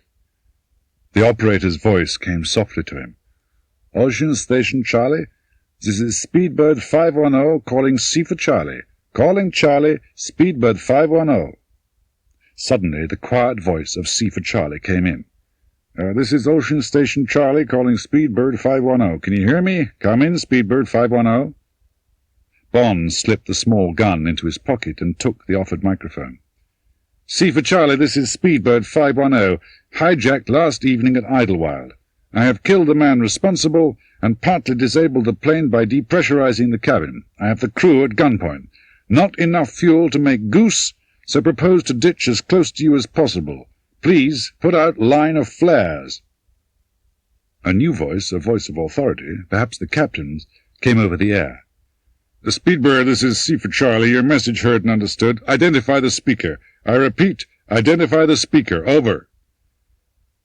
The operator's voice came softly to him. "Ocean Station Charlie, this is Speedbird 510 calling C for Charlie. Calling Charlie, Speedbird 510. Suddenly the quiet voice of C for Charlie came in. "This is Ocean Station Charlie calling Speedbird 510. Can you hear me? Come in, Speedbird 510. Bond slipped the small gun into his pocket and took the offered microphone. "C for Charlie, this is Speedbird 510, hijacked last evening at Idlewild. I have killed the man responsible and partly disabled the plane by depressurizing the cabin. I have the crew at gunpoint. Not enough fuel to make Goose, so propose to ditch as close to you as possible. Please put out line of flares." A new voice, a voice of authority, perhaps the captain's, came over the air. "Speedbird, this is C for Charlie. Your message heard and understood. Identify the speaker. I repeat, identify the speaker. Over."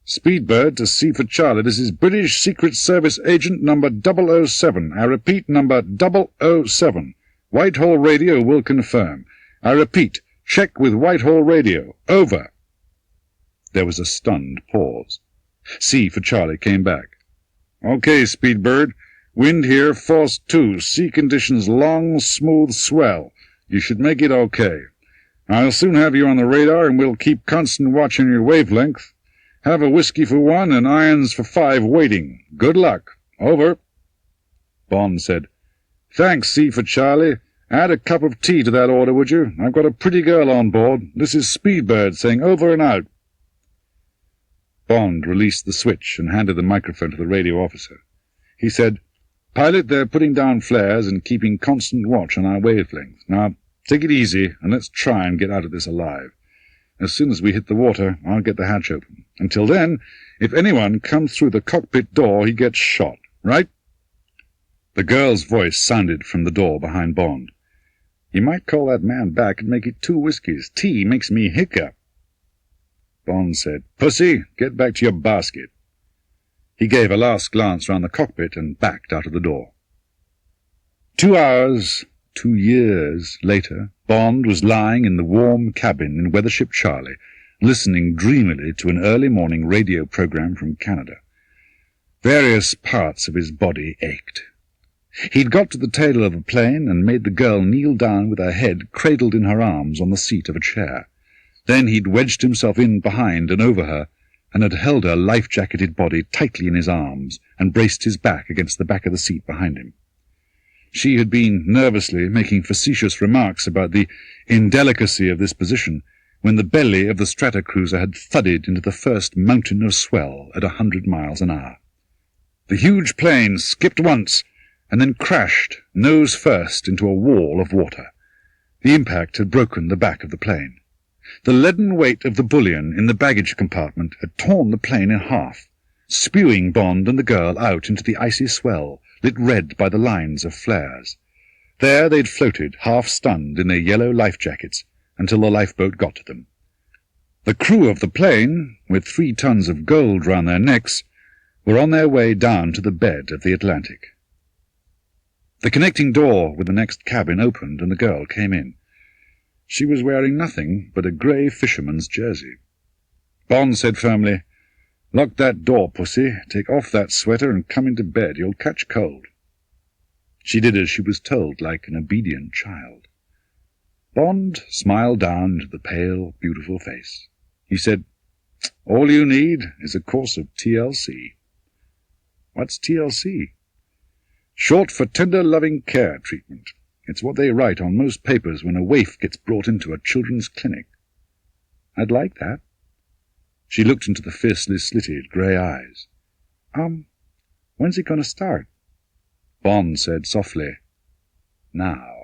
"Speedbird to C for Charlie. This is British Secret Service agent number 007. I repeat, number 007. Whitehall Radio will confirm. I repeat, check with Whitehall Radio. Over." There was a stunned pause. C for Charlie came back. "Okay, Speedbird. Wind here, force 2. Sea conditions long, smooth swell. You should make it okay. I'll soon have you on the radar, and we'll keep constant watch on your wavelength. Have a whiskey for 1 and irons for 5 waiting. Good luck. Over." Bond said, "Thanks, C for Charlie. Add a cup of tea to that order, would you? I've got a pretty girl on board. This is Speedbird saying over and out." Bond released the switch and handed the microphone to the radio officer. He said, "Pilot, they're putting down flares and keeping constant watch on our wavelength. Now, take it easy, and let's try and get out of this alive. As soon as we hit the water, I'll get the hatch open. Until then, if anyone comes through the cockpit door, he gets shot. Right?" The girl's voice sounded from the door behind Bond. "You might call that man back and make it 2 whiskeys. Tea makes me hiccup." Bond said, "Pussy, get back to your basket." He gave a last glance round the cockpit and backed out of the door. 2 hours, 2 years later, Bond was lying in the warm cabin in Weathership Charlie, listening dreamily to an early morning radio program from Canada. Various parts of his body ached. He'd got to the tail of the plane and made the girl kneel down with her head cradled in her arms on the seat of a chair. Then he'd wedged himself in behind and over her, and had held her life-jacketed body tightly in his arms and braced his back against the back of the seat behind him. She had been nervously making facetious remarks about the indelicacy of this position when the belly of the Stratocruiser had thudded into the first mountain of swell at 100 miles an hour. The huge plane skipped once and then crashed nose first into a wall of water. The impact had broken the back of the plane. The leaden weight of the bullion in the baggage compartment had torn the plane in half, spewing Bond and the girl out into the icy swell, lit red by the lines of flares. There they'd floated, half-stunned in their yellow life-jackets, until the lifeboat got to them. The crew of the plane, with 3 tons of gold round their necks, were on their way down to the bed of the Atlantic. The connecting door with the next cabin opened, and the girl came in. She was wearing nothing but a grey fisherman's jersey. Bond said firmly, "Lock that door, pussy. Take off that sweater and come into bed. You'll catch cold." She did as she was told, like an obedient child. Bond smiled down into the pale, beautiful face. He said, "All you need is a course of TLC." "What's TLC?" "Short for Tender Loving Care Treatment. It's what they write on most papers when a waif gets brought into a children's clinic." "I'd like that." She looked into the fiercely slitted grey eyes. When's it going to start?" Bond said softly, "Now."